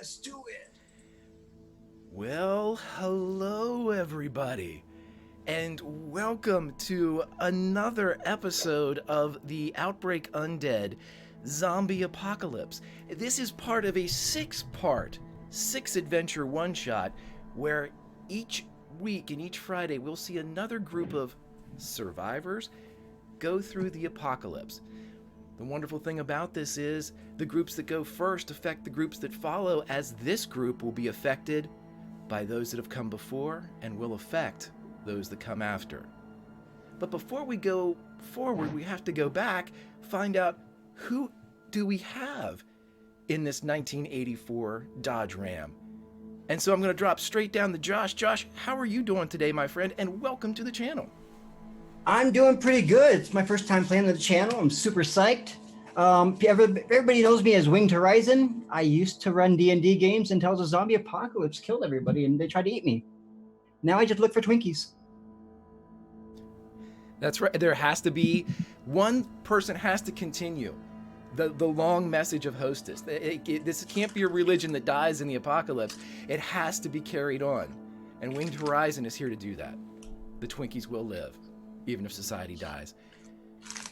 Let's do it. Well, hello everybody, and welcome to another episode of the Outbreak Undead Zombie Apocalypse. This is part of a six-part, six-adventure one-shot where each week and each Friday we'll see another group of survivors go through the apocalypse. The wonderful thing about this is the groups that go first affect the groups that follow, as this group will be affected by those that have come before and will affect those that come after. But before we go forward, we have to go back, find out who do we have in this 1984 Dodge Ram. And so I'm going to drop straight down to Josh. Josh, how are you doing today, my friend? And welcome to the channel. I'm doing pretty good. It's my first time playing the channel. I'm super psyched. Everybody knows me as Winged Horizon. I used to run D&D games until the zombie apocalypse killed everybody and they tried to eat me. Now I just look for Twinkies. That's right. There has to be one person has to continue the long message of Hostess. This can't be a religion that dies in the apocalypse. It has to be carried on. And Winged Horizon is here to do that. The Twinkies will live, even if society dies.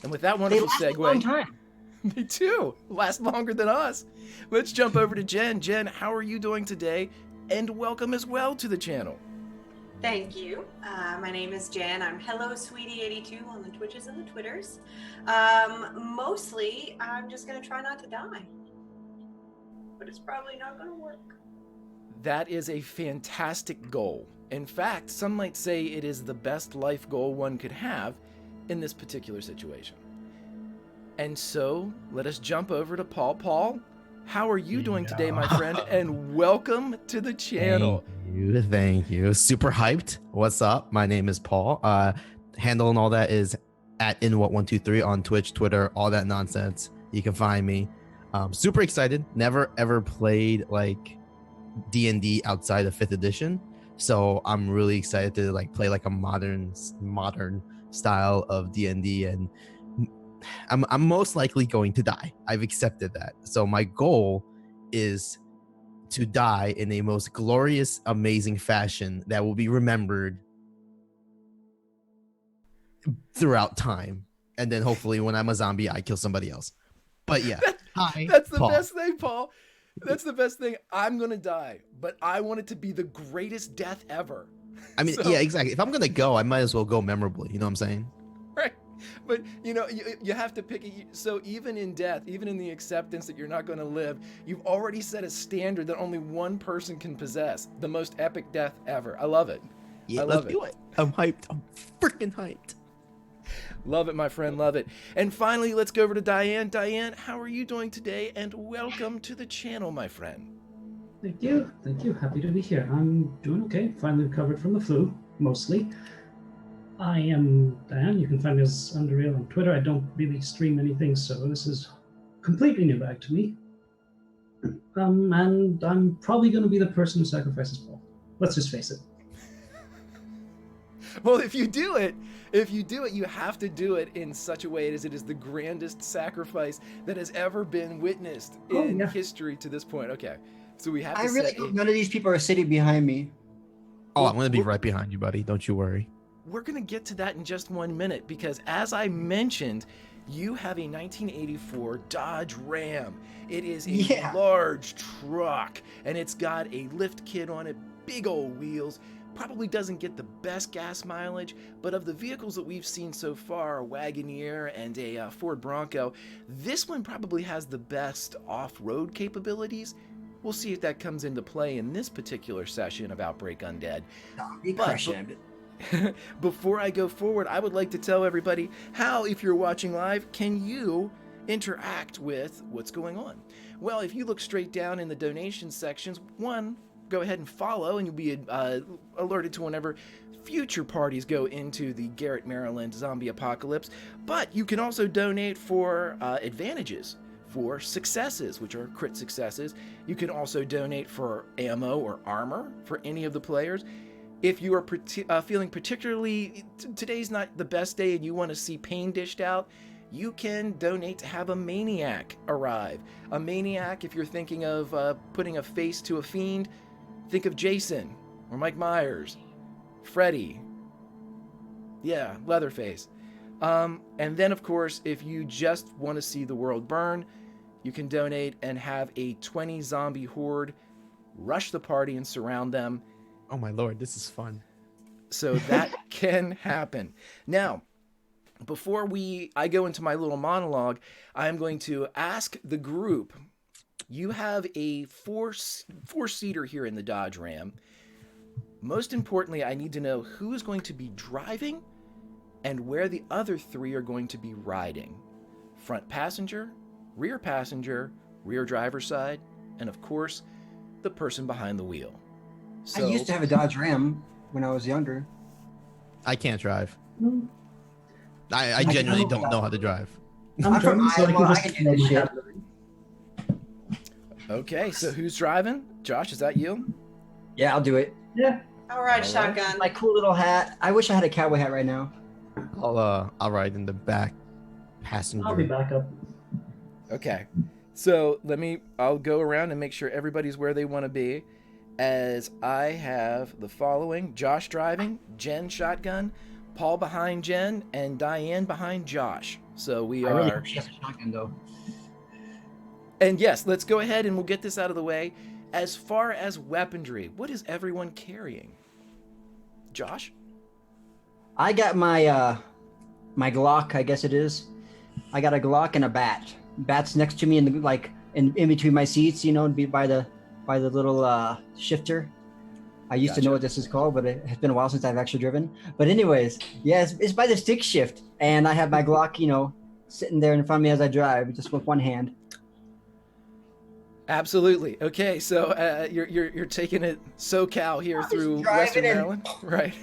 And with that wonderful segue, a long time. They do last longer than us. Let's jump over to Jen. Jen, how are you doing today? And welcome as well to the channel. Thank you. My name is Jen. I'm Hello Sweetie 82 on the Twitches and the Twitters. Mostly, I'm just going to try not to die. But it's probably not going to work. That is a fantastic goal. In fact, some might say it is the best life goal one could have in this particular situation. And so, let us jump over to Paul. Paul, how are you doing today, my friend? And welcome to the channel. Thank you. Super hyped. What's up? My name is Paul. Handle and all that is at InWhat123 on Twitch, Twitter, all that nonsense. You can find me. Super excited. Never ever played like D&D outside of 5th edition. So I'm really excited to like play like a modern style of D&D, and I'm most likely going to die. I've accepted that. So my goal is to die in a most glorious, amazing fashion that will be remembered throughout time. And then hopefully when I'm a zombie, I kill somebody else. But yeah. Hi, That's the Paul. best thing, Paul. That's the best thing. I'm going to die, but I want it to be the greatest death ever. I mean, yeah, exactly. If I'm going to go, I might as well go memorably. You know what I'm saying? Right. But, you have to pick it. So even in death, even in the acceptance that you're not going to live, you've already set a standard that only one person can possess. The most epic death ever. I love it. Yeah, I love let's do it. I'm hyped. I'm freaking hyped. Love it, my friend. Love it. And finally, let's go over to Diane. Diane, how are you doing today? And welcome to the channel, my friend. Thank you. Thank you. Happy to be here. I'm doing okay. Finally recovered from the flu, mostly. I am Diane. You can find me as Underreal on Twitter. I don't really stream anything, so this is completely new bag to me. And I'm probably going to be the person who sacrifices Paul. Let's just face it. Well, if you do it, you have to do it in such a way as it is the grandest sacrifice that has ever been witnessed in history to this point. Okay, so we have to. I really hope none of these people are sitting behind me. Oh, I'm going to be right behind you, buddy. Don't you worry. We're going to get to that in just 1 minute, because as I mentioned, you have a 1984 Dodge Ram. It is a large truck, and it's got a lift kit on it, big old wheels. Probably doesn't get the best gas mileage, but of the vehicles that we've seen so far, a Wagoneer and a Ford Bronco, this one probably has the best off-road capabilities. We'll see if that comes into play in this particular session of Outbreak Undead. Before I go forward, I would like to tell everybody how, if you're watching live, can you interact with what's going on? Well, if you look straight down in the donation sections, go ahead and follow, and you'll be alerted to whenever future parties go into the Garrett, Maryland zombie apocalypse. But you can also donate for advantages, for successes, which are crit successes. You can also donate for ammo or armor for any of the players. If you are feeling particularly, today's not the best day and you want to see pain dished out, you can donate to have a maniac arrive. A maniac, if you're thinking of putting a face to a fiend, think of Jason or Mike Myers, Freddy. Yeah, Leatherface. And then, of course, if you just want to see the world burn, you can donate and have a 20 zombie horde rush the party and surround them. Oh my lord, this is fun. So that can happen. Now, before I go into my little monologue, I'm going to ask the group. You have a four-seater here in the Dodge Ram. Most importantly, I need to know who is going to be driving and where the other three are going to be riding. Front passenger, rear driver's side, and of course, the person behind the wheel. So, I used to have a Dodge Ram when I was younger. I can't drive. No, I genuinely don't know how to drive. I'm from German, so Iowa, I just can do this shit. okay, so who's driving? Josh, is that you? Yeah, I'll do it. Yeah, All right, All shotgun. My cool little hat. I wish I had a cowboy hat right now. I'll ride in the back passenger. I'll be back up. Okay, so I'll go around and make sure everybody's where they want to be, as I have the following: Josh driving, Jen shotgun, Paul behind Jen, and Diane behind Josh. So we I really are. wish I had a shotgun though. And yes, let's go ahead and we'll get this out of the way. As far as weaponry, what is everyone carrying? Josh? I got my my Glock, I guess it is. I got a Glock and a bat. Bat's next to me in the in between my seats, you know, and be by the little shifter. I used to know what this is called, but it has been a while since I've actually driven. But anyways, yeah, it's by the stick shift, and I have my Glock, you know, sitting there in front of me as I drive, just with one hand. Absolutely. Okay, so you're taking it SoCal here through driving Western in. Maryland, right?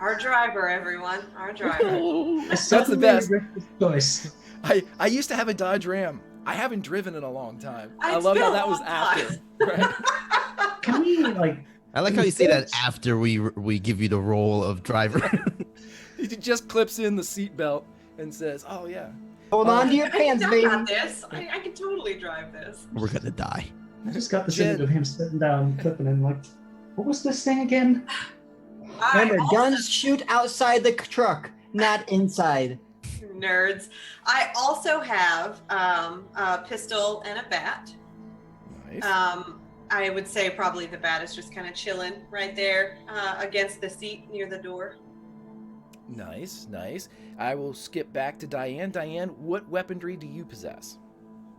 Our driver, everyone. Our driver. That's the best. Regret this choice. I used to have a Dodge Ram. I haven't driven in a long time. I It's love been how a that was long after. time. Right? Can we I like how you say that after we give you the role of driver. He just clips in the seatbelt and says, "Oh yeah." Hold on to your pants, I baby. got this. I can totally drive this. We're gonna die. I just got this Jen. image of him sitting down, clipping in like, what was this thing again? Remember, I also- guns shoot outside the truck, not inside. nerds. I also have a pistol and a bat. Nice. I would say probably the bat is just kind of chilling right there against the seat near the door. Nice. I will skip back to Diane. Diane, what weaponry do you possess?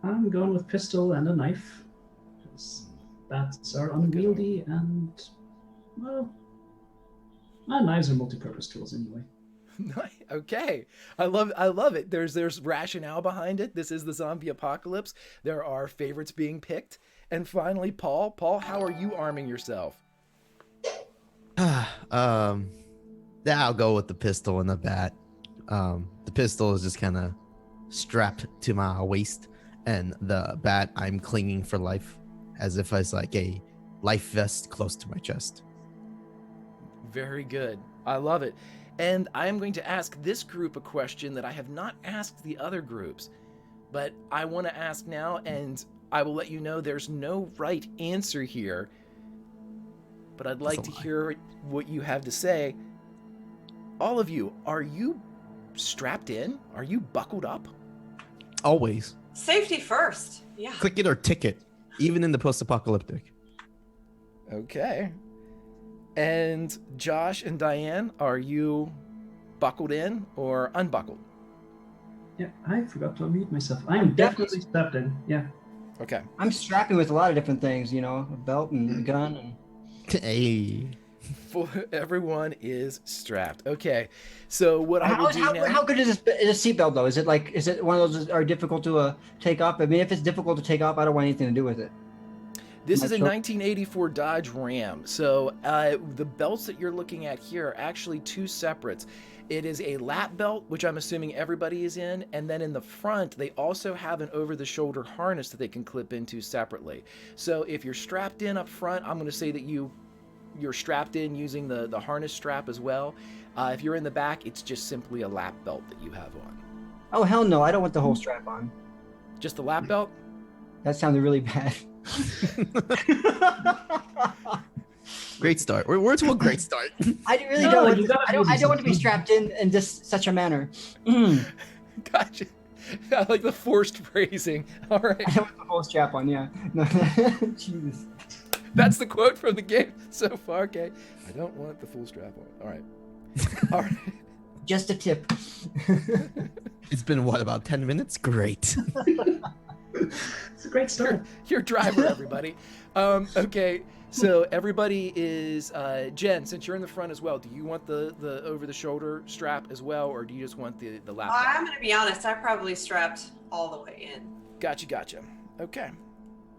I'm going with pistol and a knife. 'Cause bats are unwieldy and, well, knives are multi-purpose tools anyway. Okay, I love it. There's rationale behind it. This is the zombie apocalypse. There are favorites being picked. And finally, Paul, how are you arming yourself? Yeah, I'll go with the pistol and the bat. The pistol is just kind of strapped to my waist, and the bat I'm clinging for life, as if it's like a life vest close to my chest. Very good. I love it. And I am going to ask this group a question that I have not asked the other groups, but I want to ask now, and I will let you know there's no right answer here, but I'd like to hear what you have to say. All of you, are you strapped in? Are you buckled up? Always. Safety first. Yeah. Click it or ticket, even in the post-apocalyptic. Okay. And Josh and Diane, are you buckled in or unbuckled? Yeah, I forgot to unmute myself. I am definitely strapped in. Yeah. Okay. I'm strapping with a lot of different things, you know, a belt and a gun. And Hey. Everyone is strapped. Okay. So what I will do now... how good is a seatbelt though? Is it one of those that are difficult to take off? I mean, if it's difficult to take off, I don't want anything to do with it. This is a Sure. 1984 Dodge Ram. So the belts that you're looking at here are actually two separates. It is a lap belt, which I'm assuming everybody is in, and then in the front, they also have an over-the-shoulder harness that they can clip into separately. So if you're strapped in up front, I'm going to say that you're strapped in using the harness strap as well. If you're in the back, it's just simply a lap belt that you have on. Oh, hell no. I don't want the whole strap on. Just the lap belt? That sounded really bad. Great start. We're to a great start. I really No, don't. you gotta I don't want to be do strapped in just such a manner. Gotcha. I like the forced phrasing. All right. I don't want the whole strap on. Yeah. No. Jesus. That's the quote from the game so far. Okay. I don't want the full strap on. All right. All right. Just a tip. It's been what, about 10 minutes? Great. It's a great start. Your driver, everybody. Okay. So everybody is Jen. Since you're in the front as well, do you want the over the shoulder strap as well, or do you just want the lap? I'm going to be honest. I probably strapped all the way in. Gotcha. Okay.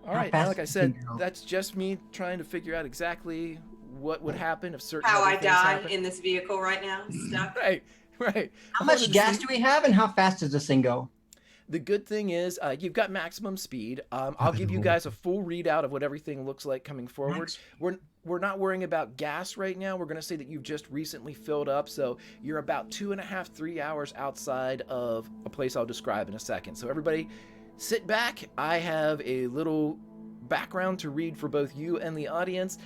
All How right. Now, fast like I can said, you go? that's just me trying to figure out exactly what would happen if certain How other I things died happen. in this vehicle right now, stuck. Right. How much gas do we have, and how fast does this thing go? The good thing is you've got maximum speed. I'll give you guys a full readout of what everything looks like coming forward. We're not worrying about gas right now. We're going to say that you've just recently filled up, so you're about 2.5, 3 hours outside of a place I'll describe in a second. So everybody, sit back. I have a little background to read for both you and the audience.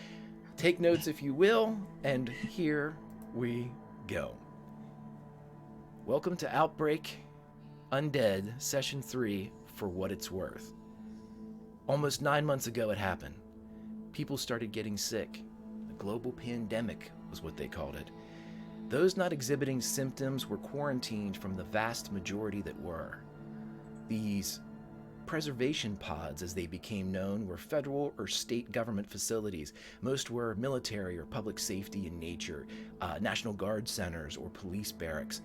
Take notes if you will, and here we go. Welcome to Outbreak Undead, Session 3, For What It's Worth. Almost 9 months ago it happened. People started getting sick. The global pandemic was what they called it. Those not exhibiting symptoms were quarantined from the vast majority that were. These preservation pods, as they became known, were federal or state government facilities. Most were military or public safety in nature, National Guard centers or police barracks.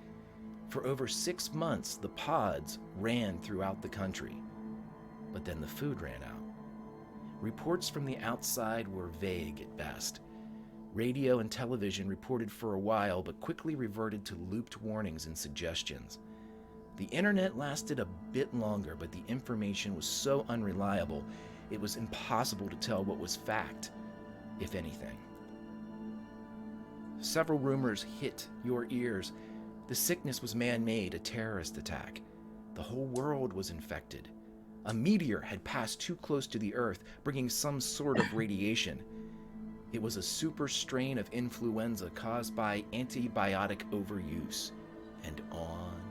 For over 6 months, the pods ran throughout the country. But then the food ran out. Reports from the outside were vague at best. Radio and television reported for a while, but quickly reverted to looped warnings and suggestions. The internet lasted a bit longer, but the information was so unreliable, it was impossible to tell what was fact, if anything. Several rumors hit your ears. The sickness was man-made, a terrorist attack. The whole world was infected. A meteor had passed too close to the Earth, bringing some sort of radiation. It was a super strain of influenza caused by antibiotic overuse. And on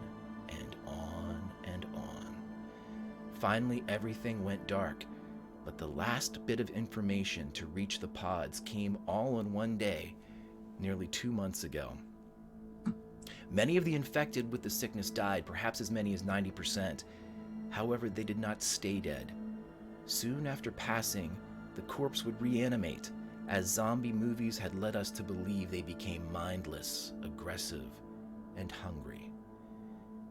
and on and on. Finally, everything went dark, but the last bit of information to reach the pods came all in one day, nearly 2 months ago. Many of the infected with the sickness died, perhaps as many as 90%. However, they did not stay dead. Soon after passing, the corpse would reanimate, as zombie movies had led us to believe they became mindless, aggressive, and hungry.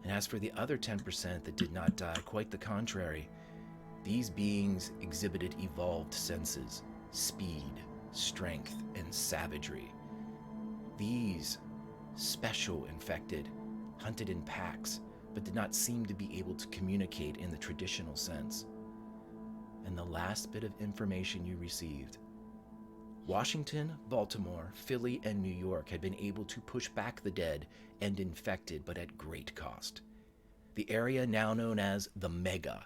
And as for the other 10% that did not die, quite the contrary. These beings exhibited evolved senses, speed, strength, and savagery. These special infected hunted in packs, but did not seem to be able to communicate in the traditional sense. And the last bit of information you received. Washington, Baltimore, Philly, and New York had been able to push back the dead and infected, but at great cost. The area now known as the Mega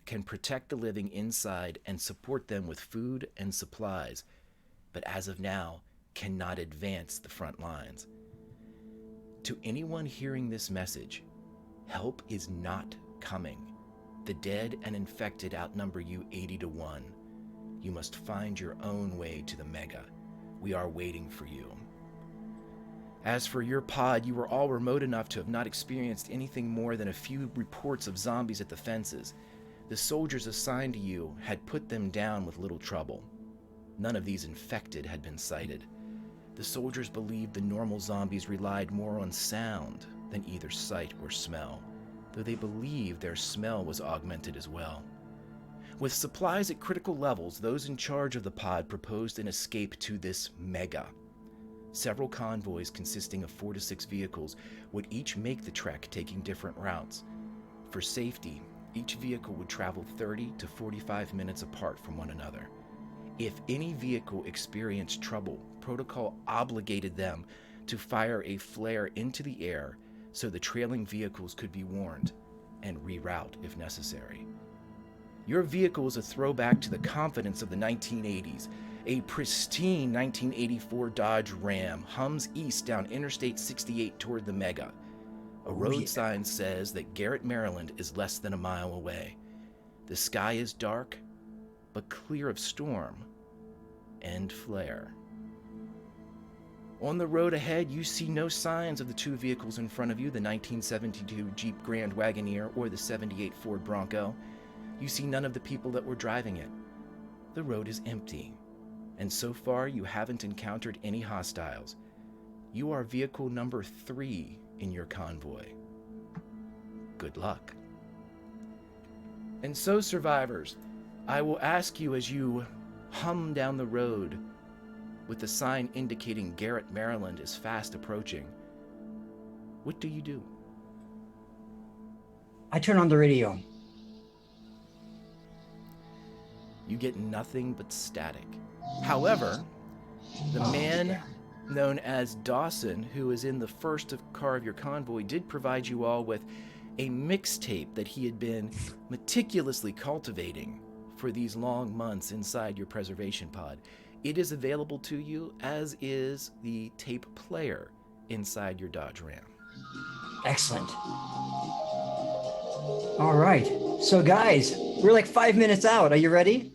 can protect the living inside and support them with food and supplies, but as of now, cannot advance the front lines. To anyone hearing this message, help is not coming. The dead and infected outnumber you 80-1. You must find your own way to the Mega. We are waiting for you. As for your pod, you were all remote enough to have not experienced anything more than a few reports of zombies at the fences. The soldiers assigned to you had put them down with little trouble. None of these infected had been sighted. The soldiers believed the normal zombies relied more on sound than either sight or smell, though they believed their smell was augmented as well. With supplies at critical levels, those in charge of the pod proposed an escape to this Mega. Several convoys consisting of 4 to 6 vehicles would each make the trek, taking different routes. For safety, each vehicle would travel 30 to 45 minutes apart from one another. If any vehicle experienced trouble, protocol obligated them to fire a flare into the air so the trailing vehicles could be warned and reroute if necessary. Your vehicle is a throwback to the confidence of the 1980s. A pristine 1984 Dodge Ram hums east down Interstate 68 toward the Mega. A road sign says that Garrett, Maryland is less than a mile away. The sky is dark, but clear of storm and flare. On the road ahead, you see no signs of the two vehicles in front of you, the 1972 Jeep Grand Wagoneer or the 78 Ford Bronco. You see none of the people that were driving it. The road is empty, and so far you haven't encountered any hostiles. You are vehicle number 3 in your convoy. Good luck. And so, survivors, I will ask you as you hum down the road with the sign indicating Garrett, Maryland is fast approaching, what do you do? I turn on the radio. You get nothing but static. However, the man known as Dawson, who is in the first car of your convoy, did provide you all with a mixtape that he had been meticulously cultivating for these long months inside your preservation pod. It is available to you, as is the tape player inside your Dodge Ram. Excellent. All right. So guys, we're like 5 minutes out. Are you ready?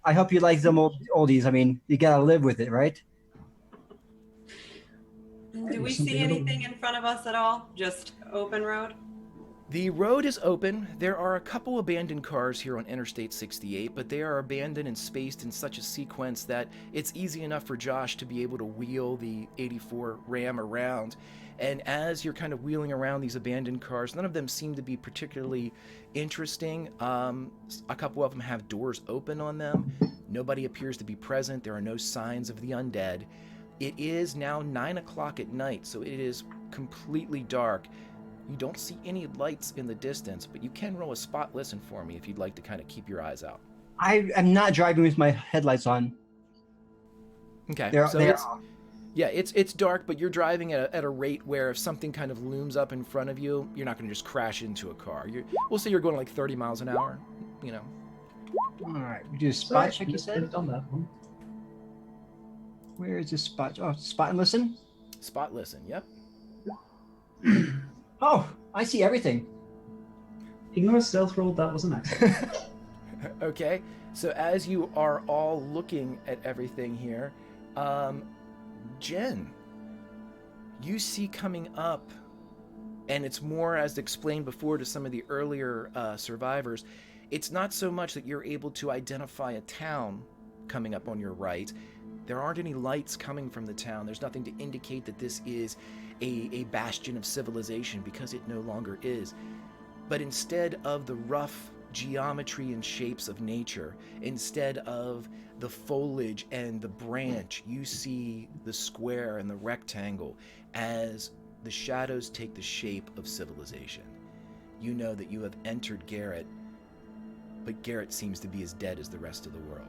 I hope you like them oldies. I mean, you gotta live with it, right? Do we see anything in front of us at all? Just open road? The road is open. There are a couple abandoned cars here on Interstate 68, but they are abandoned and spaced in such a sequence that it's easy enough for Josh to be able to wheel the 84 Ram around. And as you're kind of wheeling around these abandoned cars, none of them seem to be particularly interesting. A couple of them have doors open on them. Nobody appears to be present. There are no signs of the undead. It is now 9 o'clock at night, so it is completely dark. You don't see any lights in the distance, but you can roll a spot listen for me if you'd like to kind of keep your eyes out. I am not driving with my headlights on. Okay, Yeah, it's dark, but you're driving at a rate where if something kind of looms up in front of you, you're not going to just crash into a car. We'll say you're going like 30 miles an hour, you know. all right. We do a spot check, you said? On that one. Where is this spot? Oh, spot and listen. Spot listen, yep. Oh, I see everything. Ignore stealth roll, that was an accident. Okay, so as you are all looking at everything here, Jen, you see coming up, and it's more as explained before to some of the earlier survivors, it's not so much that you're able to identify a town coming up on your right. There aren't any lights coming from the town. There's nothing to indicate that this is a bastion of civilization, because it no longer is. But instead of the rough geometry and shapes of nature, instead of the foliage and the branch, you see the square and the rectangle as the shadows take the shape of civilization. You know that you have entered Garrett, but Garrett seems to be as dead as the rest of the world.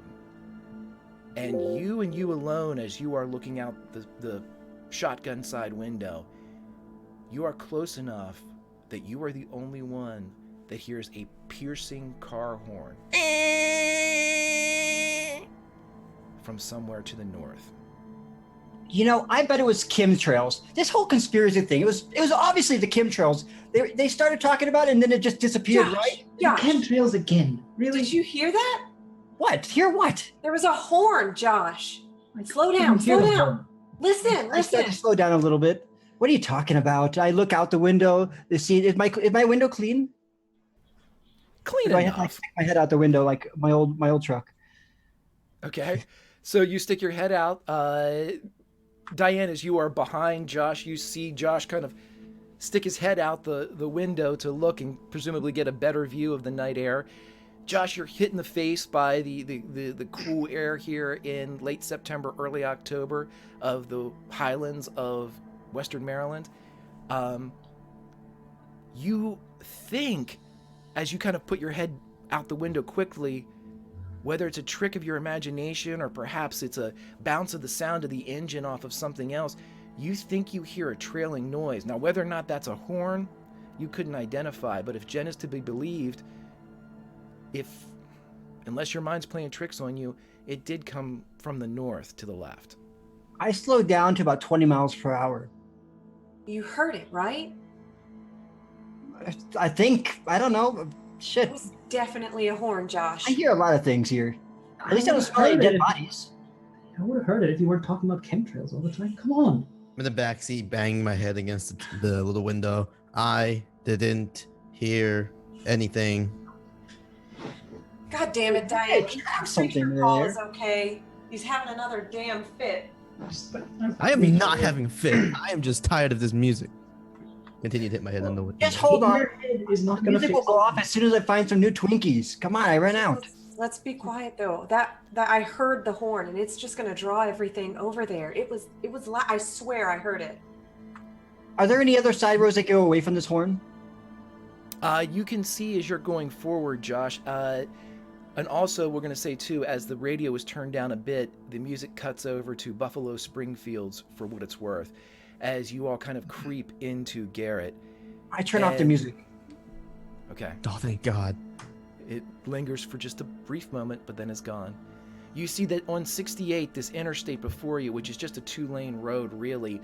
And you alone, as you are looking out the shotgun side window, you are close enough that you are the only one that hears a piercing car horn from somewhere to the north. You know, I bet it was chemtrails. This whole conspiracy thing, it was obviously the chemtrails. They started talking about it and then it just disappeared, right? Yeah. Chemtrails again. Really? Did you hear that? What? Hear what? There was a horn, Josh. Slow I down, didn't hear slow the down. horn. Listen, I start to listen. slow down a little bit. What are you talking about? I look out the window to see, is my window clean? Clean Do I have to enough. stick my head out the window like my old truck? Okay, so you stick your head out. Diane, as you are behind Josh, you see Josh kind of stick his head out the window to look and presumably get a better view of the night air. Josh, you're hit in the face by the cool air here in late September, early October of the highlands of Western Maryland. You think, as you kind of put your head out the window quickly, whether it's a trick of your imagination or perhaps it's a bounce of the sound of the engine off of something else, you think you hear a trailing noise. Now, whether or not that's a horn, you couldn't identify, but if Jen is to be believed, unless your mind's playing tricks on you, it did come from the north to the left. I slowed down to about 20 miles per hour. You heard it, right? I think, I don't know. Shit. It was definitely a horn, Josh. I hear a lot of things here. At least I don't smell any dead bodies. I would have heard it if you weren't talking about chemtrails all the time. Come on. I'm in the backseat, banging my head against the little window. I didn't hear anything. God damn it, Diane. Something Paul there. is okay. He's having another damn fit. I am not having a fit. I am just tired of this music. Continue to hit my head on the window. Just hold on. Your head is not The going to music fix will go off as soon as I find some new Twinkies. Come on, I ran out. Let's be quiet though. That I heard the horn, and it's just gonna draw everything over there. It was. I swear I heard it. Are there any other side roads that go away from this horn? You can see as you're going forward, Josh. And also, we're going to say, too, as the radio is turned down a bit, the music cuts over to Buffalo Springfields, for what it's worth, as you all kind of creep into Garrett. I turn off the music. Okay. Oh, thank God. It lingers for just a brief moment, but then is gone. You see that on 68, this interstate before you, which is just a 2-lane road, really,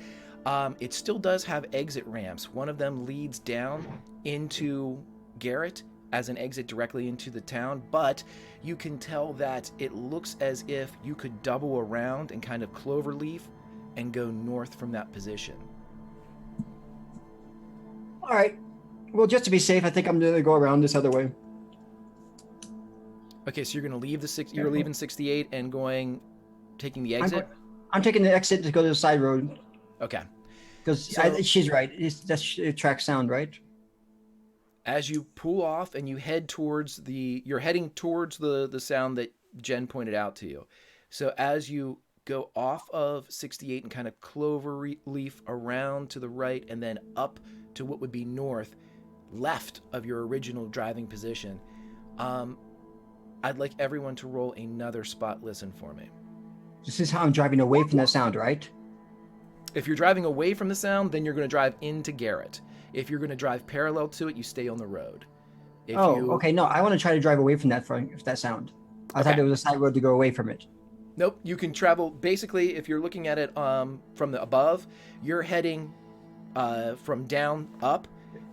it still does have exit ramps. One of them leads down into Garrett as an exit directly into the town, but you can tell that it looks as if you could double around and kind of cloverleaf and go north from that position. All right. Well, just to be safe, I think I'm going to go around this other way. Okay, so you're going to leave you're leaving 68 and taking the exit? I'm taking the exit to go to the side road. Okay. Because she's right. It tracks sound, right? As you pull off and you head towards you're heading towards the sound that Jen pointed out to you. So as you go off of 68 and kind of clover leaf around to the right and then up to what would be left of your original driving position, I'd like everyone to roll another spot listen for me. This is how I'm driving away from that sound, right? If you're driving away from the sound, then you're going to drive into Garrett. If you're going to drive parallel to it, you stay on the road. Okay. No, I want to try to drive away from that sound. I thought there was a side road to go away from it. Nope. You can travel. Basically, if you're looking at it from the above, you're heading from down up,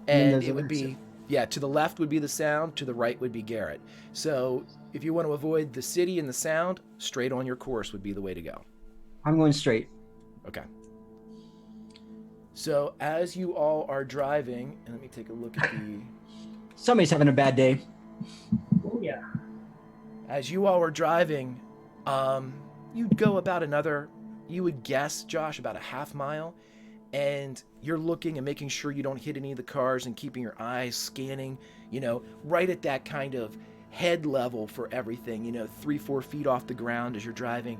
and it would be, to the left would be the sound, to the right would be Garrett. So if you want to avoid the city and the sound, straight on your course would be the way to go. I'm going straight. Okay. So as you all are driving, and let me take a look at Somebody's having a bad day. Oh, yeah. As you all are driving, you'd go about you would guess, Josh, about a half mile, and you're looking and making sure you don't hit any of the cars and keeping your eyes scanning, right at that kind of head level for everything, 3-4 feet off the ground as you're driving.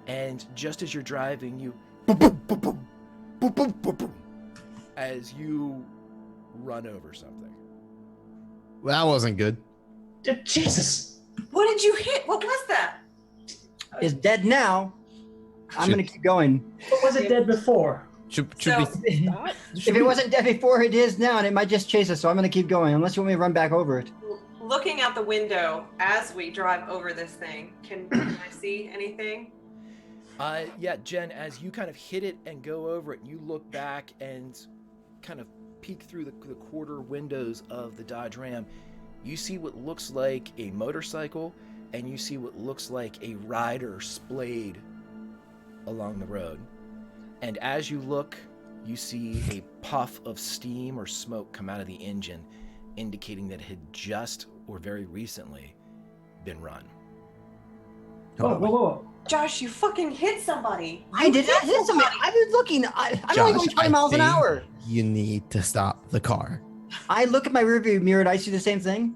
And just as you're driving, you boom, boom, boom, boom, boom, boom, boom, boom, as you run over something. Well, that wasn't good. Jesus. What did you hit? What was that? It's dead now. I'm going to keep going. What was it dead before? If it wasn't dead before, it is now, and it might just chase us, so I'm going to keep going, unless you want me to run back over it. Looking out the window as we drive over this thing, can I see anything? Yeah, Jen, as you kind of hit it and go over it, you look back and kind of peek through the quarter windows of the Dodge Ram. You see what looks like a motorcycle, and you see what looks like a rider splayed along the road. And as you look, you see a puff of steam or smoke come out of the engine, indicating that it had just, or very recently, been run. Whoa. Josh, you fucking hit somebody. I did not hit somebody. I was looking. I'm only going 20 miles an hour. You need to stop the car. I look at my rearview mirror and I see the same thing.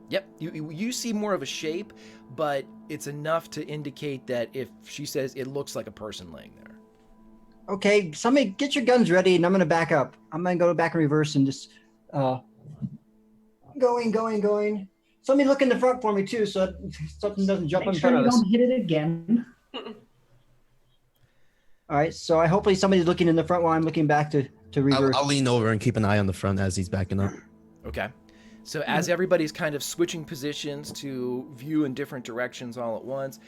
Yep, you see more of a shape, but it's enough to indicate that if she says it looks like a person laying there. Okay, somebody get your guns ready, and I'm going to back up. I'm going to go back in reverse and just going. Somebody look in the front for me too, so something doesn't jump in front of us. Make sure you don't hit it again. All right. So I hopefully somebody's looking in the front while I'm looking back to reverse. I'll lean over and keep an eye on the front as he's backing up. Okay. So as everybody's kind of switching positions to view in different directions all at once,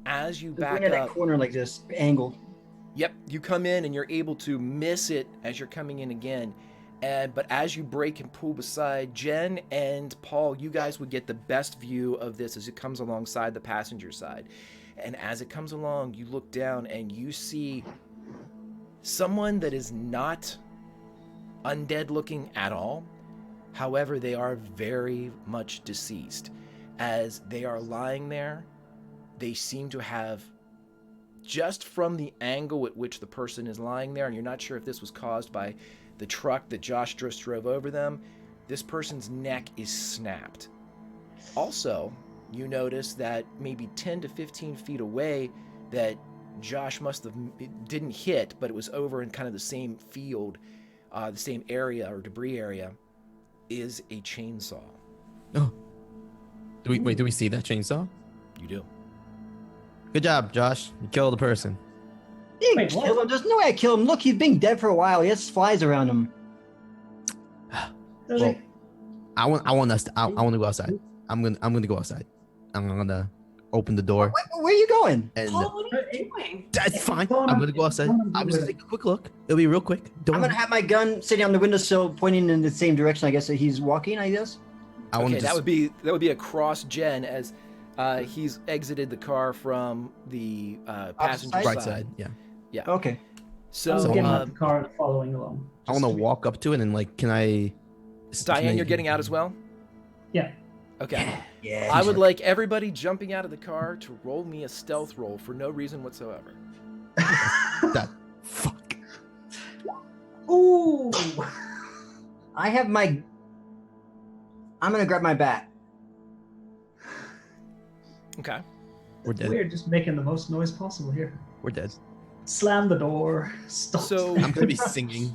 as you back at that up, corner like this angle. yep, you come in and you're able to miss it as you're coming in again. But as you brake and pull beside, Jen and Paul, you guys would get the best view of this as it comes alongside the passenger side. And as it comes along, you look down and you see someone that is not undead looking at all. However, they are very much deceased. As they are lying there, they seem to have, just from the angle at which the person is lying there, and you're not sure if this was caused by the truck that Josh just drove over them, this person's neck is snapped. Also, you notice that maybe 10 to 15 feet away that Josh didn't hit, but it was over in kind of the same field, the same area or debris area, is a chainsaw. Oh. Do we see that chainsaw? You do. Good job, Josh. You killed a person. You Wait, kill what? him. There's no way I kill him. Look, he's been dead for a while. He has flies around him. Does Well, he? I want to go outside. I'm gonna go outside. I'm gonna open the door. Where are you going? And Paul, what are you doing? that's fine. Go on, I'm gonna go outside. go on, I'm do just it. gonna take a quick look. It'll be real quick. Don't I'm gonna have my gun sitting on the windowsill, pointing in the same direction. I guess that he's walking. I guess. I want Okay, to that would be across Jen as he's exited the car from the passenger side? right side. Yeah. Yeah. Okay. So, I'm getting out of the car and following along. I want to walk up to it and like, can I? Diane, you're getting out as well? Yeah. Okay. Yeah. I would like everybody jumping out of the car to roll me a stealth roll for no reason whatsoever. That fuck. Ooh. I have my. I'm gonna grab my bat. Okay. We're dead. We're just making the most noise possible here. We're dead. Slam the door. Stop. So- I'm gonna be singing.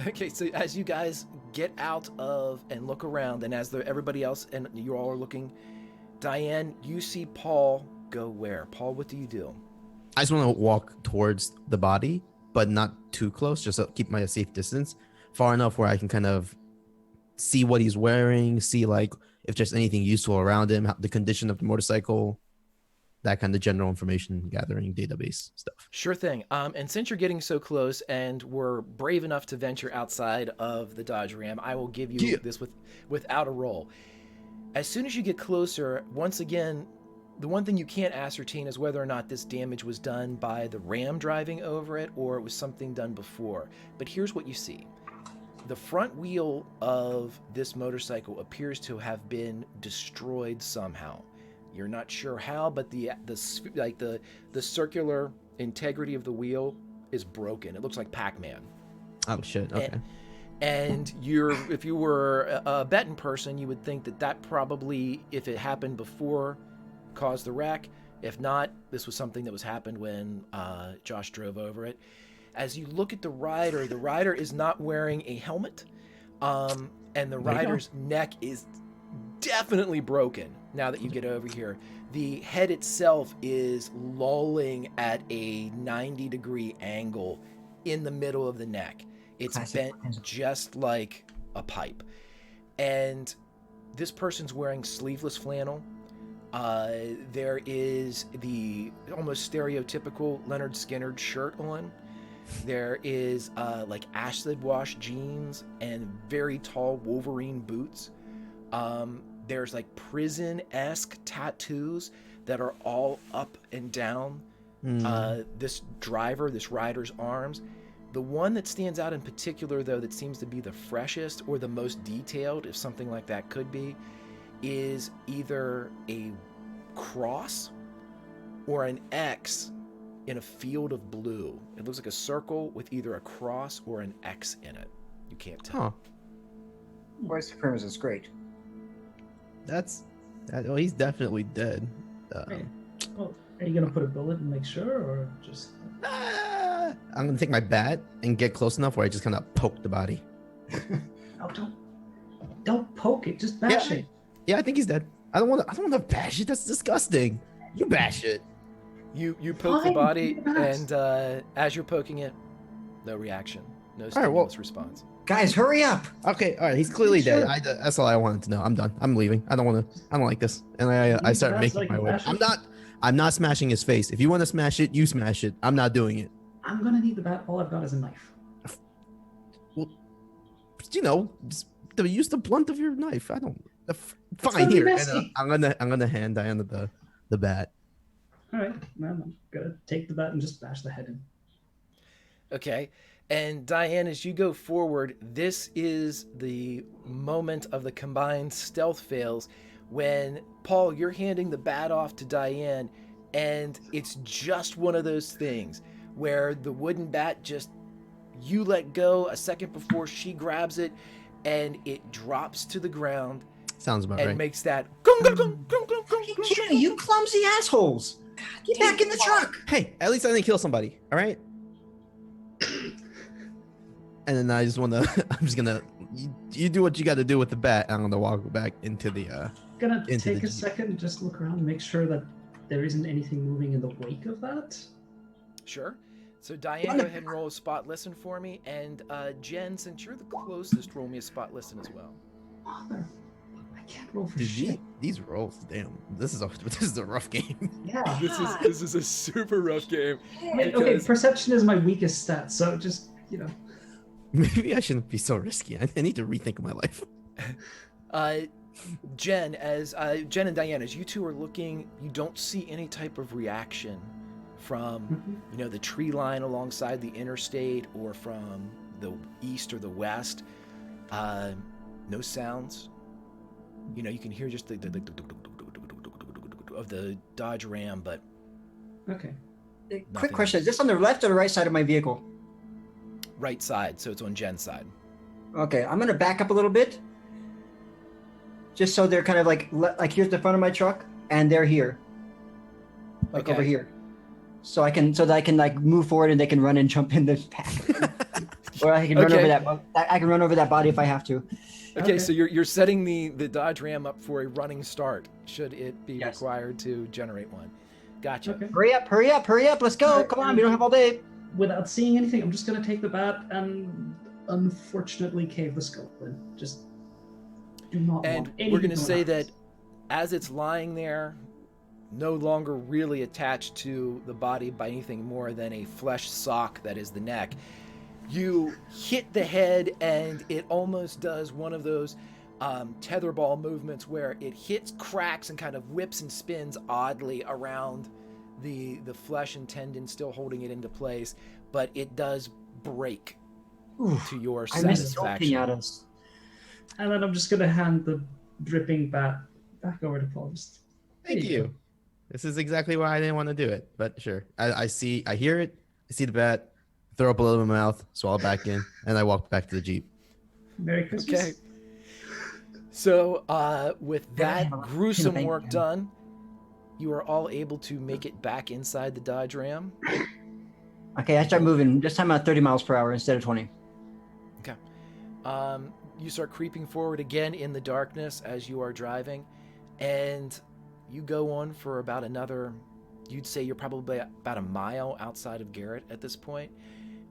Okay, so as you guys get out of and look around, and as everybody else and you all are looking, Diane, you see Paul go where? Paul, what do you do? I just want to walk towards the body, but not too close, just to keep my safe distance, far enough where I can kind of see what he's wearing, see like if there's anything useful around him, the condition of the motorcycle, that kind of general information gathering database stuff. Sure thing. And since you're getting so close and we're brave enough to venture outside of the Dodge Ram, I will give you this without a roll. As soon as you get closer, once again, the one thing you can't ascertain is whether or not this damage was done by the Ram driving over it or it was something done before. But here's what you see. The front wheel of this motorcycle appears to have been destroyed somehow. You're not sure how, but the circular integrity of the wheel is broken. It looks like Pac-Man. Oh shit. Okay. And if you were a betting person, you would think that probably, if it happened before, caused the wreck. If not, this was something that was happened when Josh drove over it. As you look at the rider is not wearing a helmet, and the rider's neck is definitely broken. Now that you get over here, the head itself is lolling at a 90-degree angle in the middle of the neck. It's Classic. bent just like a pipe. And this person's wearing sleeveless flannel. There is the almost stereotypical Leonard Skinner shirt on. There is like acid wash jeans and very tall Wolverine boots. There's like prison-esque tattoos that are all up and down this rider's arms. The one that stands out in particular, though, that seems to be the freshest or the most detailed, if something like that could be, is either a cross or an X in a field of blue. It looks like a circle with either a cross or an X in it. You can't tell. Huh. White supremacy is great. Well, he's definitely dead. Well, are you gonna put a bullet and make sure, or just? I'm gonna take my bat and get close enough where I just kind of poke the body. No, don't poke it. Just bash it. Yeah, I think he's dead. I don't want to bash it. That's disgusting. You bash it. You poke the Fine, body, do that. and as you're poking it, no reaction, no right, stimulus well- response. Guys, hurry up! Okay, all right. He's clearly Sure. dead. That's all I wanted to know. I'm done. I'm leaving. I don't like this. And I Leave start that making so I my can way. bash it? I'm not smashing his face. If you want to smash it, you smash it. I'm not doing it. I'm gonna need the bat. All I've got is a knife. Just use the blunt of your knife. I don't. Fine gonna be here. And, messy. I'm gonna hand Diana the bat. All right, well, I'm gonna take the bat and just bash the head in. Okay. And Diane, as you go forward, this is the moment of the combined stealth fails when, Paul, you're handing the bat off to Diane, and it's just one of those things where the wooden bat just, you let go a second before she grabs it, and it drops to the ground Sounds about and right. makes that gung, gung, gung, gung, gung, gung, You gung. kidding? You clumsy assholes! Get back in the truck! Hey, at least I didn't kill somebody. All right. And then I just want to. I'm just gonna. You do what you got to do with the bat. I'm gonna walk back into the. Gonna Into take the a Jeep. second, just look around, and make sure that there isn't anything moving in the wake of that. Sure. So Diane, go ahead and roll a spot listen for me, and Jen, since you're the closest, roll me a spot listen as well. Mother, I can't roll for Dude, shit. these rolls, damn. This is a rough game. Yeah. This is a super rough game. I mean, okay, because- perception is my weakest stat, so just Maybe I shouldn't be so risky. I need to rethink my life. Jen, Jen and Diane, as you two are looking, you don't see any type of reaction from the tree line alongside the interstate or from the east or the west. No sounds. You can hear just the of the Dodge Ram, but Okay. Quick Nothing question: else. is this on the left or the right side of my vehicle? right side, so it's on Jen's side. Okay, I'm gonna back up a little bit, just so they're kind of like here's the front of my truck, and they're here, like Okay. over here, so that I can like move forward and they can run and jump in the back, or I can run Okay. over that. I can run over that body if I have to. Okay, Okay. so you're setting the Dodge Ram up for a running start, should it be Yes. required to generate one. Gotcha. Okay. Hurry up! Hurry up! Hurry up! Let's go! Alright, Come on, we don't have all day. Without seeing anything, I'm just gonna take the bat and unfortunately cave the skull in. Just do not And want anything we're going to going say on. that as it's lying there, no longer really attached to the body by anything more than a flesh sock that is the neck, you hit the head and it almost does one of those tetherball movements where it hits, cracks, and kind of whips and spins oddly around the flesh and tendon, still holding it into place, but it does break Oof, to your I missed so satisfaction. pinatas. And then I'm just gonna hand the dripping bat back over to Paul. Just, Thank there you you. This is exactly why I didn't want to do it, but sure. I hear it. I see the bat. Throw up a little in my mouth, swallow it back in, and I walk back to the Jeep. Merry Christmas. Okay. So, with Yeah, I that have a lot of gruesome peanut work bacon. done, you are all able to make it back inside the Dodge Ram. Okay, I start moving. This time at 30 miles per hour instead of 20. You start creeping forward again in the darkness as you are driving, and you go on for about another, you'd say you're probably about a mile outside of Garrett at this point.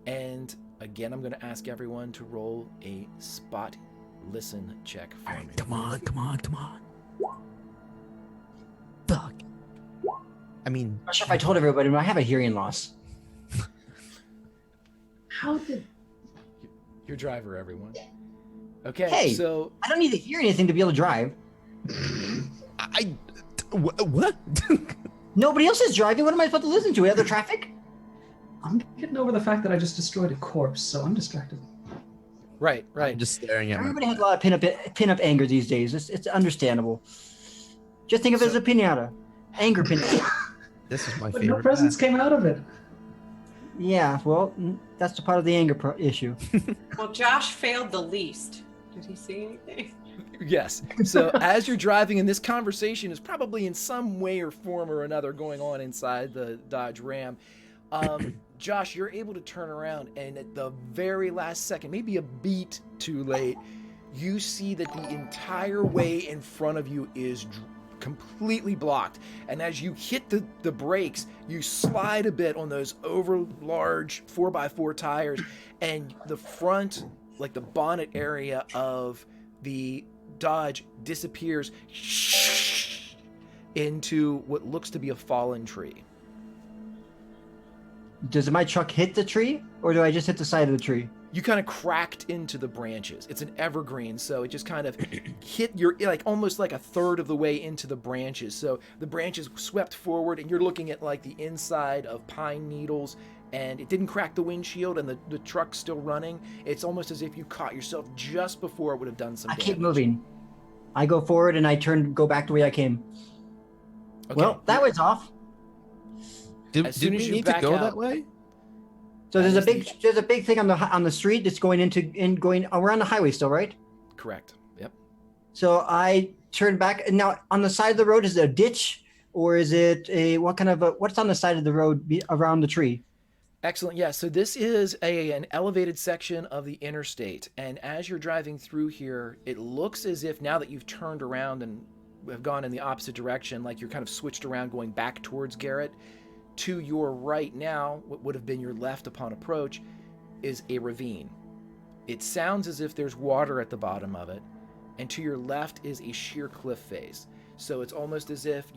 And again, I'm going to ask everyone to roll a spot listen check for me. Come on. Fuck. I mean, I'm not sure if I told everybody, but I have a hearing loss. How did Your driver, everyone. Okay, Hey. so I don't need to hear anything to be able to drive. what? Nobody else is driving. What am I supposed to listen to? Other traffic? I'm getting over the fact that I just destroyed a corpse, so I'm distracted. right. I'm just staring at my. Everybody has a lot of pin-up anger these days. It's understandable. Just think of it as a pinata. Anger pinata. This is my But favorite. no presents came out of it. Yeah, well, that's the part of the anger issue. Well, Josh failed the least. Did he see anything? Yes. So as you're driving, and this conversation is probably in some way or form or another going on inside the Dodge Ram, Josh, you're able to turn around, and at the very last second, maybe a beat too late, you see that the entire way in front of you is completely blocked. And as you hit the brakes, you slide a bit on those over large 4x4 tires, and the front, like the bonnet area of the Dodge, disappears into what looks to be a fallen tree. Does my truck hit the tree, or do I just hit the side of the tree? You kind of cracked into the branches. It's an evergreen, so it just kind of hit your, like, almost like a third of the way into the branches. So the branches swept forward, and you're looking at like the inside of pine needles, and it didn't crack the windshield, and the truck's still running. It's almost as if you caught yourself just before it would have done some damage. I keep moving. I go forward and I go back the way I came. Okay. Well, that was off. Did soon as we you need to back go out- that way? So there's That a big thing on the street that's going we're on the highway still, right? Correct. Yep. So I turned back, and now on the side of the road, is it a ditch, or is it what's on the side of the road around the tree? Excellent. Yeah. So this is an elevated section of the interstate, and as you're driving through here, it looks as if now that you've turned around and have gone in the opposite direction, like you're kind of switched around going back towards Garrett. To your right now, what would have been your left upon approach, is a ravine. It sounds as if there's water at the bottom of it, and to your left is a sheer cliff face. So it's almost as if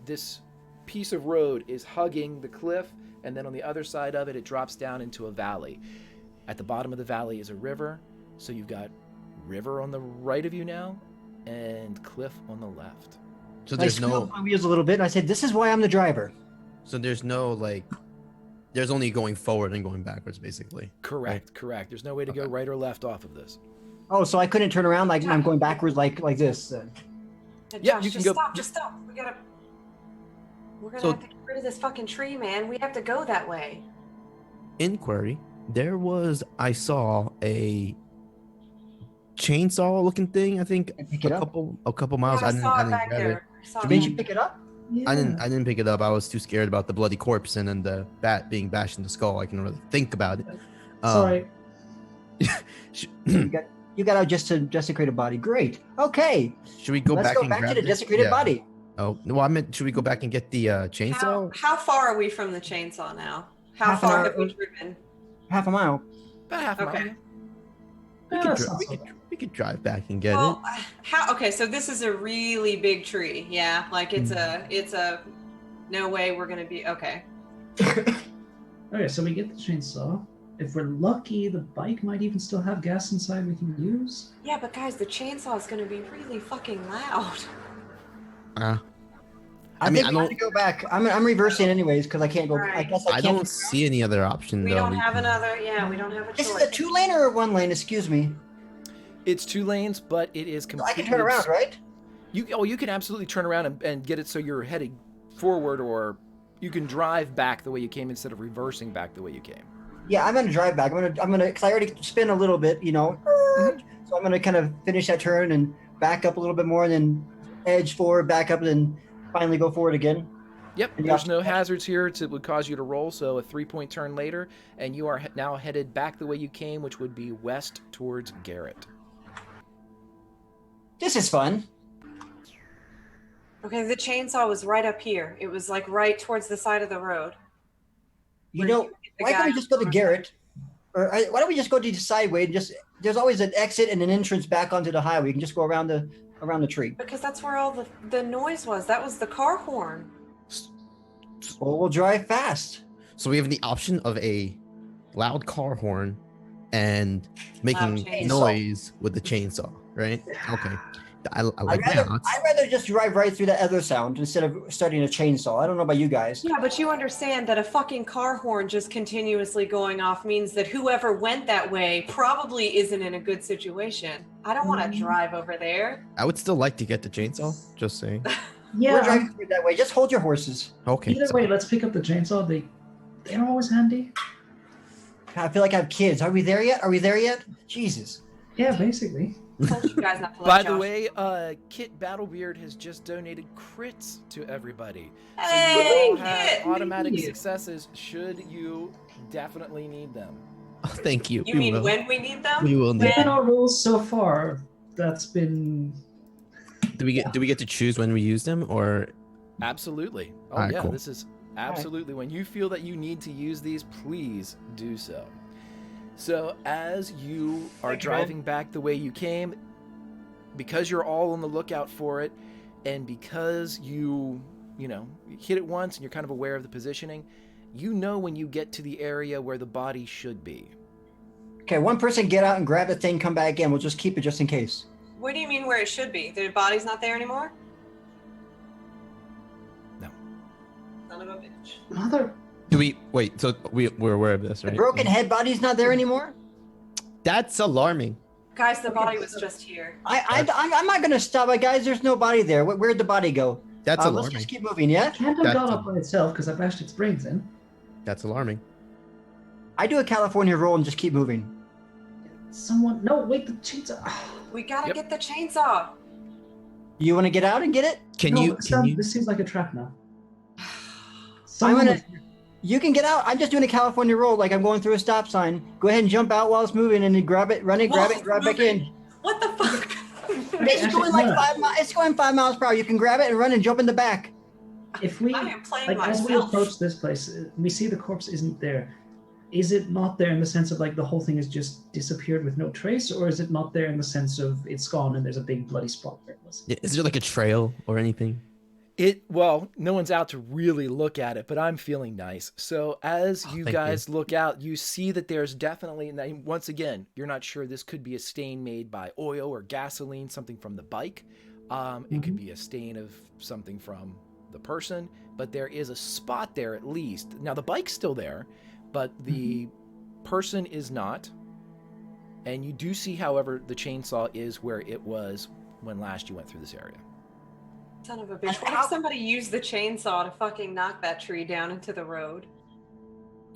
this piece of road is hugging the cliff, and then on the other side of it, it drops down into a valley. At the bottom of the valley is a river, so you've got river on the right of you now, and cliff on the left. So I there's squealed no, my wheels a little bit, and I said, "This is why I'm the driver." so there's no like, there's only going forward and going backwards, basically. Correct. There's no way to go Okay. right or left off of this. Oh, so I couldn't turn around like I'm going backwards like this. Hey, Yeah, Josh, you can just go- stop. Just stop. We're gonna So- have to get rid of this fucking tree, man. We have to go that way. Inquiry. I saw a chainsaw looking thing. I think And pick it up. a couple miles. Yeah, I saw it back grab it. there. I saw it Did back you pick it up? Yeah. I didn't pick it up. I was too scared about the bloody corpse and then the bat being bashed in the skull. I can really think about it. Sorry. You got out just to desecrate a body. Great. Okay. Should we go Let's back go and back grab to the this? desecrated Yeah. body. Oh no, I meant should we go back and get the chainsaw? How far are we from the chainsaw now? How Half an far hour. have we driven? Half a mile. About half a Okay. mile. Yeah, that's not so bad. We could drive back and get Well, okay, so this is a really big tree, yeah? Like it's a no way we're gonna be okay. Okay, so we get the chainsaw. If we're lucky, the bike might even still have gas inside we can use. Yeah, but guys, the chainsaw is gonna be really fucking loud. it. I mean, think I we don't- have to go back. I'm reversing anyways because I can't go. I Right. guess I I can't. don't see any other option We though. don't have another. Yeah, we don't have a This choice. is a 2-lane or a 1-lane? Excuse me. It's 2 lanes, but it is I completely. can turn around, right? You can absolutely turn around and get it so you're heading forward, or you can drive back the way you came instead of reversing back the way you came. Yeah, I'm gonna drive back. I'm gonna because I already spin a little bit, Mhm. So I'm gonna kind of finish that turn and back up a little bit more, and then edge forward, back up, and then finally go forward again. Yep, And there's yeah. no hazards here that would cause you to roll, so a 3-point turn later, and you are now headed back the way you came, which would be west towards Garrett. This is fun. Okay, the chainsaw was right up here. It was like right towards the side of the road. You Where know, you hit the why guy don't we just go to on- Garrett? Or why don't we just go to the sideway? And there's always an exit and an entrance back onto the highway. You can just go around the tree. Because that's where all the noise was. That was the car horn. Or we'll drive fast. So we have the option of a loud car horn and making chainsaw. noise with the chainsaw, right? Okay. I like I'd that. rather just drive right through that other sound instead of starting a chainsaw. I don't know about you guys. Yeah, but you understand that a fucking car horn just continuously going off means that whoever went that way probably isn't in a good situation. I don't want to drive over there. I would still like to get the chainsaw. Just saying. Yeah, We're driving through that way. Just hold your horses. Okay. either so- way, let's pick up the chainsaw. They're always handy. I feel like I have kids. Are we there yet? Jesus. Yeah, basically. Told you guys not to let By the Josh- way, Kit Battlebeard has just donated crits to everybody. Hey, you all have Kit! automatic Kit. successes should you definitely need them. Oh, thank you. You We mean will. when we need them? We will need. Given our rules so far, that's been Do we get to choose when we use them, or? Absolutely. Oh Alright, yeah, cool. this is absolutely when you feel that you need to use these, please do so. So as you are Thank you, driving back the way you came, because you're all on the lookout for it, and because you hit it once and you're kind of aware of the positioning, you know when you get to the area where the body should be. Okay, one person get out and grab the thing, come back in. We'll just keep it just in case. What do you mean where it should be? The body's not there anymore? No. Son of a bitch. Mother. Do we wait? So we're aware of this, The right? broken head body's not there anymore? That's alarming. Guys, the body was just here. I'm not going to stop it, guys. There's no body there. Where'd the body go? That's Let's alarming. just keep moving, yeah? It can't have That's got a- up by itself because I bashed its brains in. That's alarming. I do a California roll and just keep moving. Someone. No, wait, the chainsaw. We gotta Yep. get the chainsaw. You want to get out and get it? Can No, you? This seems like a trap now. I'm Someone gonna. You can get out. I'm just doing a California roll, like I'm going through a stop sign. Go ahead and jump out while it's moving, and then grab it, run it, grab it, grab back in. What the fuck? It's going like 5 miles. It's going 5 miles per hour. You can grab it and run and jump in the back. If we, I am playing like, as we myself. approach this place, we see the corpse isn't there. Is it not there in the sense of like the whole thing has just disappeared with no trace, or is it not there in the sense of it's gone and there's a big bloody spot where it was? Is there like a trail or anything? Well, no one's out to really look at it, but I'm feeling nice. So as you thank guys look out, you see that there's definitely, and once again, you're not sure this could be a stain made by oil or gasoline, something from the bike. It could be a stain of something from the person, but there is a spot there at least. Now the bike's still there, but the person is not. And you do see, however, the chainsaw is where it was when last you went through this area. Son of a bitch. What if somebody used the chainsaw to fucking knock that tree down into the road?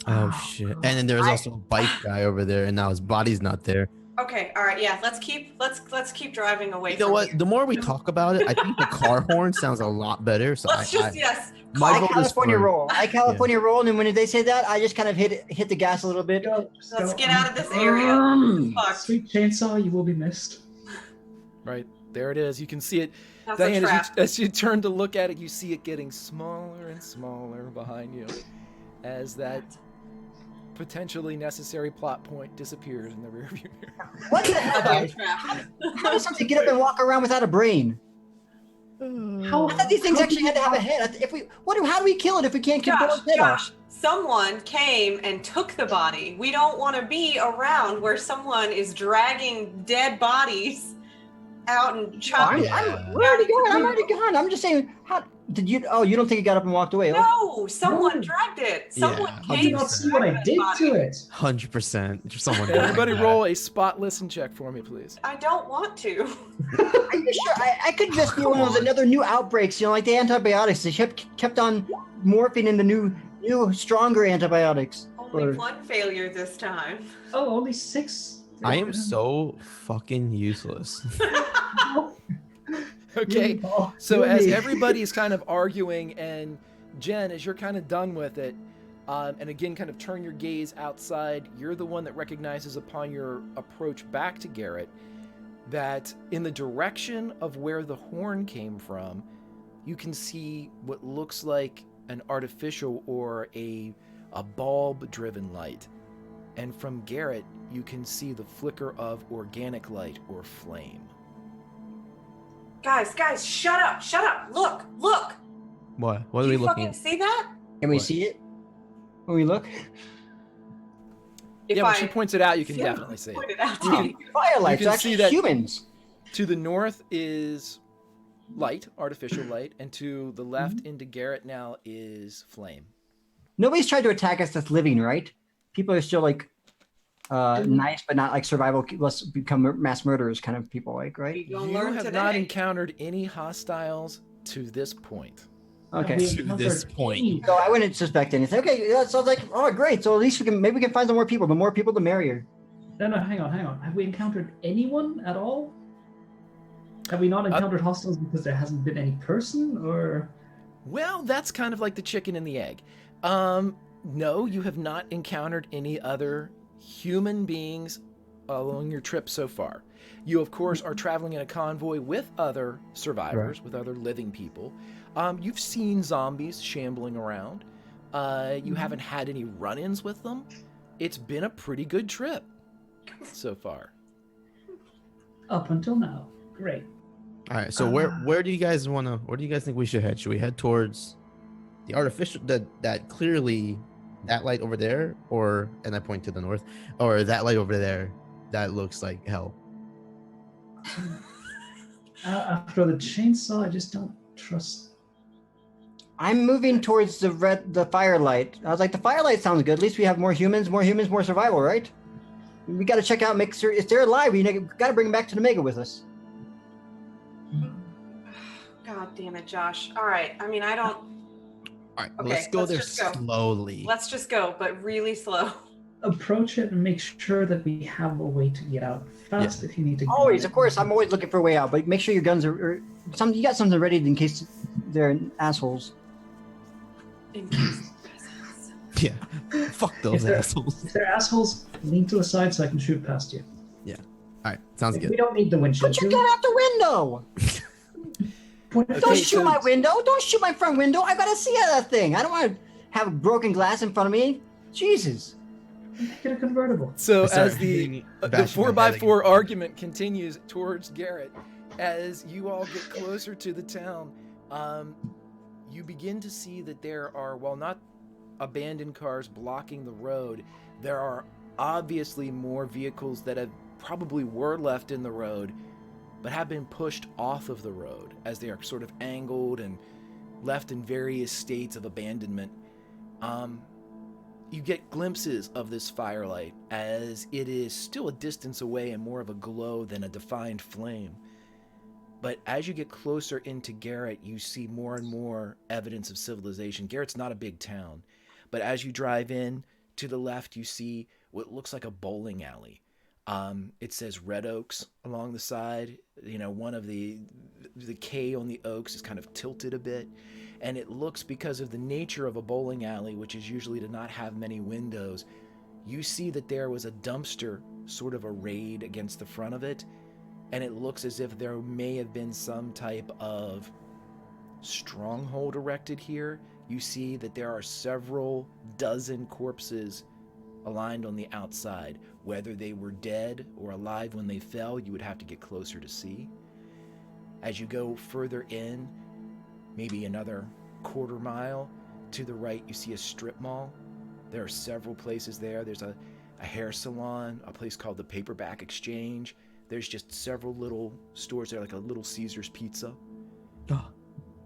Oh shit! And then there was also a bike guy over there, and now his body's not there. Okay, all right, yeah. Let's keep driving away. You know from what? here. The more we talk about it, I think the car horn sounds a lot better. So Let's just yes. My I vote is California for- roll. I California roll, and then when they say that, I just kind of hit the gas a little bit. Let's get out of this area. Fuck. Sweet chainsaw, you will be missed. Right, there it is. You can see it. That's a Diane, trap. as you turn to look at it, you see it getting smaller and smaller behind you as that potentially necessary plot point disappears in the rearview mirror. What the hell, Goddamn guys? trap. How does something get up and walk around without a brain? How, I thought these things actually had to have a head. How do we kill it if we can't kill its head off? Josh, someone came and took the body. We don't want to be around where someone is dragging dead bodies out and chopping. We're already going. I'm already gone. I'm just saying. How did you? Oh, you don't think it got up and walked away? No, someone No. dragged it. Someone Yeah, came. did not see what I did to it. 100%. Someone. Everybody roll a spot listen check for me, please. I don't want to. Are you sure? I could just be one of those another new outbreaks. You know, like the antibiotics. They kept on morphing into new, stronger antibiotics. Only Or- one failure this time. Oh, only 6. I am so fucking useless. Okay, Oh, so as really? everybody is kind of arguing, and Jen, as you're kind of done with it, and again, kind of turn your gaze outside, you're the one that recognizes upon your approach back to Garrett that in the direction of where the horn came from, you can see what looks like an artificial or a bulb-driven light. And from Garrett, you can see the flicker of organic light or flame. Guys, shut up. Look. What? What are Do we you looking fucking at? see that? Can we What? see it when we look? If Yeah, when I she points it out, you can Yeah. definitely see it. point it out to You can- you. Firelights You are can see actually that- humans. To the north is light, artificial light, and to the left into Garrett now is flame. Nobody's tried to attack us that's living, right? People are still like nice, but not like survival. Let's become mass murderers kind of people, like, right? You gonna You learn have today. not encountered any hostiles to this point. Okay. We To this encountered point. any- So I wouldn't suspect anything. Okay, that sounds like, oh, great. So at least maybe we can find some more people. The more people, the merrier. No, hang on. Have we encountered anyone at all? Have we not encountered hostiles because there hasn't been any person, or? Well, that's kind of like the chicken and the egg. No, you have not encountered any other human beings along your trip so far. You, of course, are traveling in a convoy with other survivors, with other living people. You've seen zombies shambling around. You haven't had any run-ins with them. It's been a pretty good trip so far. Up until now. Great. All right. So where do you guys think we should head? Should we head towards the artificial that clearly that light over there, and I point to the north, or that light over there that looks like hell? After the chainsaw, I just don't trust. I'm moving towards the firelight. I was like, the firelight sounds good. At least we have more humans, more survival, right? We got to check out, make sure if they're alive, we got to bring them back to the Mega with us. God damn it, Josh. All right. I mean, I don't. All right, Okay, let's go there just go. slowly. Let's just go, but really slow. Approach it and make sure that we have a way to get out fast if you need to. Always, of course. I'm always looking for a way out, but make sure your guns are you got something ready in case they're assholes. In case. Yeah. Fuck those assholes. If they're assholes, lean to the side so I can shoot past you. Yeah. All right. Sounds good. We don't need the windshield. Put your gun out the window. Don't shoot my window. Don't shoot my front window. I gotta see that thing. I don't want to have broken glass in front of me. Jesus. Make it a convertible. So as the 4x4 argument continues towards Garrett, as you all get closer to the town, you begin to see that there are, while not abandoned cars blocking the road, there are obviously more vehicles that have probably were left in the road, but have been pushed off of the road as they are sort of angled and left in various states of abandonment. You get glimpses of this firelight as it is still a distance away and more of a glow than a defined flame. But as you get closer into Garrett, you see more and more evidence of civilization. Garrett's not a big town, but as you drive in, to the left you see what looks like a bowling alley. It says Red Oaks along the side. You know, one of the K on the oaks is kind of tilted a bit. And it looks, because of the nature of a bowling alley, which is usually to not have many windows, you see that there was a dumpster sort of arrayed against the front of it. And it looks as if there may have been some type of stronghold erected here. You see that there are several dozen corpses aligned on the outside. Whether they were dead or alive when they fell, you would have to get closer to see. As you go further in, maybe another quarter mile to the right, you see a strip mall. There are several places there. There's a hair salon, a place called the Paperback Exchange. There's just several little stores there, like a Little Caesar's Pizza. Oh.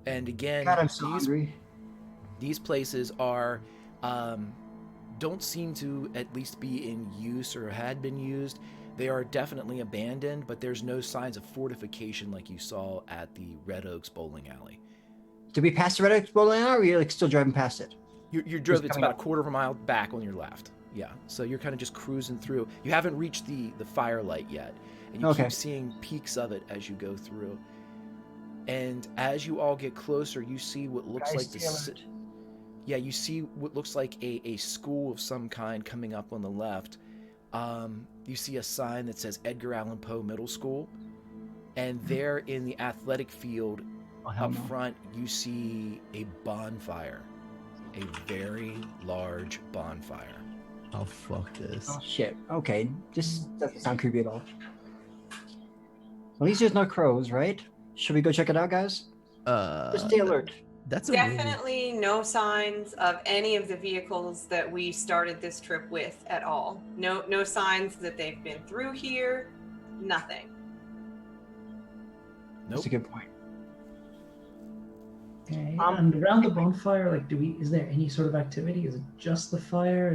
And again, God, I'm so hungry. These places are don't seem to at least be in use or had been used. They are definitely abandoned, but there's no signs of fortification like you saw at the Red Oaks bowling alley. Did we pass the Red Oaks bowling alley, or are you like still driving past it? You drove, it's about a quarter of a mile back on your left. Yeah, so you're kind of just cruising through. You haven't reached the firelight yet, and you keep seeing peaks of it as you go through. And as you all get closer, you see what looks like you see what looks like a school of some kind coming up on the left. You see a sign that says Edgar Allan Poe Middle School, and there in the athletic field up front, you see a bonfire, a very large bonfire. Oh, fuck this. Oh, shit. Okay. This doesn't sound creepy at all. At least there's no crows, right? Should we go check it out, guys? Just stay alert. That's Definitely no signs of any of the vehicles that we started this trip with at all. No signs that they've been through here. Nothing. Nope. That's a good point. Okay. And around the bonfire, like, is there any sort of activity? Is it just the fire?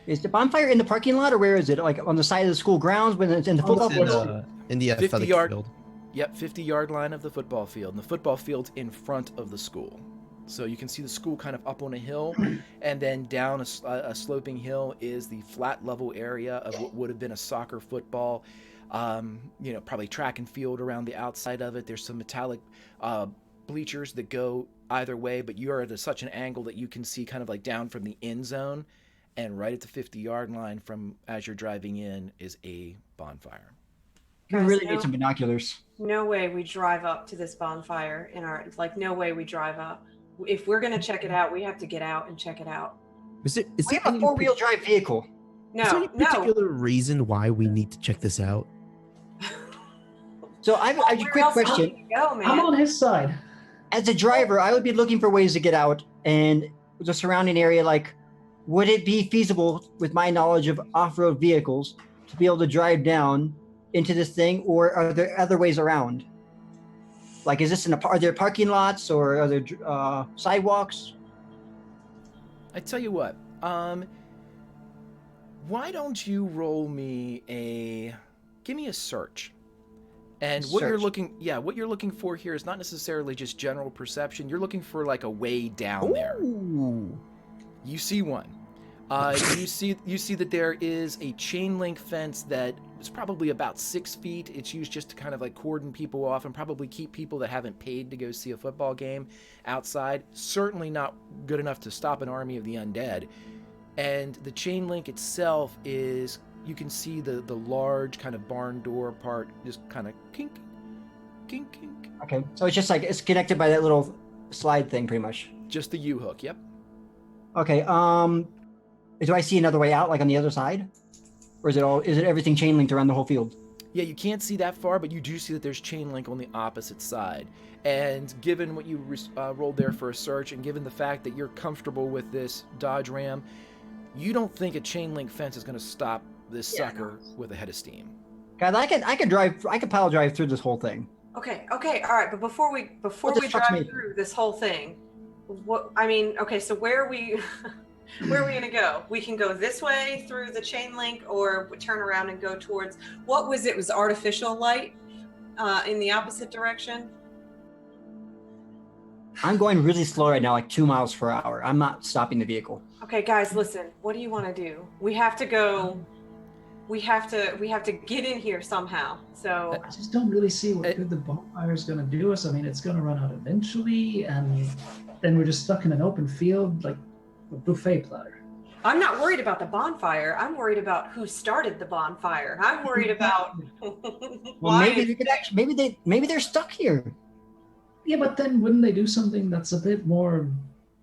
Is the bonfire in the parking lot, or where is it? Like on the side of the school grounds when it's in the football field? In the athletic field. Yep, 50-yard line of the football field. And the football field's in front of the school. So you can see the school kind of up on a hill, and then down a sloping hill is the flat level area of what would have been a soccer football. Probably track and field around the outside of it. There's some metallic bleachers that go either way, but you are at such an angle that you can see kind of like down from the end zone and right at the 50-yard line from as you're driving in is a bonfire. We really need some binoculars. No way we drive up to this bonfire no way we drive up. If we're going to check it out, we have to get out and check it out. Is We there have a any 4-wheel drive vehicle. is there No, any particular reason why we need to check this out? So I have a Where quick else question. can you go, man? I'm on his side. As a driver, I would be looking for ways to get out and the surrounding area. Like, would it be feasible with my knowledge of off-road vehicles to be able to drive down into this thing, or are there other ways around? Like, is this are there parking lots or are there sidewalks? I tell you what, why don't you roll me give me a search. And what you're looking for here is not necessarily just general perception. You're looking for like a way down there. Ooh. You see one. You see that there is a chain link fence that is probably about 6 feet. It's used just to kind of like cordon people off and probably keep people that haven't paid to go see a football game outside. Certainly not good enough to stop an army of the undead. And the chain link itself is, you can see the large kind of barn door part just kind of kink, kink, kink. Okay, so it's just like it's connected by that little slide thing, pretty much. Just the U-hook, yep. Okay. Do I see another way out, like on the other side, or is it everything chain linked around the whole field? Yeah, you can't see that far, but you do see that there's chain link on the opposite side. And given what you rolled there for a search, and given the fact that you're comfortable with this Dodge Ram, you don't think a chain link fence is going to stop this sucker with a head of steam. Guys, I could pile drive through this whole thing. Okay, all right. But before we drive through this whole thing, so where are we gonna go? We can go this way through the chain link, or turn around and go towards what was it? Was artificial light in the opposite direction? I'm going really slow right now, like 2 miles per hour. I'm not stopping the vehicle. Okay, guys, listen. What do you want to do? We have to go. We have to get in here somehow. So I just don't really see what good the bonfire is going to do us. I mean, it's going to run out eventually, and then we're just stuck in an open field like a buffet platter. I'm not worried about the bonfire. I'm worried about who started the bonfire. I'm worried about Well, maybe they're stuck here. Yeah, but then wouldn't they do something that's a bit more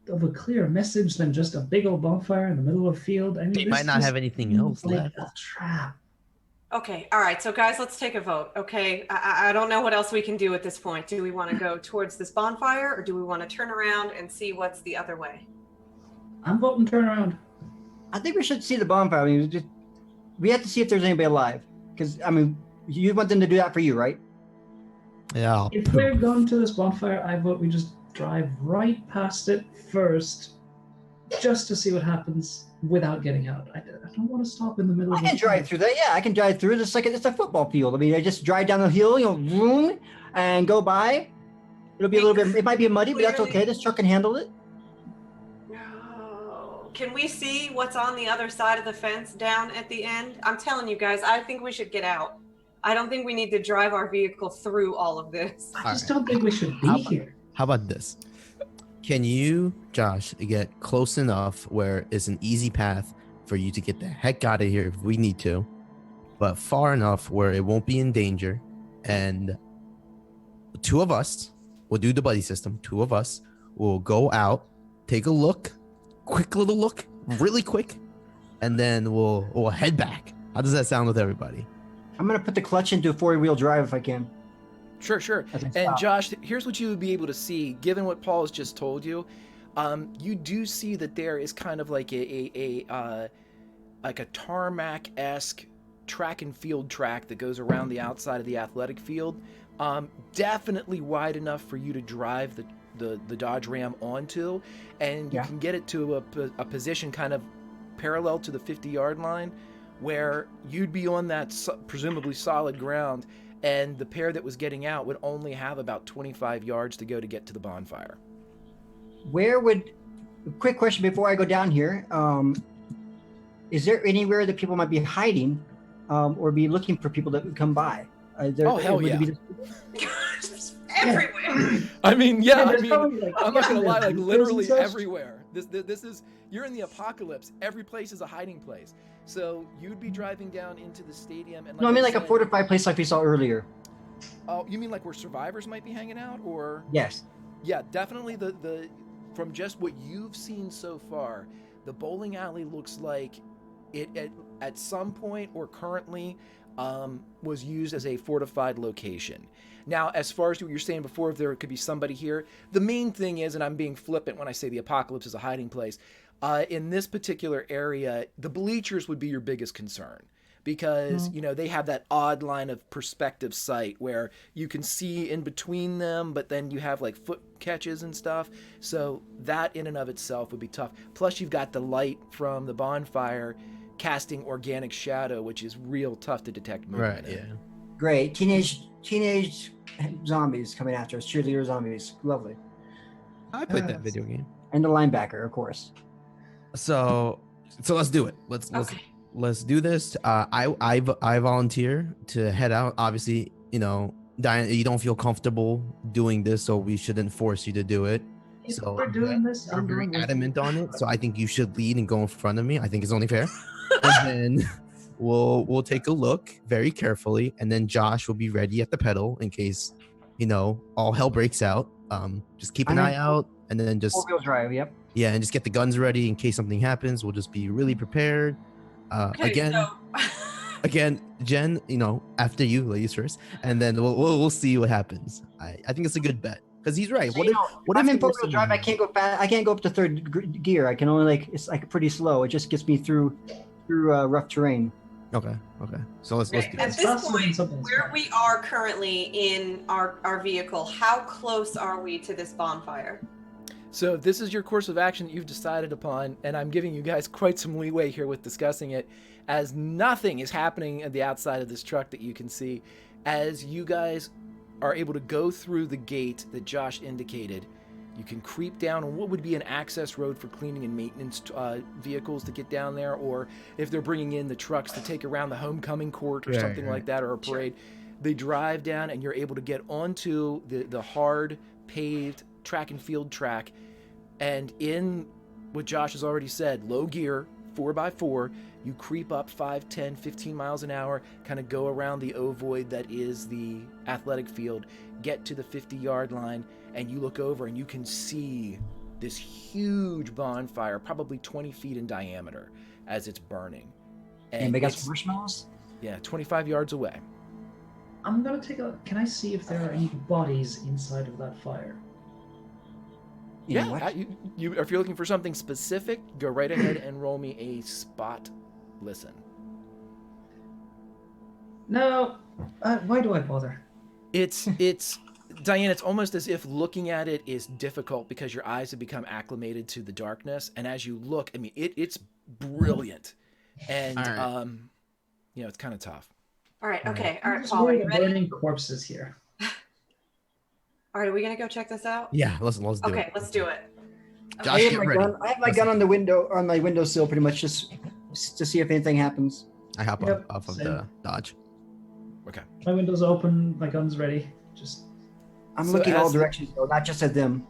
of a clear message than just a big old bonfire in the middle of a field? I mean, They might not have anything else left. A trap. Okay, all right. So guys, let's take a vote. Okay, I don't know what else we can do at this point. Do we want to go towards this bonfire, or do we want to turn around and see what's the other way? I'm voting turn around. I think we should see the bonfire. I mean, we have to see if there's anybody alive. Because, I mean, you want them to do that for you, right? Yeah. If we're going to this bonfire, I vote we just drive right past it first, just to see what happens without getting out. I don't want to stop in the middle. I can drive through that. Yeah, I can drive through. It's a football field. I mean, I just drive down the hill, vroom, and go by. It'll be a little bit. It might be muddy, but that's okay. This truck can handle it. No. Can we see what's on the other side of the fence down at the end? I'm telling you guys, I think we should get out. I don't think we need to drive our vehicle through all of this. I just don't think we should be here. How about this? Can you, Josh, get close enough where it's an easy path for you to get the heck out of here if we need to, but far enough where it won't be in danger, and the two of us will do the buddy system. 2 of us will go out, take a look, quick little look, really quick, and then we'll head back. How does that sound with everybody? I'm going to put the clutch into a 4-wheel drive if I can. Sure. And Josh, here's what you would be able to see, given what Paul has just told you. You do see that there is kind of like a tarmac-esque track and field track that goes around the outside of the athletic field. Definitely wide enough for you to drive the Dodge Ram onto, and you can get it to a position kind of parallel to the 50-yard line, where you'd be on that presumably solid ground, and the pair that was getting out would only have about 25 yards to go to get to the bonfire. Quick question before I go down here, is there anywhere that people might be hiding or be looking for people that would come by? Hell yeah. Everywhere. I mean, I'm not gonna lie, like literally such. everywhere. This is, you're in the apocalypse. Every place is a hiding place. So you'd be driving down into the stadium and No, I mean like a fortified place like we saw earlier. Oh, you mean like where survivors might be hanging out, or? Yes. Yeah, definitely. The from just what you've seen so far, the bowling alley looks like it at some point or currently was used as a fortified location. Now, as far as what you're saying before, if there could be somebody here, the main thing is, and I'm being flippant when I say the apocalypse is a hiding place, in this particular area, the bleachers would be your biggest concern. Because, you know, they have that odd line of perspective sight where you can see in between them, but then you have like foot catches and stuff. So that in and of itself would be tough. Plus you've got the light from the bonfire casting organic shadow, which is real tough to detect movement. Right, yeah. Great. Teenage zombies coming after us. Cheerleader zombies. Lovely. I played that video game. And the linebacker, of course. So let's do it. Let's do this. I volunteer to head out. Obviously, you know, Diane, you don't feel comfortable doing this, so we shouldn't force you to do it. If So we're doing this, I'm I'm very doing it. adamant on it. So I think you should lead and go in front of me. I think it's only fair. And then we'll take a look very carefully, and then Josh will be ready at the pedal in case, you know, all hell breaks out. Just keep an eye out, and then just 4-wheel drive. Yep. yeah, and just get the guns ready in case something happens. We'll just be really prepared. Okay, Again, Jen, you know, after you, ladies first, and then we'll see what happens. I think it's a good bet because he's right. So, what I'm in 4-wheel drive, I can't go fast. I can't go up to third gear. I can only it's like pretty slow. It just gets me through rough terrain. Okay. So let's do At this. this point, where we are currently in our vehicle, how close are we to this bonfire? So if this is your course of action that you've decided upon, and I'm giving you guys quite some leeway here with discussing it, as nothing is happening at the outside of this truck that you can see, as you guys are able to go through the gate that Josh indicated, you can creep down on what would be an access road for cleaning and maintenance vehicles to get down there, or if they're bringing in the trucks to take around the homecoming court or something like that, or a parade. They drive down and you're able to get onto the hard paved track and field track, and in what Josh has already said, low gear, 4x4, you creep up 5, 10, 15 miles an hour, kind of go around the ovoid that is the athletic field, get to the 50-yard line, and you look over and you can see this huge bonfire, probably 20 feet in diameter, as it's burning. And they got some marshmallows? Yeah, 25 yards away. I'm gonna take a. Can I see if there are any bodies inside of that fire? Yeah, you if you're looking for something specific, go right ahead and roll me a spot listen. No, why do I bother? It's Diane, it's almost as if looking at it is difficult because your eyes have become acclimated to the darkness, and as you look, I mean, it's brilliant, and you know, it's kind of tough. All right, okay, all right, Just Paul, are you ready? burning corpses here. All right, are we gonna go check this out? Yeah, let's do it. Okay, let's do it. Josh, I have get my ready. gun. I have my gun on the window, on my windowsill, pretty much just to see if anything happens. I hop Yep, off of same. the Dodge. Okay. My window's open, my gun's ready. Just I'm So looking as all the- directions, though, not just at them.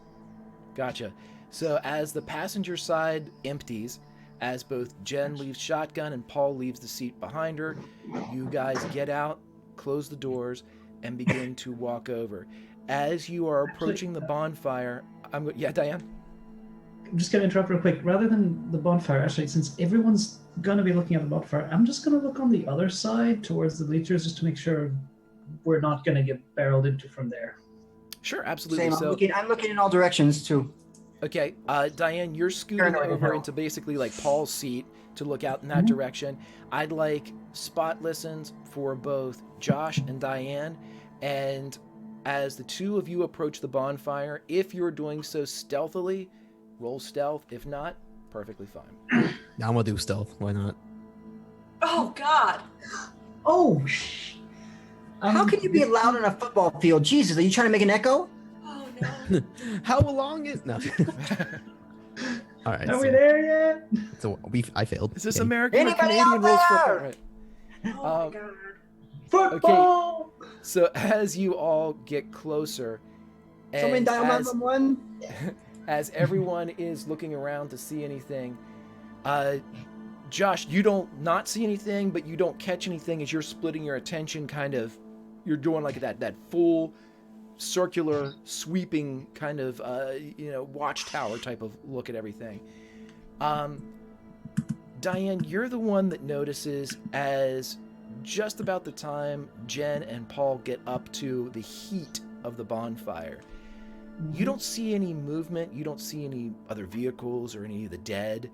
Gotcha. So as the passenger side empties, as both Jen leaves shotgun and Paul leaves the seat behind her, you guys get out, close the doors, and begin to walk over. As you are approaching the bonfire, yeah, Diane? I'm just gonna interrupt real quick. Rather than the bonfire, actually, since everyone's gonna be looking at the bonfire, I'm just gonna look on the other side towards the bleachers just to make sure we're not gonna get barreled into from there. Sure, absolutely. Same. So, I'm looking in all directions too. okay, Diane, you're scooting Paranoid over hell. into basically like Paul's seat to look out in that direction. I'd like spot listens for both Josh and Diane, and as the two of you approach the bonfire, if you're doing so stealthily, roll stealth. If not, perfectly fine. Now I'm gonna do stealth. Why not? Oh God! Oh, How can you be loud on a football field? Jesus, are you trying to make an echo? Oh no! How long is no? All right. Are we there yet? So I failed. Is this Okay. American or Anybody Canadian out rules for there? right? Oh my God! Football! So as you all get closer, Somebody and dial as, 911. as everyone is looking around to see anything. Josh, you don't not see anything, but you don't catch anything as you're splitting your attention kind of, you're doing like that full circular sweeping kind of, watchtower type of look at everything. Diane, you're the one that notices as just about the time Jen and Paul get up to the heat of the bonfire. You don't see any movement, you don't see any other vehicles or any of the dead,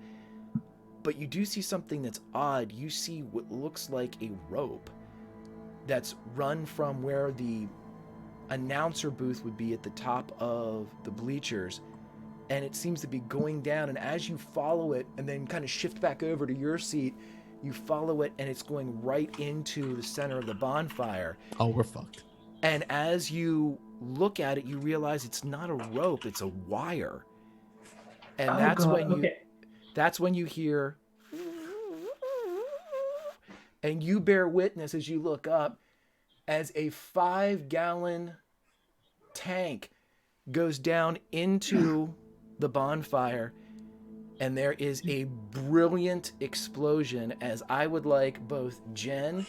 but you do see something that's odd. You see what looks like a rope that's run from where the announcer booth would be at the top of the bleachers, and it seems to be going down, and as you follow it and then kind of shift back over to your seat, you follow it and it's going right into the center of the bonfire. Oh, we're fucked. And as you look at it, you realize it's not a rope, it's a wire. And that's when you hear, and you bear witness as you look up as a 5-gallon tank goes down into the bonfire, and there is a brilliant explosion as I would like both Jen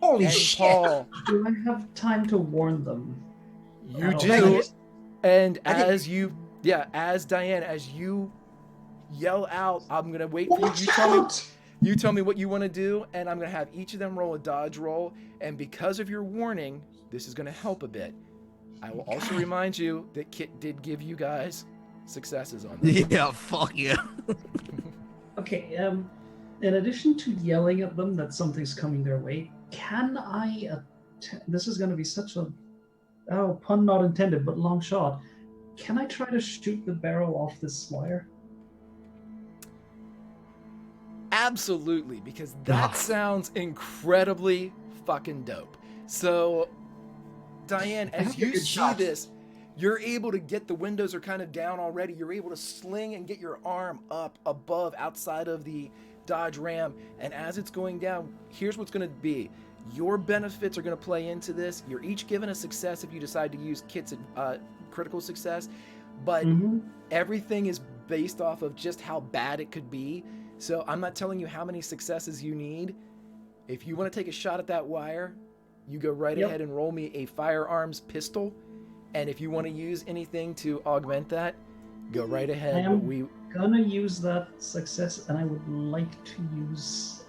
Holy and shit. Paul. Do I have time to warn them? You Oh, do. And I think- as Diane, as you yell out, I'm going to wait for you. Watch out! You tell me what you want to do, and I'm going to have each of them roll a dodge roll. And because of your warning, this is going to help a bit. I will also remind you that Kit did give you guys successes on this. Yeah, fuck yeah. Okay, in addition to yelling at them that something's coming their way, can I, this is going to be such a, pun not intended, but long shot. Can I try to shoot the barrel off this wire? Absolutely, because that sounds incredibly fucking dope. So, Diane, as you see this, you're able to get, the windows are kind of down already. You're able to sling and get your arm up above, outside of the Dodge Ram. And as it's going down, here's what's going to be. Your benefits are going to play into this. You're each given a success if you decide to use Kit's critical success. But everything is based off of just how bad it could be. So I'm not telling you how many successes you need. If you want to take a shot at that wire, you go right ahead and roll me a firearms pistol. And if you want to use anything to augment that, go right ahead. I am gonna use that success, and I would like to use.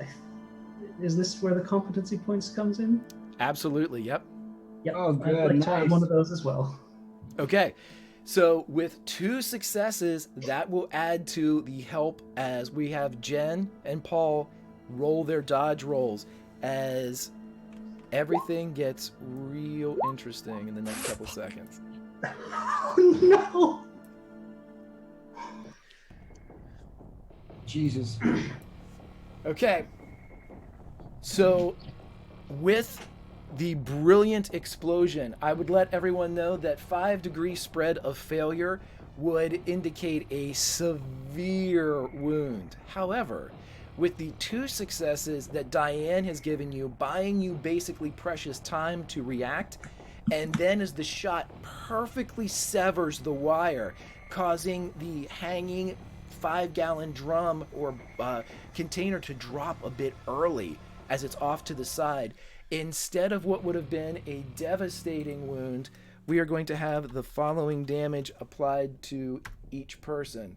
Is this where the competency points comes in? Absolutely. Yep. Yep. Oh, good, I'd like to have nice. one of those as well. Okay. So with 2 successes, that will add to the help as we have Jen and Paul roll their dodge rolls as everything gets real interesting in the next couple seconds. Oh no! Jesus. Okay. So with the brilliant explosion, I would let everyone know that 5-degree spread of failure would indicate a severe wound. However, with the 2 successes that Diane has given you, buying you basically precious time to react, and then as the shot perfectly severs the wire, causing the hanging 5-gallon drum or container to drop a bit early as it's off to the side. Instead of what would have been a devastating wound, we are going to have the following damage applied to each person.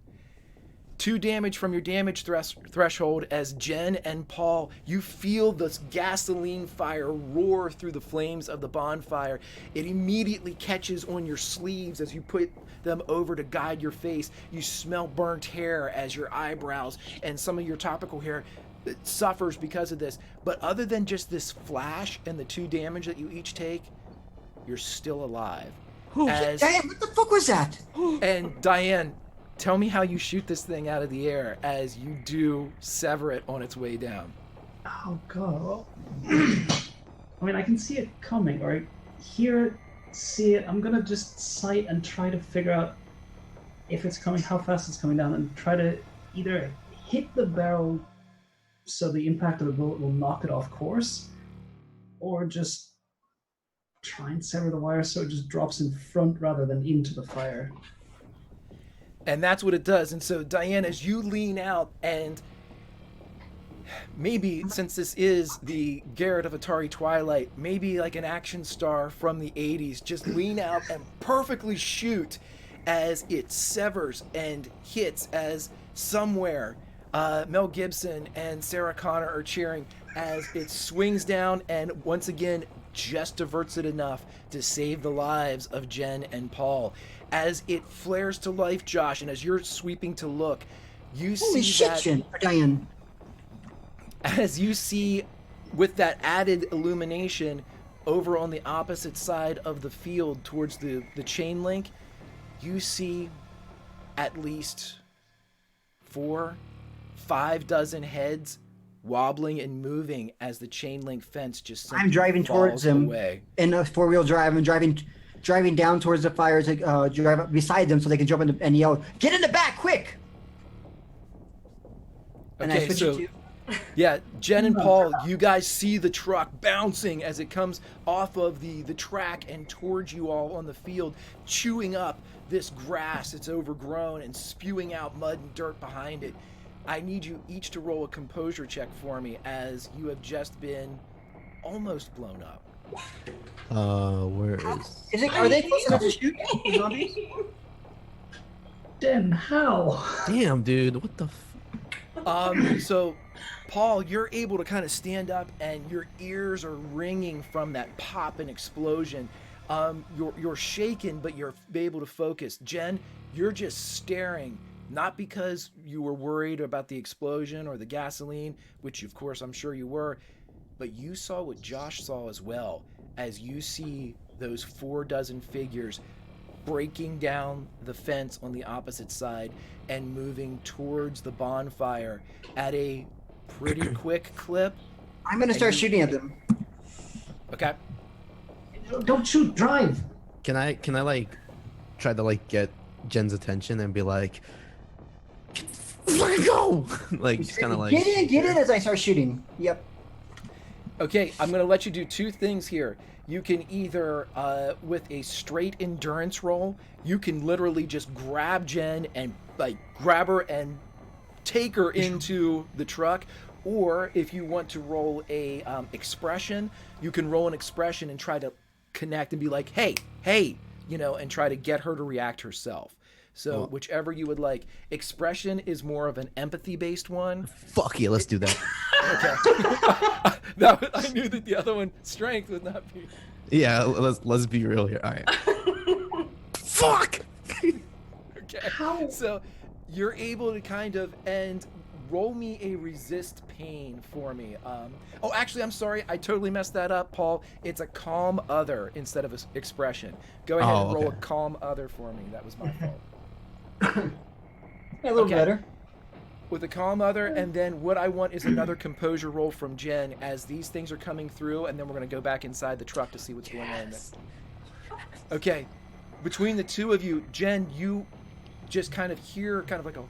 2 damage from your damage threshold as Jen and Paul, you feel this gasoline fire roar through the flames of the bonfire. It immediately catches on your sleeves as you put them over to guide your face. You smell burnt hair as your eyebrows and some of your topical hair suffers because of this. But other than just this flash and the 2 damage that you each take, you're still alive. Diane, what the fuck was that? And Diane, tell me how you shoot this thing out of the air as you do sever it on its way down. Oh god. I mean, I can see it coming, or I hear it, see it. I'm gonna just sight and try to figure out if it's coming, how fast it's coming down, and try to either hit the barrel so the impact of the bullet will knock it off course, or just try and sever the wire so it just drops in front rather than into the fire. And that's what it does. And so, Diane, as you lean out, and maybe since this is the Garrett of Atari Twilight, maybe like an action star from the 80s, just lean out and perfectly shoot as it severs and hits, as somewhere Mel Gibson and Sarah Connor are cheering as it swings down and once again just diverts it enough to save the lives of Jen and Paul. As it flares to life, Josh, and as you're sweeping to look, you Holy see shit, that... Jen, or Diane. As you see, with that added illumination over on the opposite side of the field towards the chain link, you see at least 4-5 dozen heads wobbling and moving as the chain link fence just I'm driving towards them away. in a 4-wheel drive. I'm driving down towards the fire to drive up beside them so they can jump in and yell, "Get in the back, quick!" And I Okay, switch so it to yeah, Jen and Paul, you guys see the truck bouncing as it comes off of the track and towards you all on the field, chewing up this grass that's overgrown and spewing out mud and dirt behind it. I need you each to roll a composure check for me as you have just been almost blown up. Where is? Are they close enough to shoot the zombies? Dan, how? Damn, dude, what the? So, Paul, you're able to kind of stand up, and your ears are ringing from that pop and explosion. You're shaken, but you're able to focus. Jen, you're just staring, not because you were worried about the explosion or the gasoline, which of course I'm sure you were, but you saw what Josh saw as well, as you see those 4 dozen figures breaking down the fence on the opposite side and moving towards the bonfire at a pretty quick clip. I'm gonna start shooting at them. Okay. Don't shoot, drive. Can I like try to like get Jen's attention and be like, "Fucking go!" Like just kind of like Get in as I start shooting. Yep. Okay, I'm going to let you do 2 things here. You can either, with a straight endurance roll, you can literally just grab Jen and like grab her and take her into the truck. Or if you want to roll a expression, you can roll an expression and try to connect and be like, hey, you know, and try to get her to react herself. So whichever you would like. Expression is more of an empathy-based one. fuck yeah, let's do that. Okay. I knew that the other one, strength, would not be. Yeah, let's be real here. All right. Fuck. Okay. How? So you're able to kind of roll me a resist pain for me. Oh, actually, I'm sorry. I totally messed that up, Paul. It's a calm other instead of an expression. Go ahead and roll a calm other for me. That was my fault. A little better. With a calm other, and then what I want is another composure roll from Jen as these things are coming through, and then we're going to go back inside the truck to see what's going on there. Okay. Between the two of you, Jen, you just kind of hear kind of like a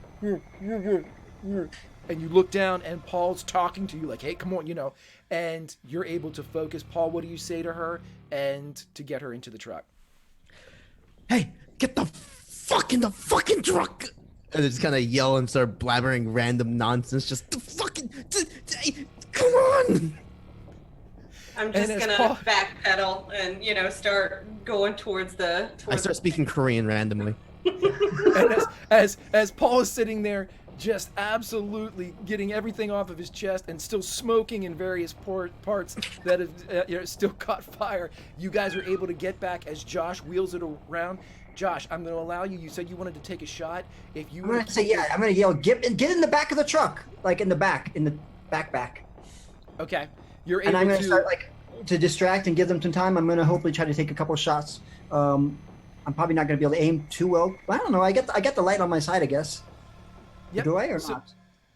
and you look down and Paul's talking to you like, hey, come on, you know, and you're able to focus. Paul, what do you say to her and to get her into the truck? Hey, get the fuck in the fucking truck. And they just kind of yell and start blabbering random nonsense. Just the fucking, come on. I'm just gonna backpedal and, you know, start going towards the. I start speaking Korean randomly. And as Paul is sitting there, just absolutely getting everything off of his chest and still smoking in various parts that have still caught fire, you guys are able to get back as Josh wheels it around. Josh, I'm going to allow you. You said you wanted to take a shot. If you I'm gonna say yeah. I'm gonna yell, get in the back of the truck, like in the back, back. Okay, you're able and I'm gonna to start like to distract and give them some time. I'm gonna hopefully try to take a couple shots. I'm probably not gonna be able to aim too well. I don't know. I get the light on my side, I guess. Yep. Do I or not?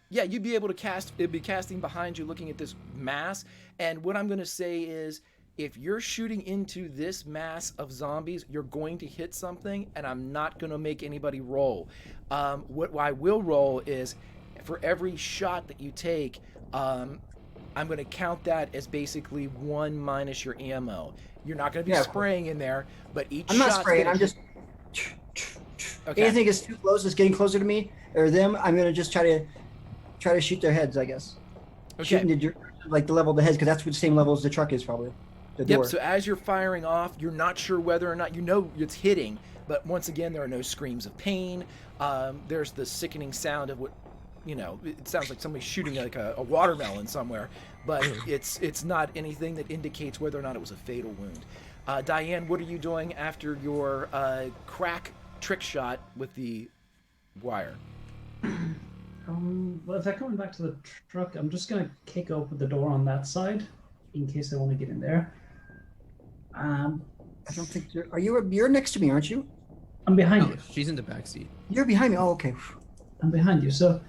Yeah, you'd be able to cast. It'd be casting behind you, looking at this mass. And what I'm going to say is, if you're shooting into this mass of zombies, you're going to hit something, and I'm not going to make anybody roll. What I will roll is, for every shot that you take, I'm going to count that as basically 1 minus your ammo. You're not going to be spraying in there, but each shot. I'm not spraying. I'm just. Okay. Anything is too close, is getting closer to me or them, I'm gonna just try to shoot their heads, I guess. Okay. Shooting like the level of the heads, because that's the same level as the truck is probably. The door. So as you're firing off, you're not sure whether or not it's hitting, but once again, there are no screams of pain. There's the sickening sound of what, it sounds like somebody's shooting like a watermelon somewhere, but it's not anything that indicates whether or not it was a fatal wound. Diane, what are you doing after your crack trick shot with the wire? Well, if they're coming back to the truck, I'm just gonna kick open the door on that side in case they want to get in there. I don't think you're next to me, aren't you? I'm behind you. She's in the back seat. You're behind me. Oh, okay. I'm behind you. So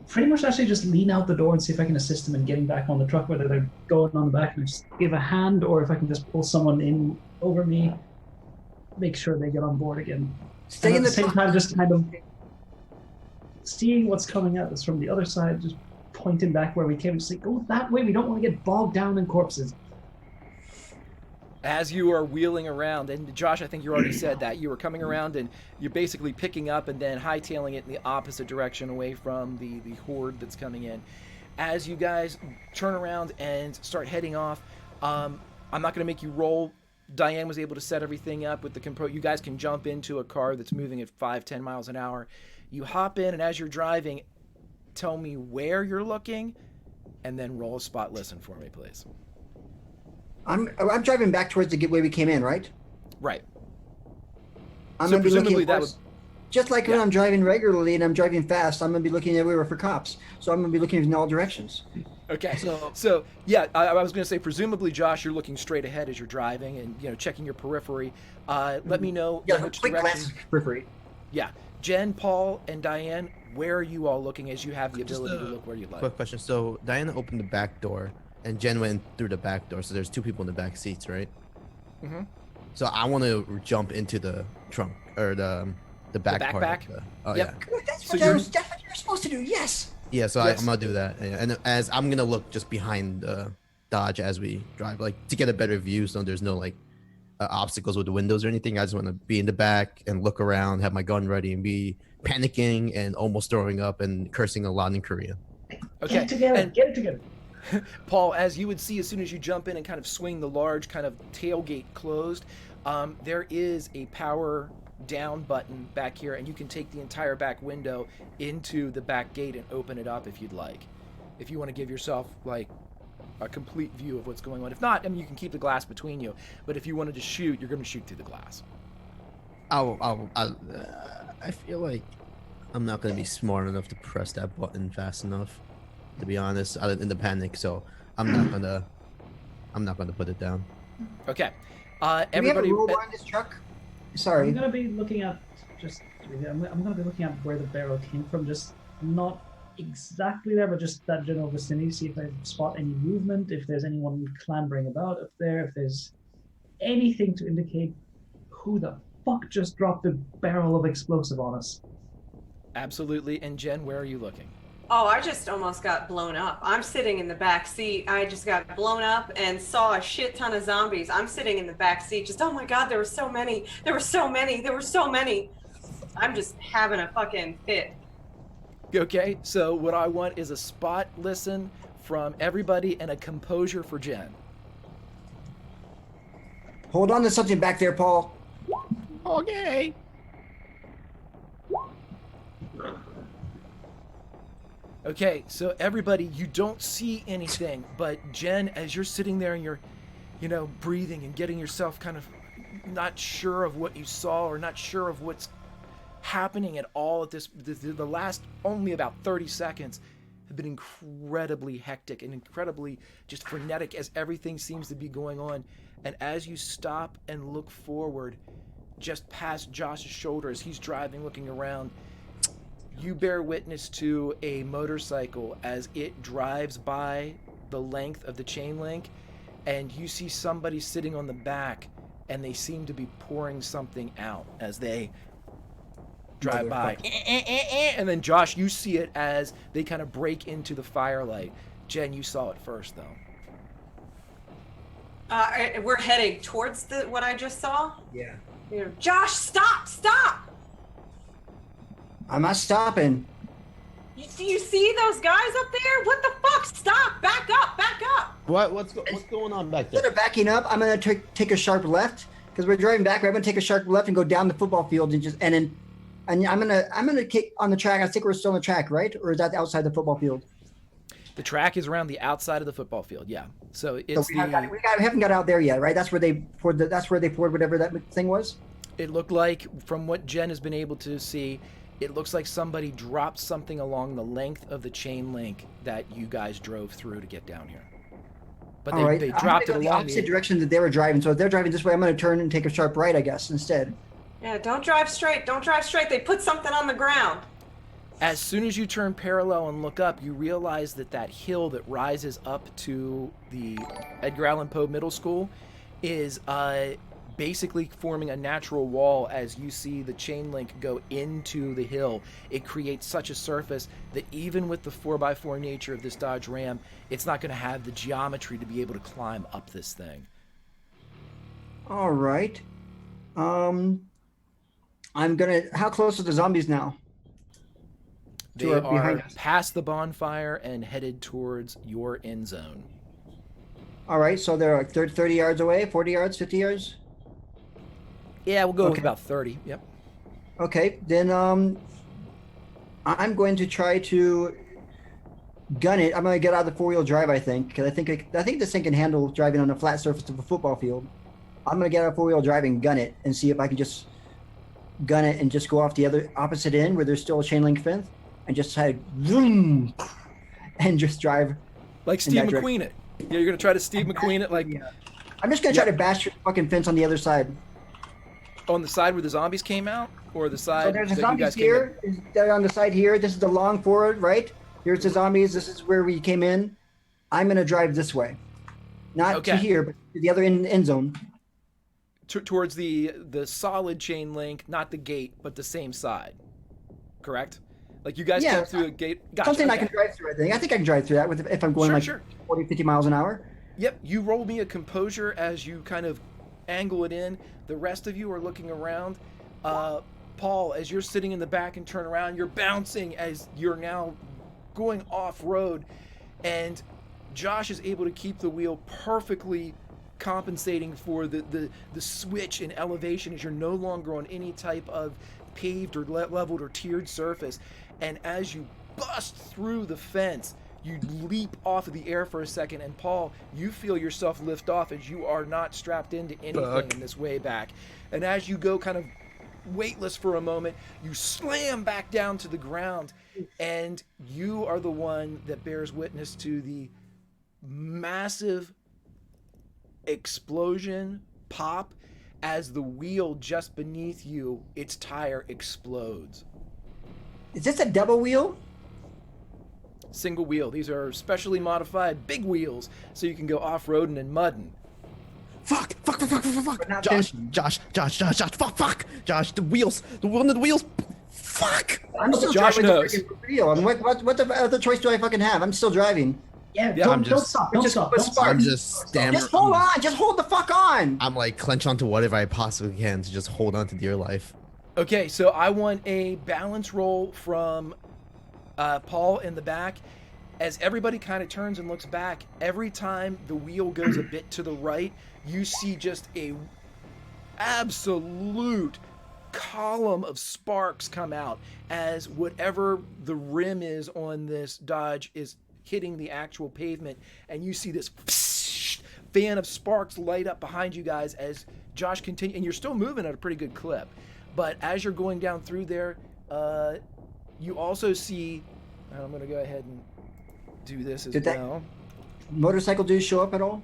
pretty much actually just lean out the door and see if I can assist them in getting back on the truck, whether they're going on the back and just give a hand, or if I can just pull someone in over me, make sure they get on board again. Stay in the same time, just kind of seeing what's coming at us from the other side, just pointing back where we came, just like, go that way, we don't want to get bogged down in corpses. As you are wheeling around, and Josh, I think you already said that, you were coming around and you're basically picking up and then hightailing it in the opposite direction away from the horde that's coming in. As you guys turn around and start heading off, I'm not going to make you roll. Diane was able to set everything up with the you guys can jump into a car that's moving at 5-10 miles an hour. You hop in, and as you're driving, tell me where you're looking, and then roll a spot listen for me, please. I'm driving back towards the way we came in, right? Right. I'm gonna be looking just like when I'm driving regularly and I'm driving fast, I'm gonna be looking everywhere for cops. So I'm gonna be looking in all directions. Okay. So yeah, I was gonna say presumably, Josh, you're looking straight ahead as you're driving and checking your periphery. Let me know which direction. Periphery. Yeah. Jen, Paul, and Diane, where are you all looking as you have the ability to look where you'd like? Quick question. So Diane opened the back door, and Jen went through the back door. So there's two people in the back seats, right? Mm-hmm. So I want to jump into the trunk or the back part. Yep. Yeah. That's what you're supposed to do. Yes. Yeah. So yes. I'm gonna do that, and as I'm gonna look just behind the Dodge as we drive, like to get a better view, so there's no like obstacles with the windows or anything. I just want to be in the back and look around, have my gun ready, and be panicking and almost throwing up and cursing a lot in Korean. Okay. Get it together. Paul, as you would see as soon as you jump in and kind of swing the large kind of tailgate closed, there is a power down button back here, and you can take the entire back window into the back gate and open it up if you'd like. If you want to give yourself like a complete view of what's going on. If not, I mean, you can keep the glass between you. But if you wanted to shoot, you're going to shoot through the glass. I feel like I'm not going to be smart enough to press that button fast enough, to be honest, in the panic. So I'm not gonna put it down. Okay. Everybody. Do we have a roll bar in this truck? Sorry. I'm going to be looking at I'm going to be looking at where the barrel came from, just not exactly there, but just that general vicinity, see if I spot any movement, if there's anyone clambering about up there, if there's anything to indicate who the fuck just dropped a barrel of explosive on us. Absolutely. And Jen, where are you looking? Oh, I just almost got blown up. I'm sitting in the back seat. I just got blown up and saw a shit ton of zombies. I'm sitting in the back seat just, oh my God, there were so many. There were so many. I'm just having a fucking fit. Okay, so what I want is a spot listen from everybody and a composure for Jen. Hold on to something back there, Paul. Okay. Okay, so everybody, you don't see anything, but Jen, as you're sitting there and you're, breathing and getting yourself kind of not sure of what you saw or not sure of what's happening at all at the last only about 30 seconds have been incredibly hectic and incredibly just frenetic as everything seems to be going on. And as you stop and look forward, just past Josh's shoulder as he's driving, looking around, you bear witness to a motorcycle as it drives by the length of the chain link, and you see somebody sitting on the back, and they seem to be pouring something out as they drive by. And then Josh, you see it as they kind of break into the firelight. Jen, you saw it first, though. We're heading towards what I just saw? Yeah. Josh, stop! I'm not stopping. Do you see those guys up there? What the fuck? Stop! Back up! What's going on back Instead there? of backing up, I'm gonna take a sharp left because we're driving back. I'm gonna take a sharp left and go down the football field and I'm gonna kick on the track. I think we're still on the track, right? Or is that outside the football field? The track is around the outside of the football field. Yeah. So it's We haven't got out there yet, right? That's where they poured whatever that thing was. It looked like, from what Jen has been able to see, it looks like somebody dropped something along the length of the chain link that you guys drove through to get down here. But they dropped it along the along opposite direction that they were driving. So if they're driving this way, I'm going to turn and take a sharp right, I guess, instead. Yeah, don't drive straight. They put something on the ground. As soon as you turn parallel and look up, you realize that hill that rises up to the Edgar Allan Poe Middle School is basically forming a natural wall. As you see the chain link go into the hill, it creates such a surface that even with the 4x4 nature of this Dodge Ram, it's not going to have the geometry to be able to climb up this thing. All right. How close are the zombies now? They are past the bonfire and headed towards your end zone. All right, so they're like 30 yards away, 40 yards, 50 yards? Yeah, we'll go with about 30. Yep. Okay, then I'm going to try to gun it. I'm going to get out of the four-wheel drive, I think, because I think this thing can handle driving on a flat surface of a football field. I'm going to get out of four-wheel drive and gun it and see if I can just gun it and just go off the other opposite end where there's still a chain link fence and just try to zoom and just drive. Like Steve McQueen it. Yeah, you're going to try to Steve McQueen it like... Yeah. I'm just going to try to bash your fucking fence on the other side. On the side where the zombies came out? Or the side So there's the that you guys zombies here. They're on the side here. This is the long forward, right? Here's the zombies. This is where we came in. I'm going to drive this way. Not to here, but to the other end zone. Towards the solid chain link, not the gate, but the same side. Correct? Like you guys came through a gate. Gotcha, something I can drive through, I think I can drive through that if I'm going 40, 50 miles an hour. Yep, you roll me a composure as you kind of angle it in. The rest of you are looking around. Paul, as you're sitting in the back and turn around, you're bouncing as you're now going off-road. And Josh is able to keep the wheel perfectly compensating for the switch in elevation as you're no longer on any type of paved or leveled or tiered surface. And as you bust through the fence, you leap off of the air for a second, and Paul, you feel yourself lift off as you are not strapped into anything in this way back. And as you go kind of weightless for a moment, you slam back down to the ground, and you are the one that bears witness to the massive explosion pop as the wheel just beneath you, its tire explodes. Is this a double wheel? Single wheel. These are specially modified big wheels so you can go off-roading and mudding. Fuck. Josh, Josh, the one of the wheels. Fuck. I'm still Josh driving knows. the freaking wheel. I mean, what the other choice do I fucking have? I'm still driving. Yeah, I'm don't stop. Don't stop. I'm just stammering. Just hold on. Just hold the fuck on. I'm like clench onto whatever I possibly can to just hold on to dear life. Okay, so I want a balance roll from Paul in the back. As everybody kind of turns and looks back, every time the wheel goes a bit to the right, you see just a absolute column of sparks come out as whatever the rim is on this Dodge is hitting the actual pavement, and you see this fan of sparks light up behind you guys as Josh continues, and you're still moving at a pretty good clip. But as you're going down through there, you also see, I'm going to go ahead and do this as well. Motorcycle dudes show up at all?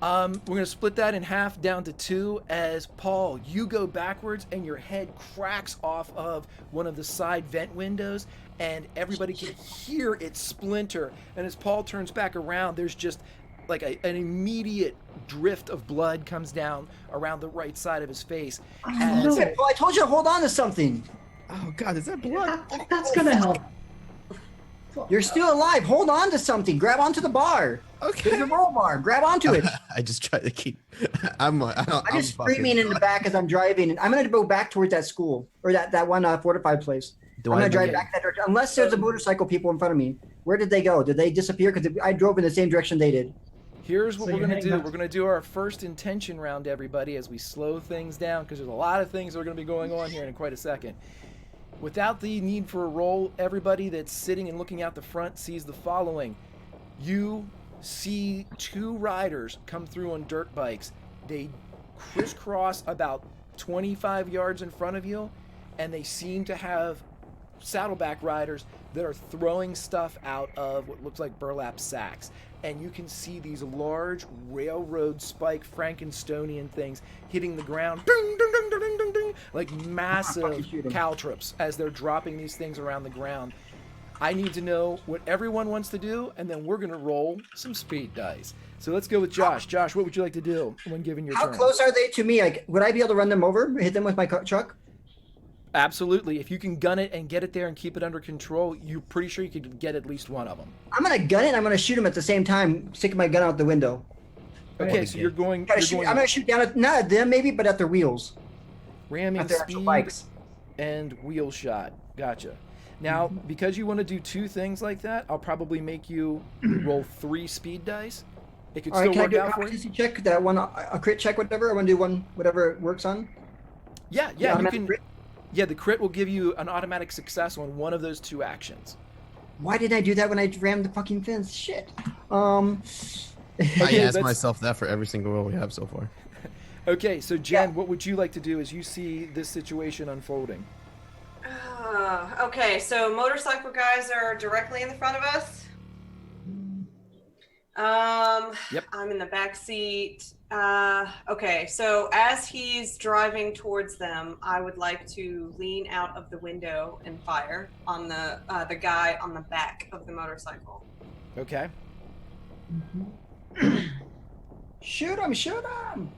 We're going to split that in half down to 2 as Paul, you go backwards and your head cracks off of one of the side vent windows and everybody can hear it splinter. And as Paul turns back around, there's just like an immediate drift of blood comes down around the right side of his face. Well, I told you to hold on to something. Oh God, is that blood? That's gonna help. You're still alive. Hold on to something. Grab onto the bar. Okay. There's a roll bar. Grab onto it. I just try to keep. I'm just screaming in the back as I'm driving. And I'm going to go back towards that school or that one fortified place. I'm going to drive back that direction. Unless there's a motorcycle people in front of me. Where did they go? Did they disappear? Because I drove in the same direction they did. Here's what So we're you're going to do. heading We're going to do our first intention round, everybody, as we slow things down, because there's a lot of things that are going to be going on here in quite a second. Without the need for a roll, everybody that's sitting and looking out the front sees the following. You see two riders come through on dirt bikes. They crisscross about 25 yards in front of you, and they seem to have saddleback riders that are throwing stuff out of what looks like burlap sacks. And you can see these large railroad spike Frankensteinian things hitting the ground, ding, ding, ding, ding, ding, ding, like massive caltrops as they're dropping these things around the ground. I need to know what everyone wants to do, and then we're going to roll some speed dice. So let's go with Josh. Josh, what would you like to do when given your turn? How close are they to me? Like, would I be able to run them over, hit them with my truck? Absolutely. If you can gun it and get it there and keep it under control, you're pretty sure you could get at least one of them. I'm going to gun it and I'm going to shoot them at the same time, sticking my gun out the window. Okay, so you're going... I'm going to shoot down at, not at them maybe, but at their wheels. Ramming At their actual speed bikes. and wheel shot. Gotcha. Now, because you want to do two things like that, I'll probably make you roll 3 speed dice. It could All right, still can I work do a out for you. competency check? That one, a crit check, whatever? I want to do one, whatever it works on. Yeah, you automatic can... crit? Yeah, the crit will give you an automatic success on one of those 2 actions. Why didn't I do that when I rammed the fucking fence? Shit. I Okay, ask that's- myself that for every single roll we have so far. Okay, so Jen, what would you like to do as you see this situation unfolding? Okay, so motorcycle guys are directly in the front of us. Yep. I'm in the back seat. Okay, so as he's driving towards them, I would like to lean out of the window and fire on the guy on the back of the motorcycle. Okay. Shoot him, shoot him.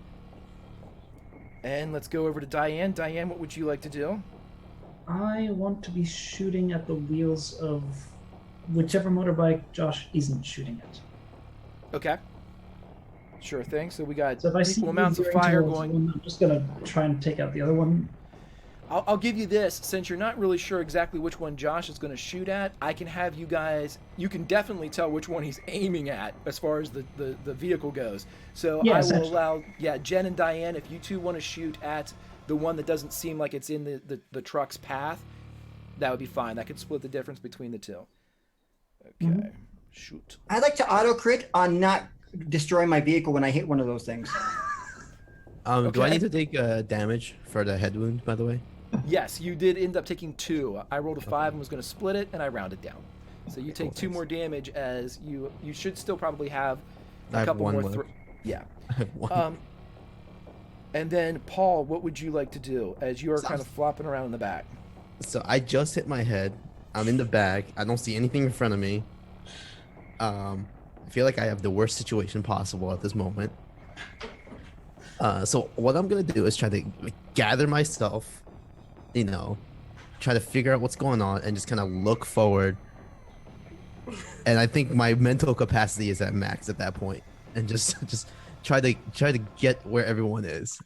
And let's go over to Diane. Diane, what would you like to do? I want to be shooting at the wheels of whichever motorbike Josh isn't shooting at. Okay. Sure thing. So we got So if I see equal amounts of you fire towards going. one, I'm just gonna try and take out the other one. I'll give you this. Since you're not really sure exactly which one Josh is going to shoot at, I can have you guys... You can definitely tell which one he's aiming at as far as the vehicle goes. So Yeah, I will essentially. allow... Yeah, Jen and Diane, if you two want to shoot at the one that doesn't seem like it's in the truck's path, that would be fine. That could split the difference between the two. Okay. Shoot. I'd like to auto crit on not destroying my vehicle when I hit one of those things. Do Okay. I need to take damage for the head wound, by the way? Yes, you did end up taking 2. I rolled a 5 and was going to split it, and I rounded down. So you take 2 more damage as you should still probably have I a have couple one more. left. Yeah. I have one. And then Paul, what would you like to do as you are kind of flopping around in the back? So I just hit my head. I'm in the back. I don't see anything in front of me. I feel like I have the worst situation possible at this moment. So what I'm gonna do is try to gather myself, try to figure out what's going on and just kind of look forward. And I think my mental capacity is at max at that point, and just try to get where everyone is.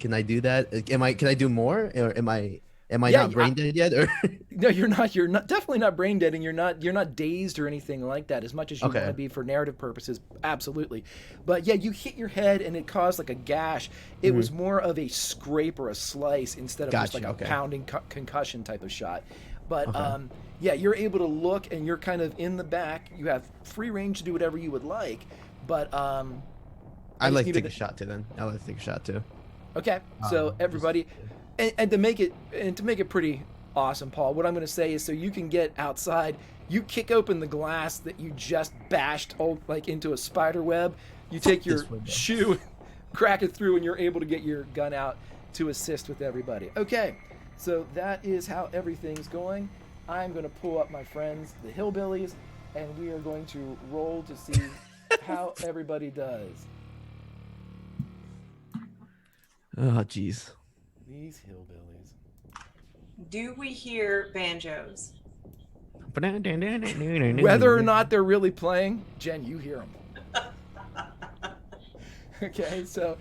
Can I do that? Can I do more, or am I not brain dead yet? Or No, you're not. You're not definitely not brain dead, and you're not dazed or anything like that. As much as you want to be for narrative purposes, absolutely. But yeah, you hit your head and it caused like a gash. It was more of a scrape or a slice instead of just like a pounding concussion type of shot. But yeah, you're able to look and you're kind of in the back. You have free range to do whatever you would like, but I'd like to take a shot too. Then I'd like to take a shot too. Okay, so everybody, and to make it pretty awesome, Paul, what I'm going to say is, so you can get outside, you kick open the glass that you just bashed into a spider web. You take your shoe, crack it through, and you're able to get your gun out to assist with everybody. Okay, so that is how everything's going. I'm going to pull up my friends, the Hillbillies, and we are going to roll to see how everybody does. Oh, jeez. These Hillbillies. Do we hear banjos? Whether or not they're really playing, Jen, you hear them. Okay, so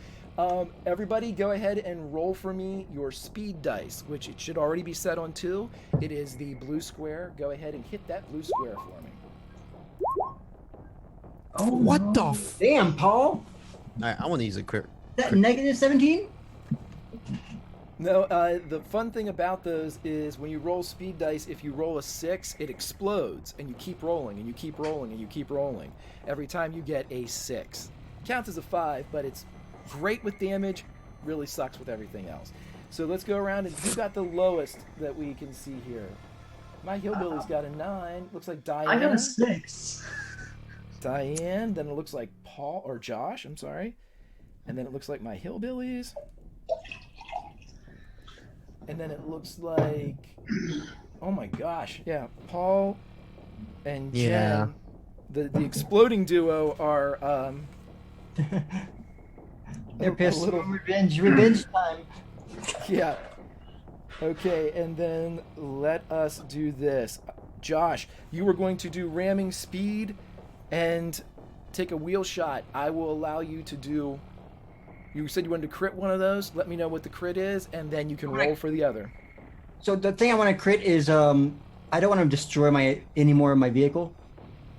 everybody go ahead and roll for me your speed dice, which it should already be set on 2. It is the blue square. Go ahead and hit that blue square for me. Oh, What no. the f? Damn, Paul. I want to use a crit. That negative 17? No, the fun thing about those is when you roll speed dice, if you roll a 6, it explodes, and you keep rolling, and you keep rolling, and you keep rolling. Every time you get a 6. Counts as a 5, but it's great with damage, really sucks with everything else. So let's go around, and who got the lowest that we can see here? My hillbilly's got a 9. Looks like Diane. I got a 6. Diane. Then it looks like Paul or Josh. I'm sorry. And then it looks like my hillbillies. And then it looks like, oh my gosh, yeah, Paul and Jen. The exploding duo are They're pissed. little- Revenge time. Yeah. Okay, and then let us do this. Josh, you were going to do ramming speed and take a wheel shot. I will allow you to do. You said you wanted to crit one of those. Let me know what the crit is, and then you can roll for the other. So the thing I want to crit is I don't want to destroy any more of my vehicle.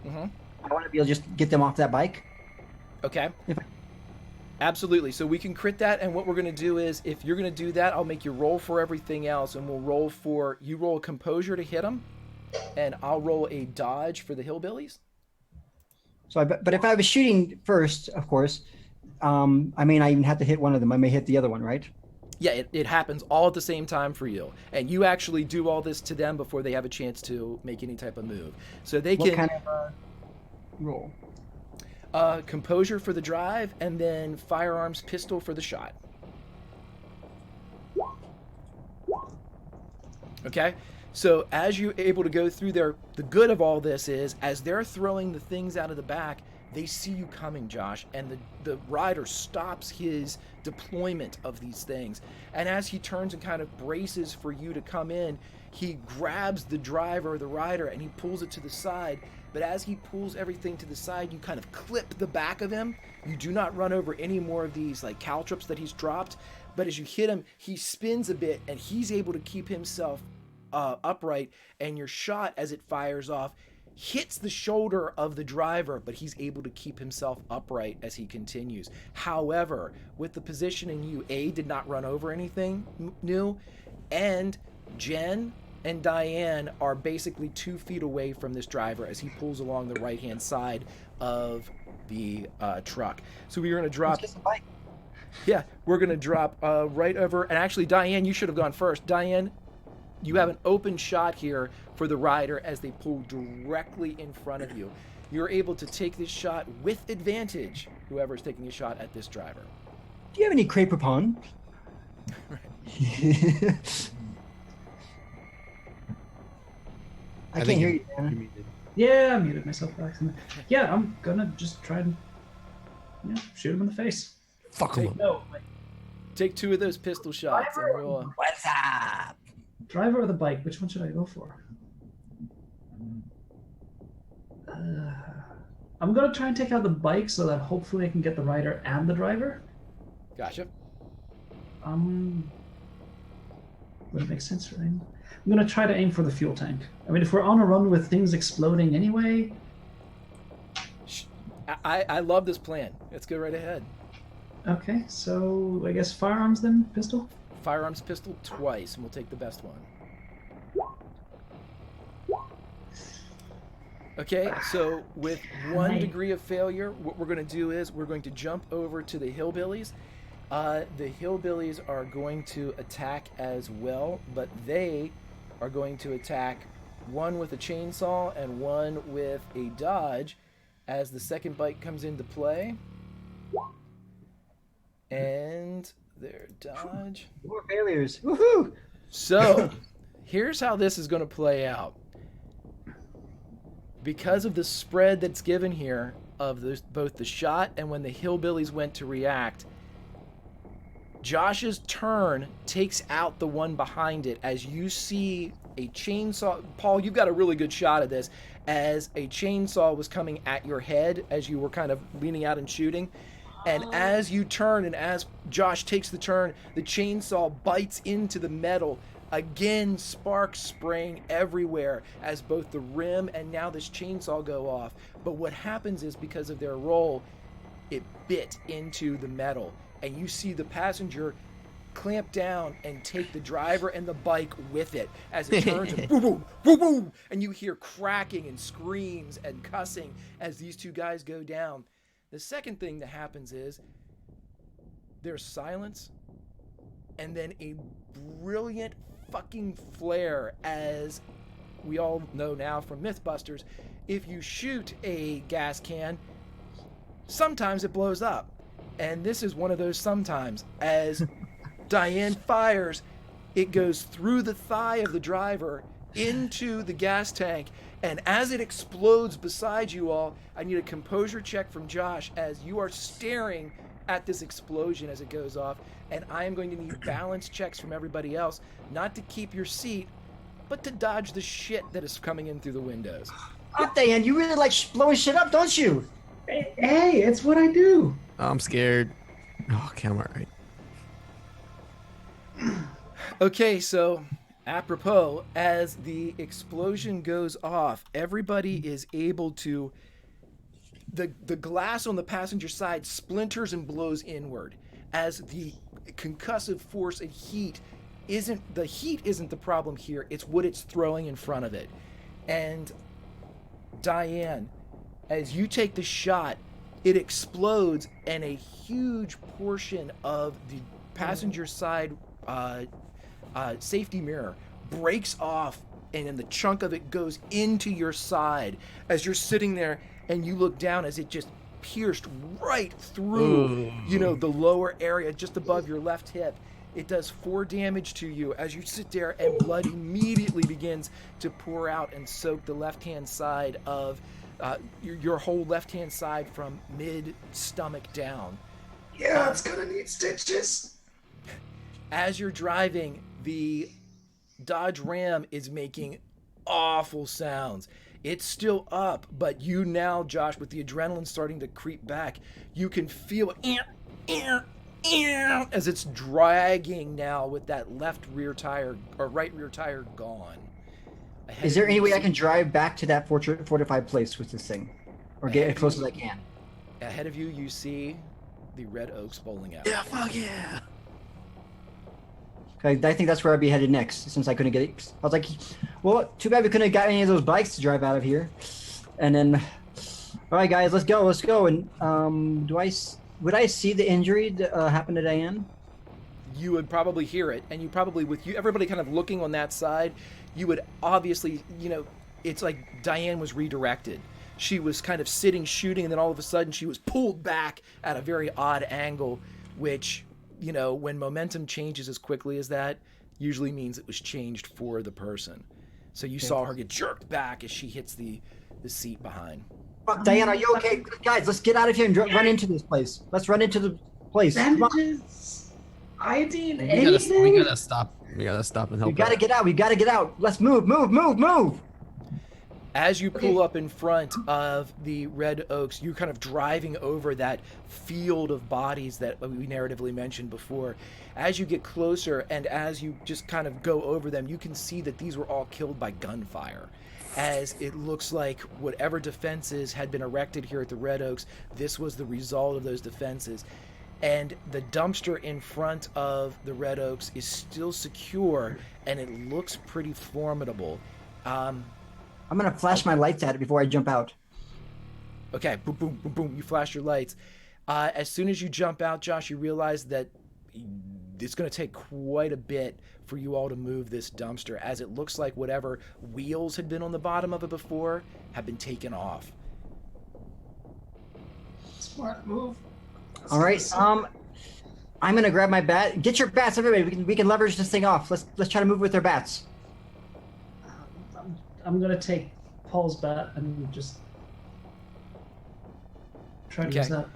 Mm-hmm. I want to be able to just get them off that bike. Okay. If I- Absolutely. So we can crit that, and what we're going to do is, if you're going to do that, I'll make you roll for everything else, and we'll roll for, you roll a composure to hit them, and I'll roll a dodge for the hillbillies. So, but if I was shooting first, of course, I may not even have to hit one of them. I may hit the other one, right? Yeah, it happens all at the same time for you, and you actually do all this to them before they have a chance to make any type of move. So they What can kind of roll? composure for the drive, and then firearms pistol for the shot. Okay, so as you're able to go through there, the good of all this is, as they're throwing the things out of the back, they see you coming, Josh, and the rider stops his deployment of these things. And as he turns and kind of braces for you to come in, he grabs the driver or the rider and he pulls it to the side. But as he pulls everything to the side, you kind of clip the back of him. You do not run over any more of these like caltrops that he's dropped. But as you hit him, he spins a bit and he's able to keep himself upright. And your shot, as it fires off, hits the shoulder of the driver, but he's able to keep himself upright as he continues. However, with the positioning, you did not run over anything new, and Jen and Diane are basically 2 feet away from this driver as he pulls along the right-hand side of the truck. So we're going to drop. It's just a bike. Yeah, we're going to drop right over. And actually, Diane, you should have gone first. Diane, you have an open shot here for the rider as they pull directly in front of you. You're able to take this shot with advantage, whoever's taking a shot at this driver. Do you have any crepe upon? I can't hear you, Dan. Yeah, I muted myself by accident. Yeah, I'm gonna just try and shoot him in the face. Fuck him. No, Take 2 of those pistol shots. And we'll, What's up? driver or the bike? Which one should I go for? I'm gonna try and take out the bike so that hopefully I can get the rider and the driver. Gotcha. Would it make sense for him? I'm gonna try to aim for the fuel tank. I mean, if we're on a run with things exploding anyway. I love this plan. Let's go right ahead. Okay, so I guess firearms then, pistol? Firearms pistol twice, and we'll take the best one. Okay, so with 1 degree of failure, what we're going to do is we're going to jump over to the hillbillies. The hillbillies are going to attack as well, but they are going to attack, one with a chainsaw and one with a dodge, as the second bite comes into play. And their dodge. More failures. Woohoo! So, here's how this is going to play out. Because of the spread that's given here of both the shot and when the hillbillies went to react, Josh's turn takes out the one behind it as you see a chainsaw. Paul, you've got a really good shot of this, as a chainsaw was coming at your head as you were kind of leaning out and shooting. And as you turn and as Josh takes the turn, the chainsaw bites into the metal. Again, sparks spraying everywhere as both the rim and now this chainsaw go off. But what happens is, because of their roll, it bit into the metal. And you see the passenger clamp down and take the driver and the bike with it as it turns and boom, boom, boom, boom. And you hear cracking and screams and cussing as these two guys go down. The second thing that happens is there's silence and then a brilliant fucking flare, as we all know now from Mythbusters, if you shoot a gas can, sometimes it blows up. And this is one of those sometimes. As Diane fires, it goes through the thigh of the driver into the gas tank, and as it explodes beside you all, I need a composure check from Josh as you are staring at this explosion as it goes off, and I am going to need balance checks from everybody else, not to keep your seat, but to dodge the shit that is coming in through the windows. Oh, Diane, you really like blowing shit up, don't you? Hey, it's what I do. I'm scared. Oh, okay, I'm all right. Okay, so apropos, as the explosion goes off, everybody is able to... The glass on the passenger side splinters and blows inward as the concussive force and heat isn't the problem here. It's what it's throwing in front of it. And Diane, as you take the shot, it explodes and a huge portion of the passenger side safety mirror breaks off, and then the chunk of it goes into your side as you're sitting there, and you look down as it just pierced right through, the lower area just above your left hip. It does 4 damage to you as you sit there, and blood immediately begins to pour out and soak the left-hand side of your whole left-hand side from mid-stomach down. Yeah, it's gonna need stitches. As you're driving, the Dodge Ram is making awful sounds. It's still up, but you now, Josh, with the adrenaline starting to creep back, you can feel it as it's dragging now with that left rear tire or right rear tire gone. Is there any way I can drive back to that fortified place with this thing? Or get as close as I can? Ahead of you, you see the Red Oaks bowling alley. Yeah, fuck yeah. I think that's where I'd be headed next, since I couldn't get it. I was like, well, too bad we couldn't have got any of those bikes to drive out of here. And then, all right, guys, let's go. And would I see the injury that happened to Diane? You would probably hear it, and you probably, with you, everybody kind of looking on that side, you would obviously, it's like Diane was redirected. She was kind of sitting, shooting, and then all of a sudden she was pulled back at a very odd angle, which, when momentum changes as quickly as that, usually means it was changed for the person. So you saw her get jerked back as she hits the seat behind. Diane, are you okay? Guys, let's get out of here and run into this place. Let's run into the place. Bandages, iodine, We anything. gotta stop. We gotta stop and help. We gotta get out. We gotta get out. Let's move. As you pull up in front of the Red Oaks, you're kind of driving over that field of bodies that we narratively mentioned before. As you get closer and as you just kind of go over them, you can see that these were all killed by gunfire. As it looks like whatever defenses had been erected here at the Red Oaks, this was the result of those defenses. And the dumpster in front of the Red Oaks is still secure, and it looks pretty formidable. I'm gonna flash my lights at it before I jump out. Okay, boom, boom, boom, boom. You flash your lights. As soon as you jump out, Josh, you realize that it's going to take quite a bit for you all to move this dumpster, as it looks like whatever wheels had been on the bottom of it before have been taken off. Smart move. All right. I'm gonna grab my bat. Get your bats, everybody. We can leverage this thing off. Let's try to move with our bats. I'm gonna take Paul's bat and just try to use that.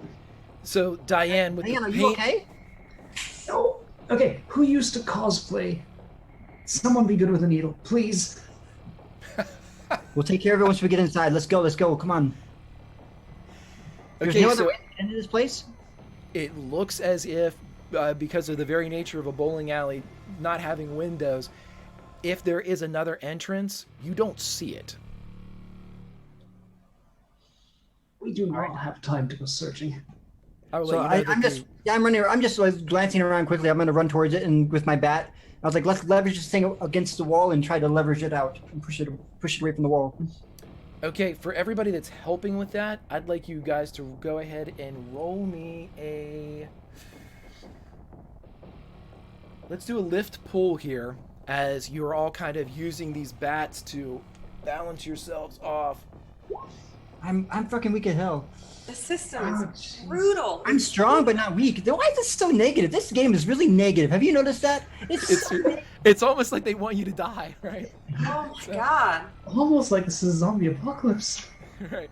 So Diane, with Diane, the are paint, you okay? Oh, okay. Who used to cosplay Someone be good with a needle, please. We'll take care of it once we get inside. Let's go. Let's go. Come on. There's Okay, no other so way to enter this place? it looks as if, because of the very nature of a bowling alley not having windows, if there is another entrance, you don't see it. We do not have time to go searching. I will So let you know that I'm running. I'm just like glancing around quickly. I'm going to run towards it and with my bat. I was like, let's leverage this thing against the wall and try to leverage it out and push it away from the wall. Okay, for everybody that's helping with that, I'd like you guys to go ahead and roll me a... Let's do a lift pull here, as you're all kind of using these bats to balance yourselves off. I'm fucking weak as hell. The system is jeez. brutal. I'm strong but not weak. Why is this so negative? This game is really negative. Have you noticed that? It's almost like they want you to die, right? Oh my god. Almost like this is a zombie apocalypse. Right.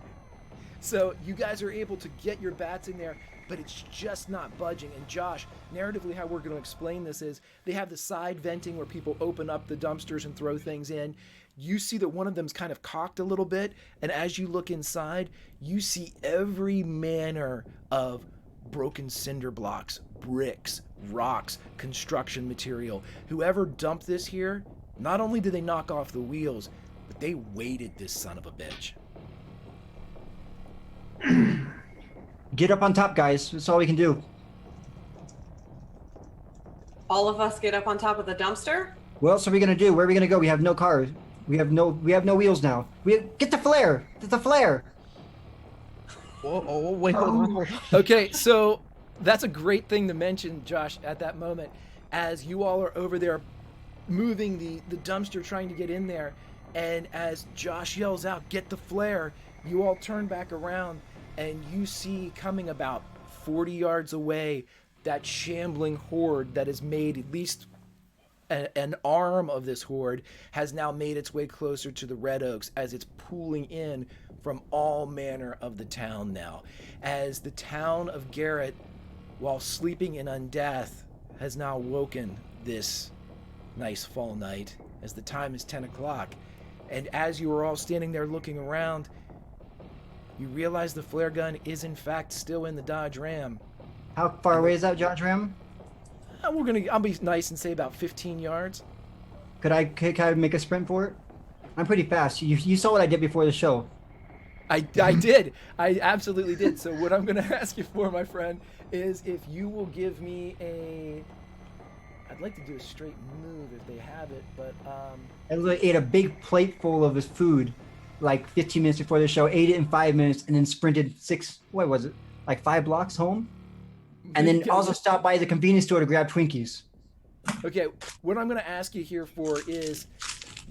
So you guys are able to get your bats in there, but it's just not budging. And Josh, narratively how we're going to explain this is they have the side venting where people open up the dumpsters and throw things in. You see that one of them's kind of cocked a little bit, and as you look inside, you see every manner of broken cinder blocks, bricks, rocks, construction material. Whoever dumped this here, not only did they knock off the wheels, but they weighted this son of a bitch. Get up on top, guys. That's all we can do. All of us get up on top of the dumpster? What else are we gonna do? Where are we gonna go? We have no car. We have no wheels now. Get the flare. Get the flare. Oh, wait, hold on. Okay, so that's a great thing to mention, Josh, at that moment, as you all are over there moving the dumpster, trying to get in there, and as Josh yells out, "Get the flare," you all turn back around, and you see coming about 40 yards away that shambling horde that has made at least an arm of this horde has now made its way closer to the Red Oaks as it's pooling in from all manner of the town now. As the town of Garrett, while sleeping in undeath, has now woken this nice fall night as the time is 10 o'clock. And as you are all standing there looking around, you realize the flare gun is in fact still in the Dodge Ram. How far away is that, Dodge Ram? I'll be nice and say about 15 yards. Can I make a sprint for it? I'm pretty fast. You saw what I did before the show. I did. I absolutely did. So what I'm going to ask you for, my friend, is if you will give me I'd like to do a straight move if they have it, but I literally ate a big plate full of his food like 15 minutes before the show, ate it in 5 minutes, and then sprinted 5 blocks home. And then also stopped by the convenience store to grab Twinkies. Okay, what I'm going to ask you here for is,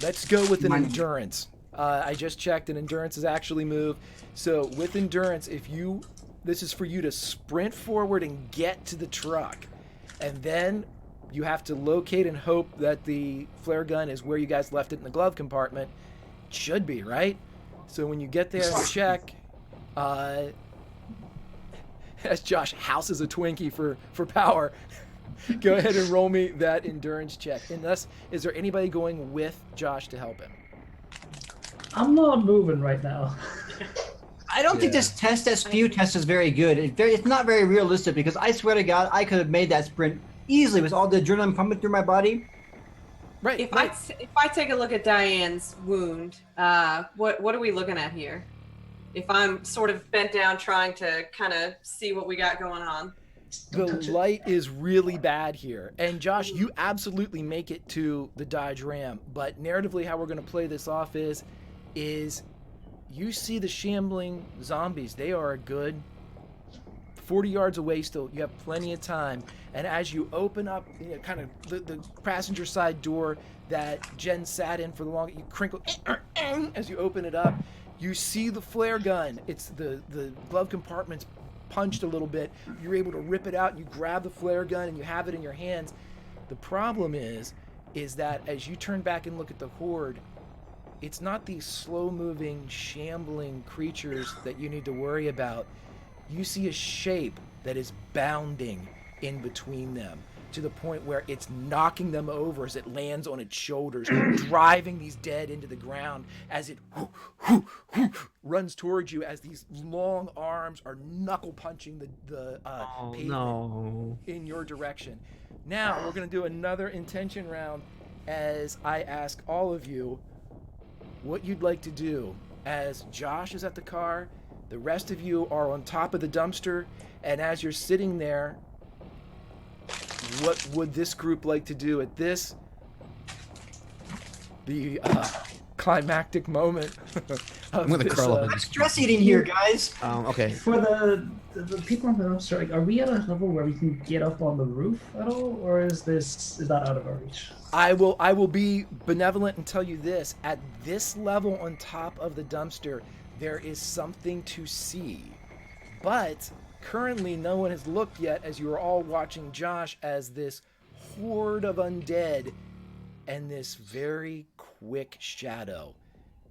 let's go with an endurance. I just checked, and endurance is actually move. So with endurance, this is for you to sprint forward and get to the truck. And then you have to locate and hope that the flare gun is where you guys left it in the glove compartment. It should be, right? So when you get there and check, as Josh houses a Twinkie for power, go ahead and roll me that endurance check. Unless, is there anybody going with Josh to help him? I'm not moving right now. I don't think this spew test is very good. It's not very realistic because I swear to God, I could have made that sprint easily with all the adrenaline pumping through my body. Right. If I take a look at Diane's wound, what are we looking at here? If I'm sort of bent down trying to kind of see what we got going on. The light is really bad here. And Josh, you absolutely make it to the Dodge Ram. But narratively, how we're going to play this off is you see the shambling zombies. They are a good 40 yards away still. You have plenty of time. And as you open up, kind of the passenger side door that Jen sat in for the long, you crinkle as you open it up. You see the flare gun. It's the glove compartment's punched a little bit. You're able to rip it out, and you grab the flare gun, and you have it in your hands. The problem is that as you turn back and look at the horde, it's not these slow-moving, shambling creatures that you need to worry about. You see a shape that is bounding in between them. to the point where it's knocking them over as it lands on its shoulders, driving these dead into the ground as it runs towards you, as these long arms are knuckle punching the pavement in your direction. Now we're going to do another intention round as I ask all of you what you'd like to do. As Josh is at the car, the rest of you are on top of the dumpster, and as you're sitting there, what would this group like to do at this, the climactic moment? I'm gonna curl up. Stress eating here, guys. Okay. For the people on the dumpster, like, are we at a level where we can get up on the roof at all, or is that out of our reach? I will be benevolent and tell you this: at this level on top of the dumpster, there is something to see, but currently no one has looked yet, as you are all watching Josh as this horde of undead and this very quick shadow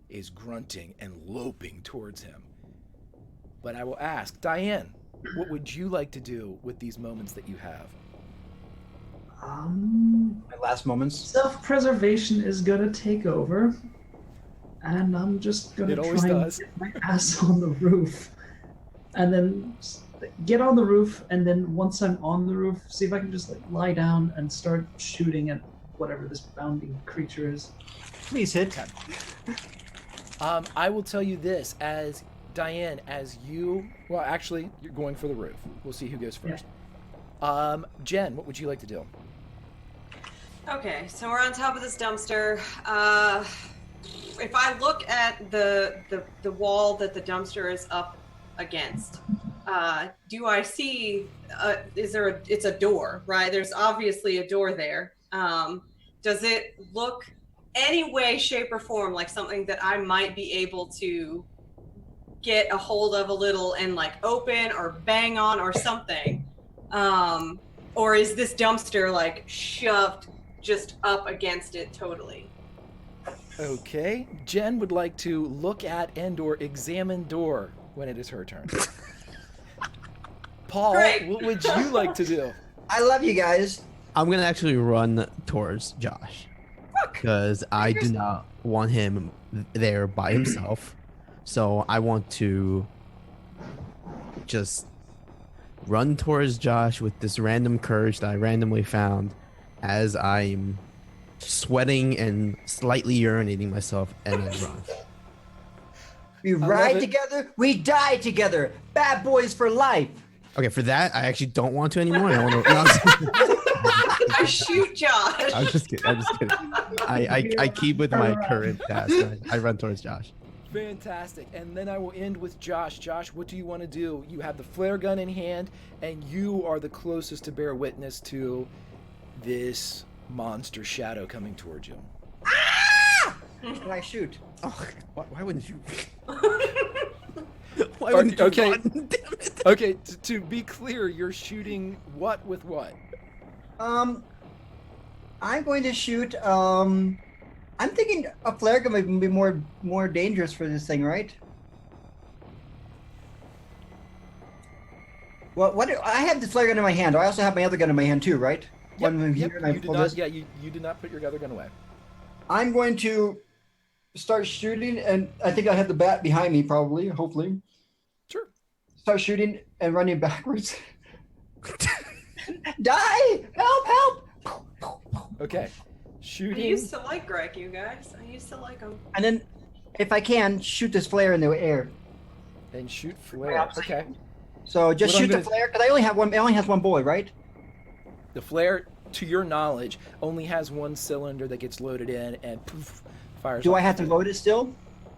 is grunting and loping towards him. But I will ask, Diane, what would you like to do with these moments that you have? My last moments. Self-preservation is gonna take over, and I'm just gonna try and get my ass on the roof, and then get on the roof, and then once I'm on the roof, see if I can just like lie down and start shooting at whatever this bounding creature is. Please hit. I will tell you this, as Diane, well, actually, you're going for the roof. We'll see who goes first. Yeah. Jen, what would you like to do? Okay, so we're on top of this dumpster. If I look at the wall that the dumpster is up against, do I see? It's a door, right? There's obviously a door there. Does it look any way, shape, or form like something that I might be able to get a hold of a little and like open or bang on or something? Or is this dumpster like shoved just up against it totally? Okay, Jen would like to look at and/or examine door when it is her turn. Paul, Great. What would you like to do? I love you guys. I'm gonna actually run towards Josh because I do not want him there by himself. So I want to just run towards Josh with this random courage that I randomly found as I'm sweating and slightly urinating myself, and I run. We ride together, we die together. Bad boys for life. Okay, for that, I actually don't want to anymore. I want to. I shoot Josh. I'm just kidding. I keep with my current task. I run towards Josh. Fantastic. And then I will end with Josh. Josh, what do you want to do? You have the flare gun in hand, and you are the closest to bear witness to this monster shadow coming towards you. Ah! And I shoot. Oh, why wouldn't you? Why wouldn't you okay. Run? Damn it. Okay, to be clear, you're shooting what with what? I'm going to shoot. I'm thinking a flare gun would be more dangerous for this thing, right? Well, I have the flare gun in my hand. I also have my other gun in my hand too, right? Yep, you did not put your other gun away. I'm going to start shooting, and I think I have the bat behind me, probably, hopefully. Sure. Start shooting and running backwards. Die! Help! Okay. Shooting. I used to like Greg, you guys. I used to like him. And then, if I can, shoot this flare in the air. And shoot flare. Okay. So just shoot the flare, because I only have one. It only has one bullet, right? The flare, to your knowledge, only has one cylinder that gets loaded in and poof, fires. Do I have to load it still?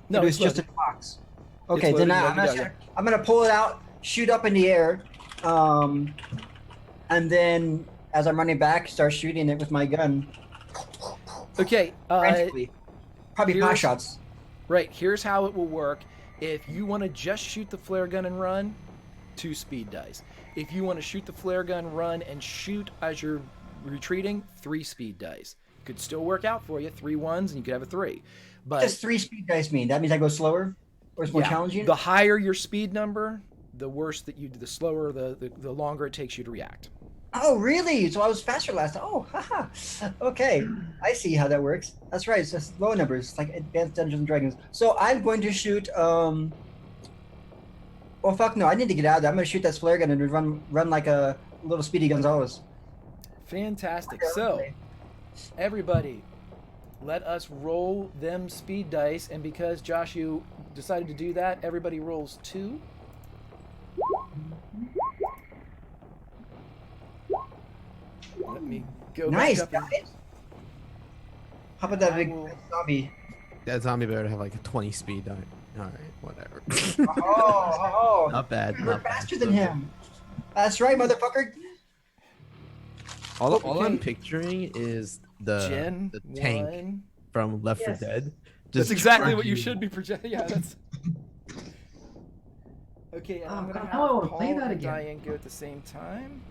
No, it's just in the box. Okay, then I'm gonna pull it out, shoot up in the air, and then as I'm running back, start shooting it with my gun. Okay. Probably pot shots. Right. Here's how it will work. If you want to just shoot the flare gun and run, 2 speed dice. If you want to shoot the flare gun, run, and shoot as you're retreating, 3 speed dice. Could still work out for you. 3 ones, and you could have a 3. But what does 3 speed dice mean? That means I go slower, or it's more challenging. The higher your speed number, the worse that you do. The slower, the longer it takes you to react. Oh, really? So I was faster last time. Oh, haha. Okay, I see how that works. That's right. It's just low numbers, like Advanced Dungeons and Dragons. So I'm going to shoot. Oh fuck no! I need to get out of there. I'm going to shoot that flare gun and run like a little Speedy Gonzalez. Fantastic. So, everybody, let us roll them speed dice, and because Josh, you decided to do that, everybody rolls 2. Let me go Nice, back up. guys. How about that I big will- zombie? That zombie better have like a 20 speed. All right, whatever. Oh, Not bad. you're Not bad. faster than him. That's right, motherfucker. All I'm Okay. picturing is the Gen tank 1. from Left 4 Yes. Dead. That's exactly what you charging. should be projecting. Yeah, that's. Okay, and Oh, I'm gonna God, have how I wanna Paul play that and again. Diane go at the same time.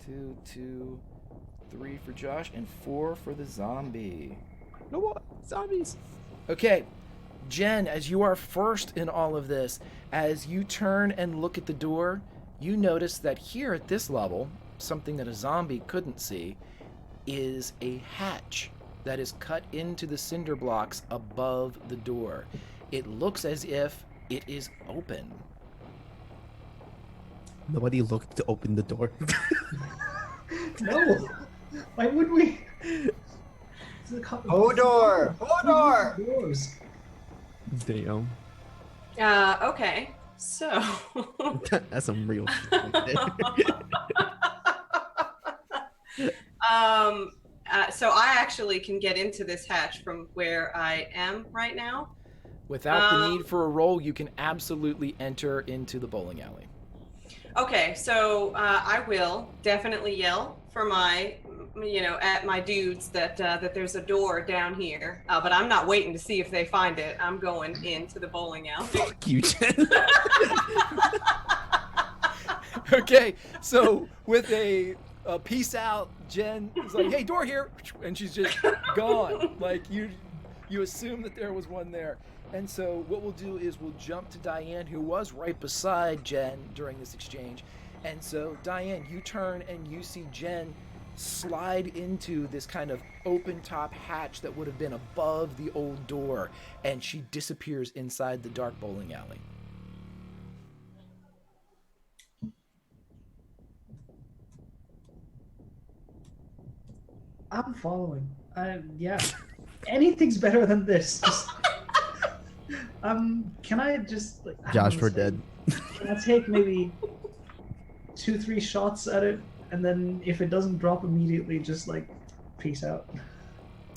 2, 2, 3 for Josh, and 4 for the zombie. No what? Zombies. Okay, Jen, as you are first in all of this, as you turn and look at the door, you notice that here at this level, something that a zombie couldn't see, is a hatch that is cut into the cinder blocks above the door. It looks as if it is open. Nobody looked to open the door. No. Why would we? It's a couple Hodor! Hodor! doors. Damn. Okay. So. That's some real shit right there. So I actually can get into this hatch from where I am right now. Without the need for a roll, you can absolutely enter into the bowling alley. Okay, so I will definitely yell for my, at my dudes that there's a door down here. But I'm not waiting to see if they find it. I'm going into the bowling alley. Fuck you, Jen. Okay, so with a peace out, Jen is like, "Hey, door here," and she's just gone. Like you assume that there was one there. And so what we'll do is we'll jump to Diane, who was right beside Jen during this exchange. And so Diane, you turn and you see Jen slide into this kind of open top hatch that would have been above the old door, and she disappears inside the dark bowling alley. I'm following. Yeah. Anything's better than this. Just, can I just like? I don't Josh, know, we're say- dead. Can I take maybe 2-3 shots at it, and then if it doesn't drop immediately, just like peace out.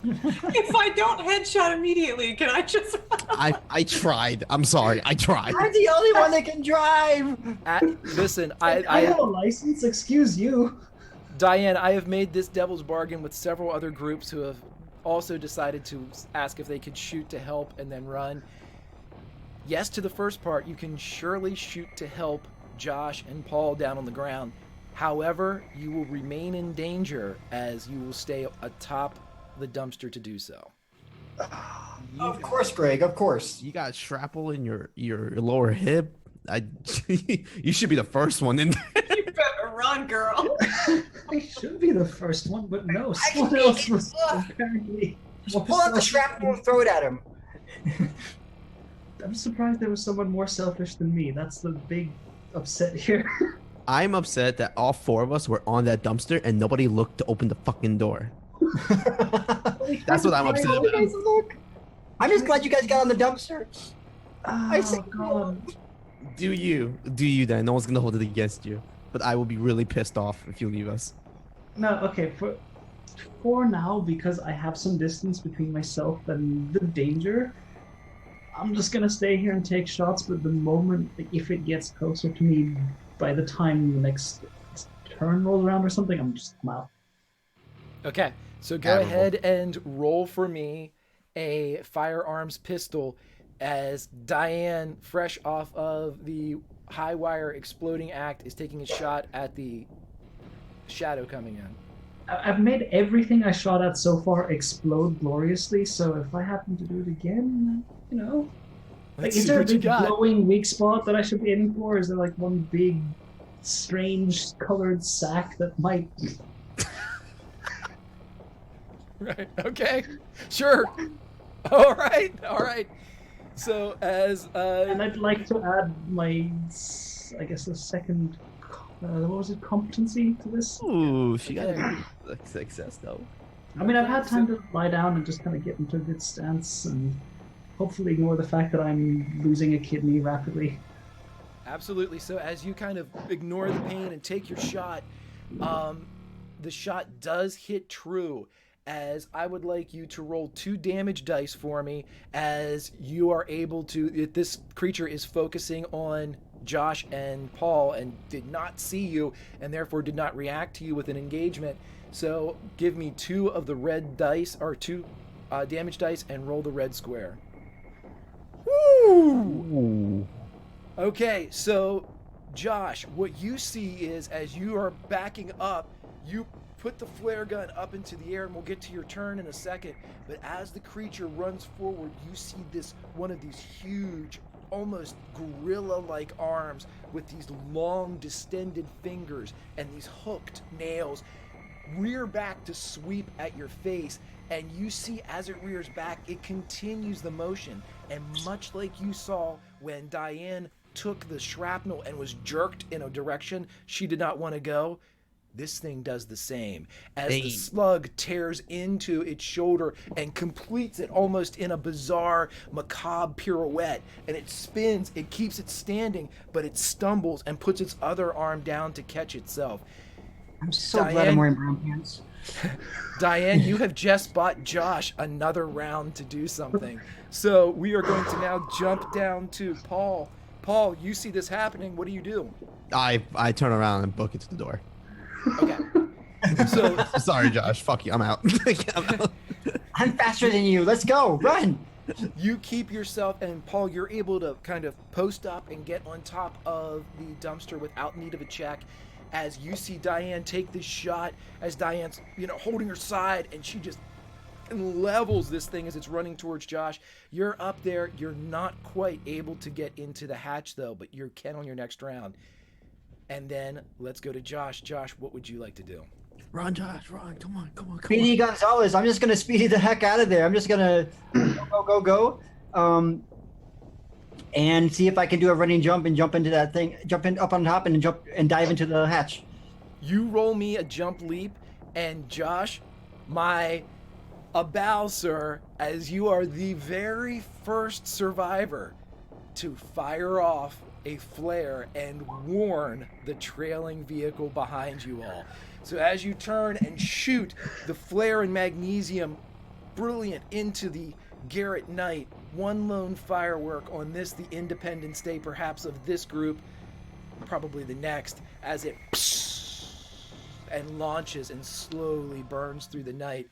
If I don't headshot immediately, can I just? I tried. I'm sorry. I tried. I'm the only one that can drive. Listen, I have a license. Excuse you. Diane, I have made this devil's bargain with several other groups who have also decided to ask if they could shoot to help and then run. Yes, to the first part, you can surely shoot to help Josh and Paul down on the ground. However, you will remain in danger as you will stay atop the dumpster to do so. Of course, Greg. Of course. You got shrapnel in your lower hip. You should be the first one in there. You better run, girl. I should be the first one, but no, someone can else make it. was apparently. Just pull out the shrapnel and throw it at him. I'm surprised there was someone more selfish than me. That's the big upset here. I'm upset that all 4 of us were on that dumpster and nobody looked to open the fucking door. That's what I'm upset about. Look. I'm just glad you guys got on the dumpster. I see. Oh god. Do you then? No one's gonna hold it against you. But I will be really pissed off if you leave us. No, okay, for now, because I have some distance between myself and the danger, I'm just gonna stay here and take shots, but the moment, like, if it gets closer to me, by the time the next turn rolls around or something, I'm out. Okay, so go Admirable. ahead and roll for me a firearms pistol as Diane, fresh off of the high wire exploding act, is taking a shot at the shadow coming in. I've made everything I shot at so far explode gloriously, so if I happen to do it again, you know. Let's Like, is see there a what you big got. glowing weak spot that I should be aiming for? Is there like one big strange colored sack that might. Right. Okay. Sure. All right. So as And I'd like to add my, I guess, the second, what was it, competency to this? Ooh, she got a success though. I mean, I've had time to lie down and just kind of get into a good stance and hopefully ignore the fact that I'm losing a kidney rapidly. Absolutely. So as you kind of ignore the pain and take your shot, the shot does hit true. As I would like you to roll 2 damage dice for me, as you are able to. This creature is focusing on Josh and Paul and did not see you, and therefore did not react to you with an engagement. So give me 2 of the red dice, or 2 damage dice, and roll the red square. Woo! Okay, so Josh, what you see is as you are backing up, you put the flare gun up into the air, and we'll get to your turn in a second. But as the creature runs forward, you see one of these huge, almost gorilla-like arms with these long, distended fingers and these hooked nails rear back to sweep at your face. And you see as it rears back, it continues the motion. And much like you saw when Diane took the shrapnel and was jerked in a direction she did not want to go, this thing does the same. As the slug tears into its shoulder and completes it almost in a bizarre, macabre pirouette, and it spins, it keeps it standing, but it stumbles and puts its other arm down to catch itself. I'm so glad I'm wearing brown pants. Diane, you have just bought Josh another round to do something. So we are going to now jump down to Paul. Paul, you see this happening. What do you do? I turn around and book it to the door. Okay. So sorry, Josh. Fuck you. I'm out. I'm faster than you. Let's go. Run. You keep yourself, and Paul, you're able to kind of post up and get on top of the dumpster without need of a check. As you see Diane take this shot, as Diane's, holding her side, and she just levels this thing as it's running towards Josh. You're up there. You're not quite able to get into the hatch, though, but you can on your next round. And then let's go to Josh. Josh, what would you like to do? Run, Josh, run. Come on. Speedy Gonzalez. I'm just going to speedy the heck out of there. I'm just going to go. And see if I can do a running jump and jump into that thing, up on top and jump and dive into the hatch. You roll me a jump leap, and Josh, a bow, sir, as you are the very first survivor to fire off a flare and warn the trailing vehicle behind you all. So as you turn and shoot the flare and magnesium brilliant into the Garrett Knight, one lone firework on this, the Independence Day perhaps of this group, probably the next, as it and launches and slowly burns through the night.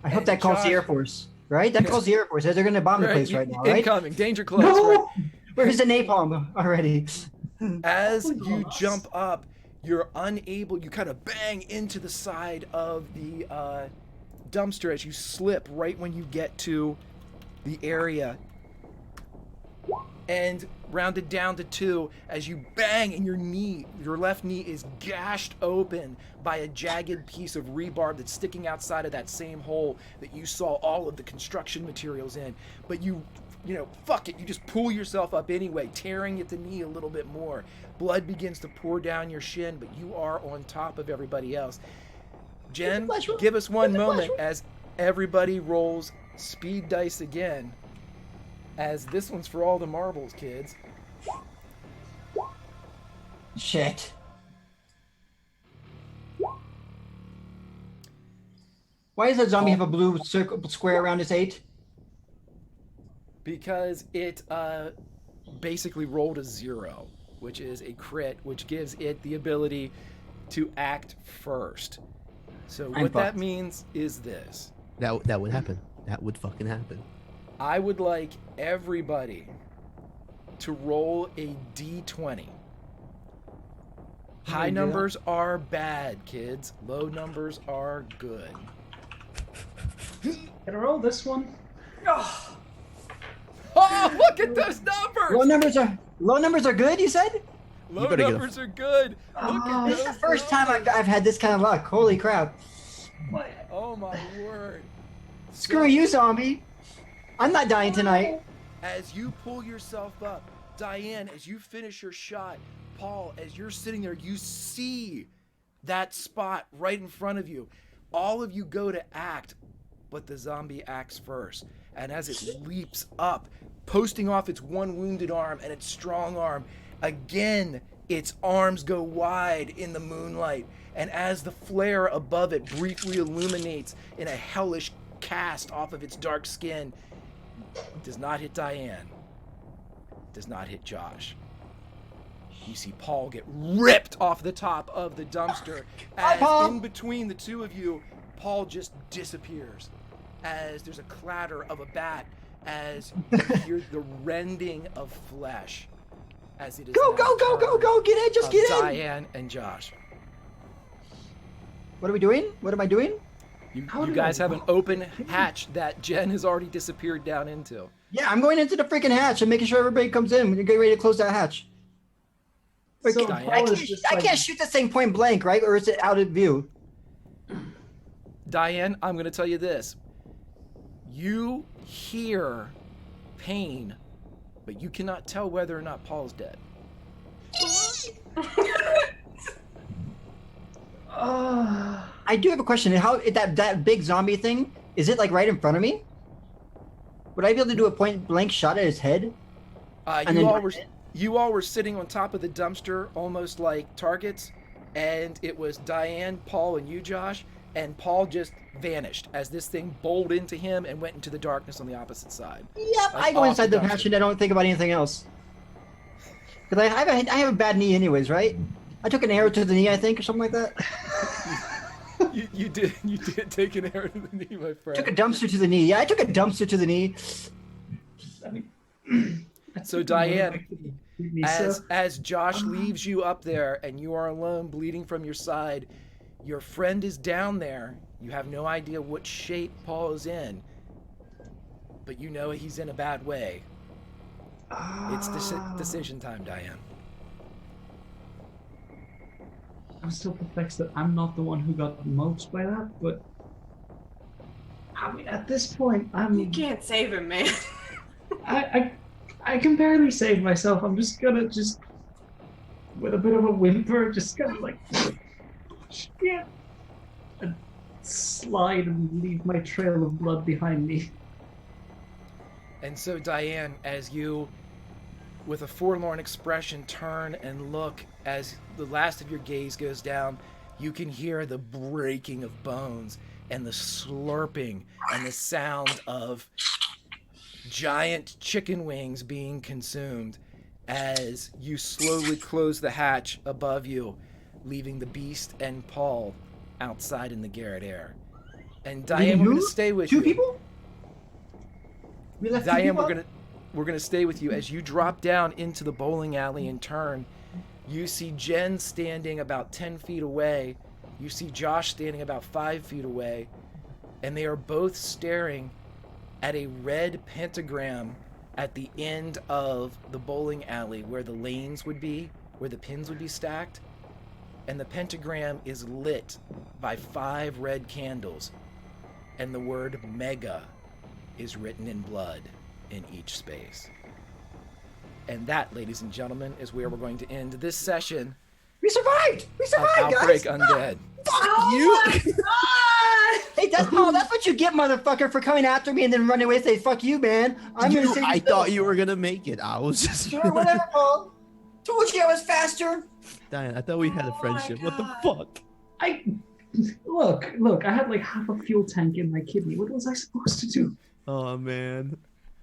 I hope that calls the Air Force, right? That calls the Air Force. They're going to bomb the place right now, right? Incoming, danger close. No! Right? Where's the napalm already? As you jump up, you're unable, you kind of bang into the side of the dumpster as you slip right when you get to the area. And rounded down to 2 as you bang, and your left knee is gashed open by a jagged piece of rebar that's sticking outside of that same hole that you saw all of the construction materials in. But fuck it, you just pull yourself up anyway, tearing at the knee a little bit more. Blood begins to pour down your shin, but you are on top of everybody else. Jen, give us one moment as everybody rolls speed dice again, as this one's for all the marbles, kids. Shit. Why does that zombie have a blue square around its 8? Because it basically rolled a 0, which is a crit, which gives it the ability to act first. So what that means is this. That would happen. That would fucking happen. I would like everybody to roll a d20. High numbers are bad, kids. Low numbers are good. Can I roll this one? Oh, look at those numbers! Low numbers are good, you said? Low better get a- numbers are good. Look at This is the those first time numbers. I've had this kind of luck. Holy crap. Oh my word. Screw So, you, zombie. I'm not dying tonight. as you pull yourself up, Diane, as you finish your shot, Paul, as you're sitting there, you see that spot right in front of you. All of you go to act, but the zombie acts first. And as it leaps up, posting off its one wounded arm and its strong arm, again, its arms go wide in the moonlight. And as the flare above it briefly illuminates in a hellish cast off of its dark skin, it does not hit Diane, does not hit Josh. You see Paul get ripped off the top of the dumpster as Paul. in between the two of you, Paul just disappears as there's a clatter of a bat, as you hear the rending of flesh as it is Go, now go, go, go, turn go. Get in. Just of get in. Diane and Josh. What are we doing? What am I doing? You How did guys I- have an open hatch that Jen has already disappeared down into. Yeah, I'm going into the freaking hatch and making sure everybody comes in. We're getting ready to close that hatch. Wait, So Diane- I Paul is can't, just I like- can't shoot this thing point blank, right? Or is it out of view? Diane, I'm going to tell you this. You hear pain, but you cannot tell whether or not Paul's dead. I do have a question. How that big zombie thing, is it like right in front of me? Would I be able to do a point blank shot at his head? And then- You all were sitting on top of the dumpster, almost like targets, and it was Diane, Paul, and you, Josh, and Paul just vanished as this thing bowled into him and went into the darkness on the opposite side. Yep, Like I go off inside the the hatch dumpster. and I don't think about anything else. Because I have a bad knee anyways, right? I took an arrow to the knee, I think, or something like that. You did take an arrow to the knee, my friend. Took a dumpster to the knee. Yeah, I took a dumpster to the knee. I mean, So Diane, so as Josh leaves you up there and you are alone bleeding from your side, your friend is down there. You have no idea what shape Paul is in, but you know he's in a bad way. It's decision time, Diane. I'm still perplexed that I'm not the one who got mulched by that, but I mean, at this point, You can't save him, man. I can barely save myself. I'm just gonna with a bit of a whimper, just kind of like shit, and slide and leave my trail of blood behind me. And so Diane, as you, with a forlorn expression, turn and look, as the last of your gaze goes down, you can hear the breaking of bones and the slurping and the sound of giant chicken wings being consumed as you slowly close the hatch above you, leaving the beast and Paul outside in the Garrett air. And Diane, we're going to stay with you. Two people? We left two Diane, people? we're gonna stay with you as you drop down into the bowling alley and turn. You see Jen standing about 10 feet away. You see Josh standing about 5 feet away, and they are both staring at a red pentagram at the end of the bowling alley where the lanes would be, where the pins would be stacked. And the pentagram is lit by 5 red candles, and the word mega is written in blood in each space. And that, ladies and gentlemen, is where we're going to end this session We survived! We of survived, Outbreak guys! Undead. Fuck you! Hey, that's what you get, motherfucker, for coming after me and then running away and say, fuck you, man. I'm gonna say I thought you were gonna make it. I was just Sure, whatever, Paul. Told you I was faster. Diane, I thought we had a Oh my friendship. What the God. fuck? Look, I had like half a fuel tank in my kidney. What was I supposed to do? Oh man.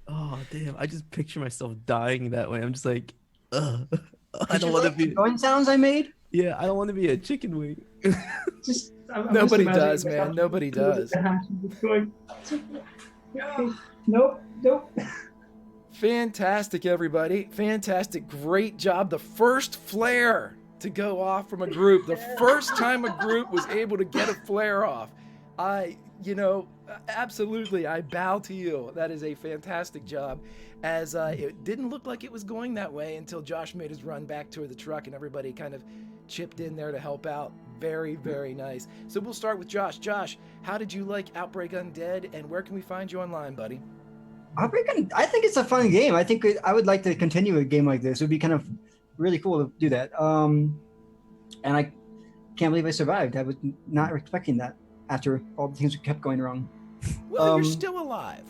Oh damn. I just picture myself dying that way. I'm just like, ugh. I don't want to be. Going sounds I made. Yeah, I don't want to be a chicken wing. I'm Nobody just imagining does, myself man. Nobody going to does. the hatch and just going, okay, nope. Fantastic, everybody. Fantastic. Great job. The first flare to go off from a group. The first time a group was able to get a flare off. Absolutely, I bow to you. That is a fantastic job. As it didn't look like it was going that way until Josh made his run back toward the truck and everybody kind of chipped in there to help out. Very, very nice. So we'll start with Josh. Josh, how did you like Outbreak Undead, and where can we find you online, buddy? I think it's a fun game. I think I would like to continue a game like this. It would be kind of really cool to do that. And I can't believe I survived. I was not expecting that after all the things that kept going wrong. Well, you're still alive.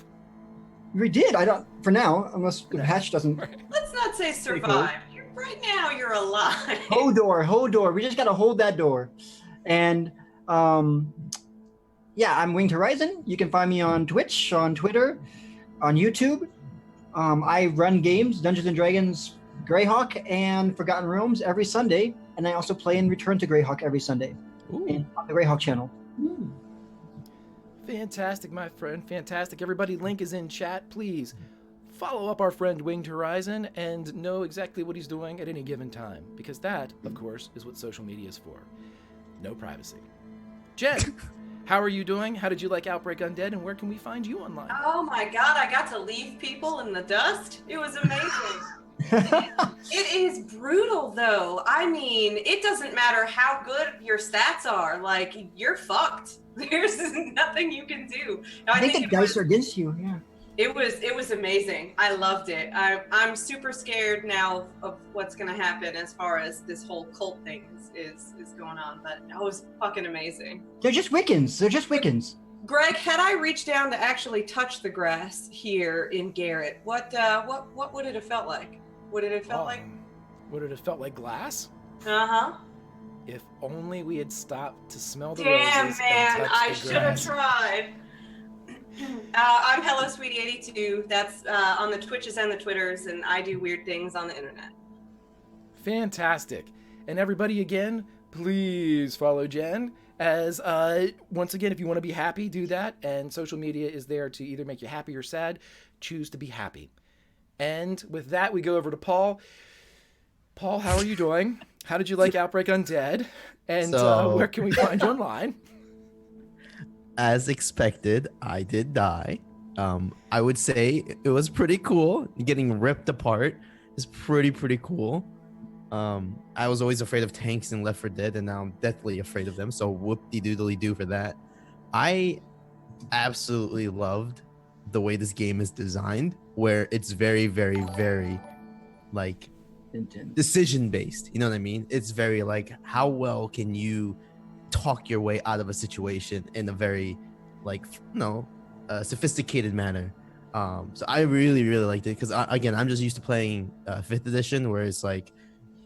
We did. I don't, for now, unless the patch doesn't. Let's not say survive. Right now, you're alive. Hold door. We just got to hold that door. And yeah, I'm Winged Horizon. You can find me on Twitch, on Twitter, on YouTube. I run games, Dungeons and Dragons, Greyhawk, and Forgotten Realms every Sunday. And I also play in Return to Greyhawk every Sunday. On the Greyhawk channel. Ooh. Fantastic, my friend. Fantastic. Everybody, link is in chat. Please follow up our friend Winged Horizon and know exactly what he's doing at any given time. Because that, of course, is what social media is for. No privacy. Jen, how are you doing? How did you like Outbreak Undead, and where can we find you online? Oh my God, I got to leave people in the dust. It was amazing. It is brutal though. I mean, it doesn't matter how good your stats are. Like, you're fucked. There's nothing you can do. I think the dice are against you. Yeah. It was amazing. I loved it. I'm super scared now of what's gonna happen as far as this whole cult thing is going on. But it was fucking amazing. They're just Wiccans. Greg, had I reached down to actually touch the grass here in Garrett, what would it have felt like? Would it have felt like? Would it have felt like glass? Uh-huh. If only we had stopped to smell the Damn, roses man, and touch I the should have grass. tried. I'm Hello Sweetie 82. That's on the Twitches and the Twitters, and I do weird things on the internet. Fantastic. And everybody, again, please follow Jen. As once again, if you want to be happy, do that. And social media is there to either make you happy or sad. Choose to be happy. And with that, we go over to Paul. Paul, how are you doing? How did you like Outbreak Undead? And where can we find you online? As expected, I did die. I would say it was pretty cool. Getting ripped apart is pretty cool. I was always afraid of tanks in Left 4 Dead, and now I'm deathly afraid of them. So whoop-de-doodly-doo for that. I absolutely loved the way this game is designed, where it's very like decision based. You know what I mean? It's very like, how well can you talk your way out of a situation in a very like sophisticated manner. So I really liked it, because again, I'm just used to playing 5th edition, where it's like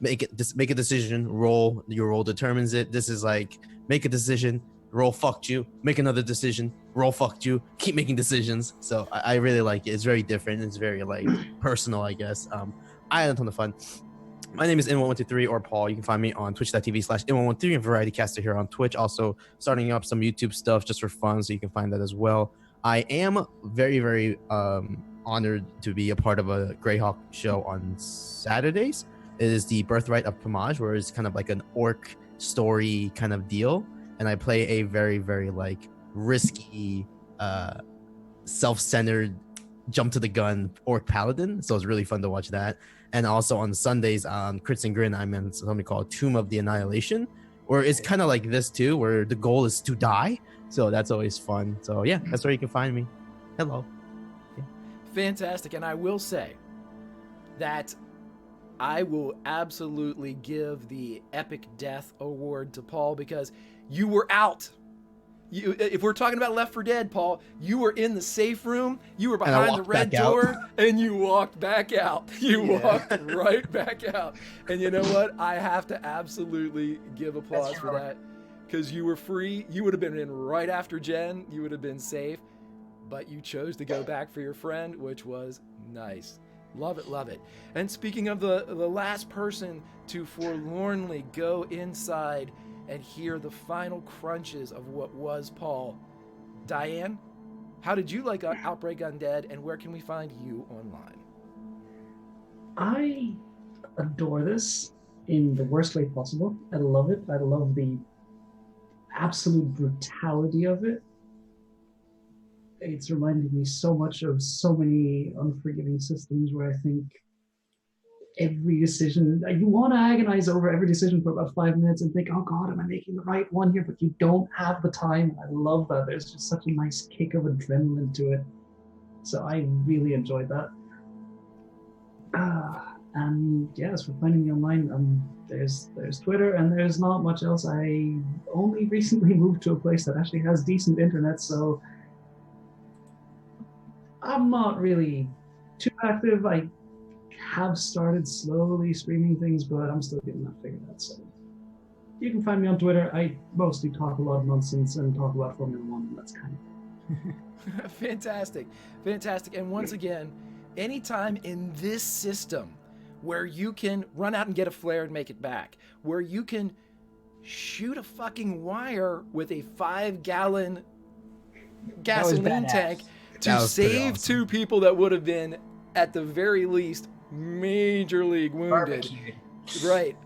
make a decision, roll, your roll determines it. This is like, make a decision, roll fucked you, make another decision, roll fucked you, keep making decisions. So I really like it. It's very different. It's very like personal, I guess. I had a ton of fun. My name is In1123 or Paul. You can find me on twitch.tv/In113 and Variety Caster here on Twitch. Also starting up some YouTube stuff just for fun, so you can find that as well. I am very honored to be a part of a Greyhawk show on Saturdays. It is the Birthright of Pomage, where it's kind of like an orc story kind of deal. And I play a very like risky, self-centered, jump to the gun orc paladin. So it's really fun to watch that. And also on Sundays on Crits and Grin, I'm in something called Tomb of the Annihilation, where it's kind of like this too, where the goal is to die. So that's always fun. So yeah, that's where you can find me. Hello. Yeah. Fantastic. And I will say that I will absolutely give the Epic Death Award to Paul, because you were out. If we're talking about Left 4 Dead, Paul, you were in the safe room, you were behind the red door, and you walked back out. You walked right back out. And you know what? I have to absolutely give applause for that, because you were free. You would have been in right after Jen. You would have been safe. But you chose to go back for your friend, which was nice. Love it. And speaking of the last person to forlornly go inside and hear the final crunches of what was Paul, Diane, how did you like Outbreak Undead, and where can we find you online? I adore this in the worst way possible. I love it. I love the absolute brutality of it. it's reminded me so much of so many unforgiving systems where I think every decision, you want to agonize over every decision for about 5 minutes and think, oh God, am I making the right one here? But you don't have the time. I love that. There's just such a nice kick of adrenaline to it. So I really enjoyed that. And yes, for finding me online, there's Twitter, and there's not much else. I only recently moved to a place that actually has decent internet, so I'm not really too active. I have started slowly streaming things, but I'm still getting that figured out. So you can find me on Twitter. I mostly talk a lot of nonsense and talk about Formula One, and that's kind of fantastic. And once again, anytime in this system where you can run out and get a flare and make it back, where you can shoot a fucking wire with a 5-gallon gasoline tank to save awesome. 2 people that would have been, at the very least, major league wounded. Barbecued. Right.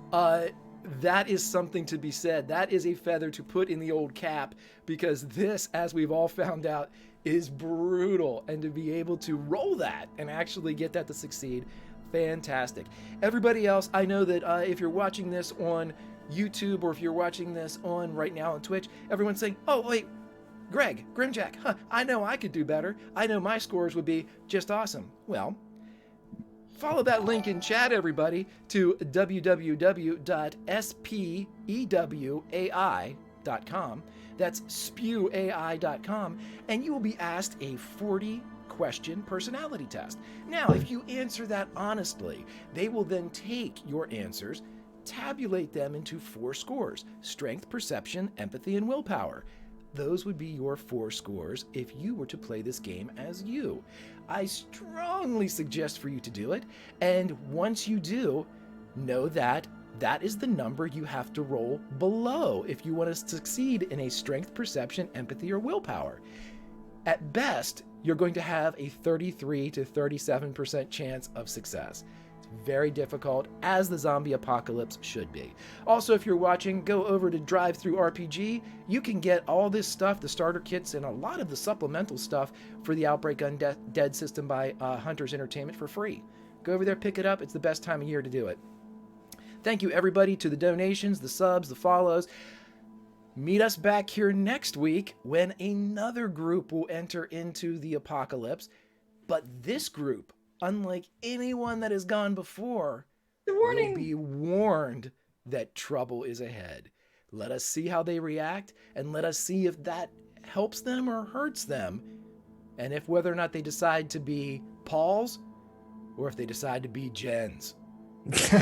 That is something to be said. That is a feather to put in the old cap, because this, as we've all found out, is brutal. And to be able to roll that and actually get that to succeed, fantastic. Everybody else, I know that if you're watching this on YouTube, or if you're watching this on right now on Twitch, everyone's saying, oh, wait, Greg, Grimjack, I know I could do better. I know my scores would be just awesome. Well, follow that link in chat, everybody, to www.spewai.com. That's spewai.com, and you will be asked a 40-question personality test. Now, if you answer that honestly, they will then take your answers, tabulate them into 4 scores: strength, perception, empathy, and willpower. Those would be your 4 scores if you were to play this game as you. I strongly suggest for you to do it, and once you do, know that that is the number you have to roll below if you want to succeed in a strength, perception, empathy, or willpower. At best, you're going to have a 33 to 37% chance of success. Very difficult, as the zombie apocalypse should be. Also, if you're watching, go over to Drive-Thru-RPG. You can get all this stuff, the starter kits, and a lot of the supplemental stuff for the Outbreak Undead system by Hunters Entertainment for free. Go over there, pick it up. It's the best time of year to do it. Thank you, everybody, to the donations, the subs, the follows. Meet us back here next week when another group will enter into the apocalypse. But this group, unlike anyone that has gone before, will be warned that trouble is ahead. Let us see how they react, and let us see if that helps them or hurts them, and if whether or not they decide to be Paul's or if they decide to be Jen's.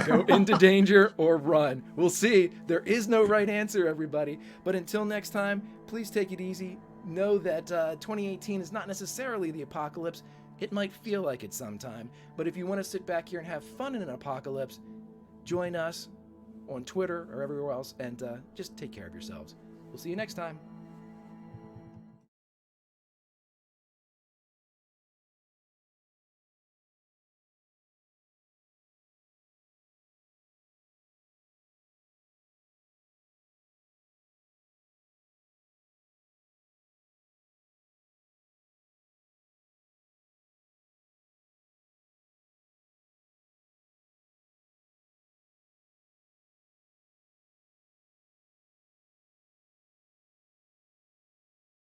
Go into danger or run. We'll see. There is no right answer, everybody. But until next time, please take it easy. Know that 2018 is not necessarily the apocalypse. It might feel like it sometime, but if you want to sit back here and have fun in an apocalypse, join us on Twitter or everywhere else, and just take care of yourselves. We'll see you next time.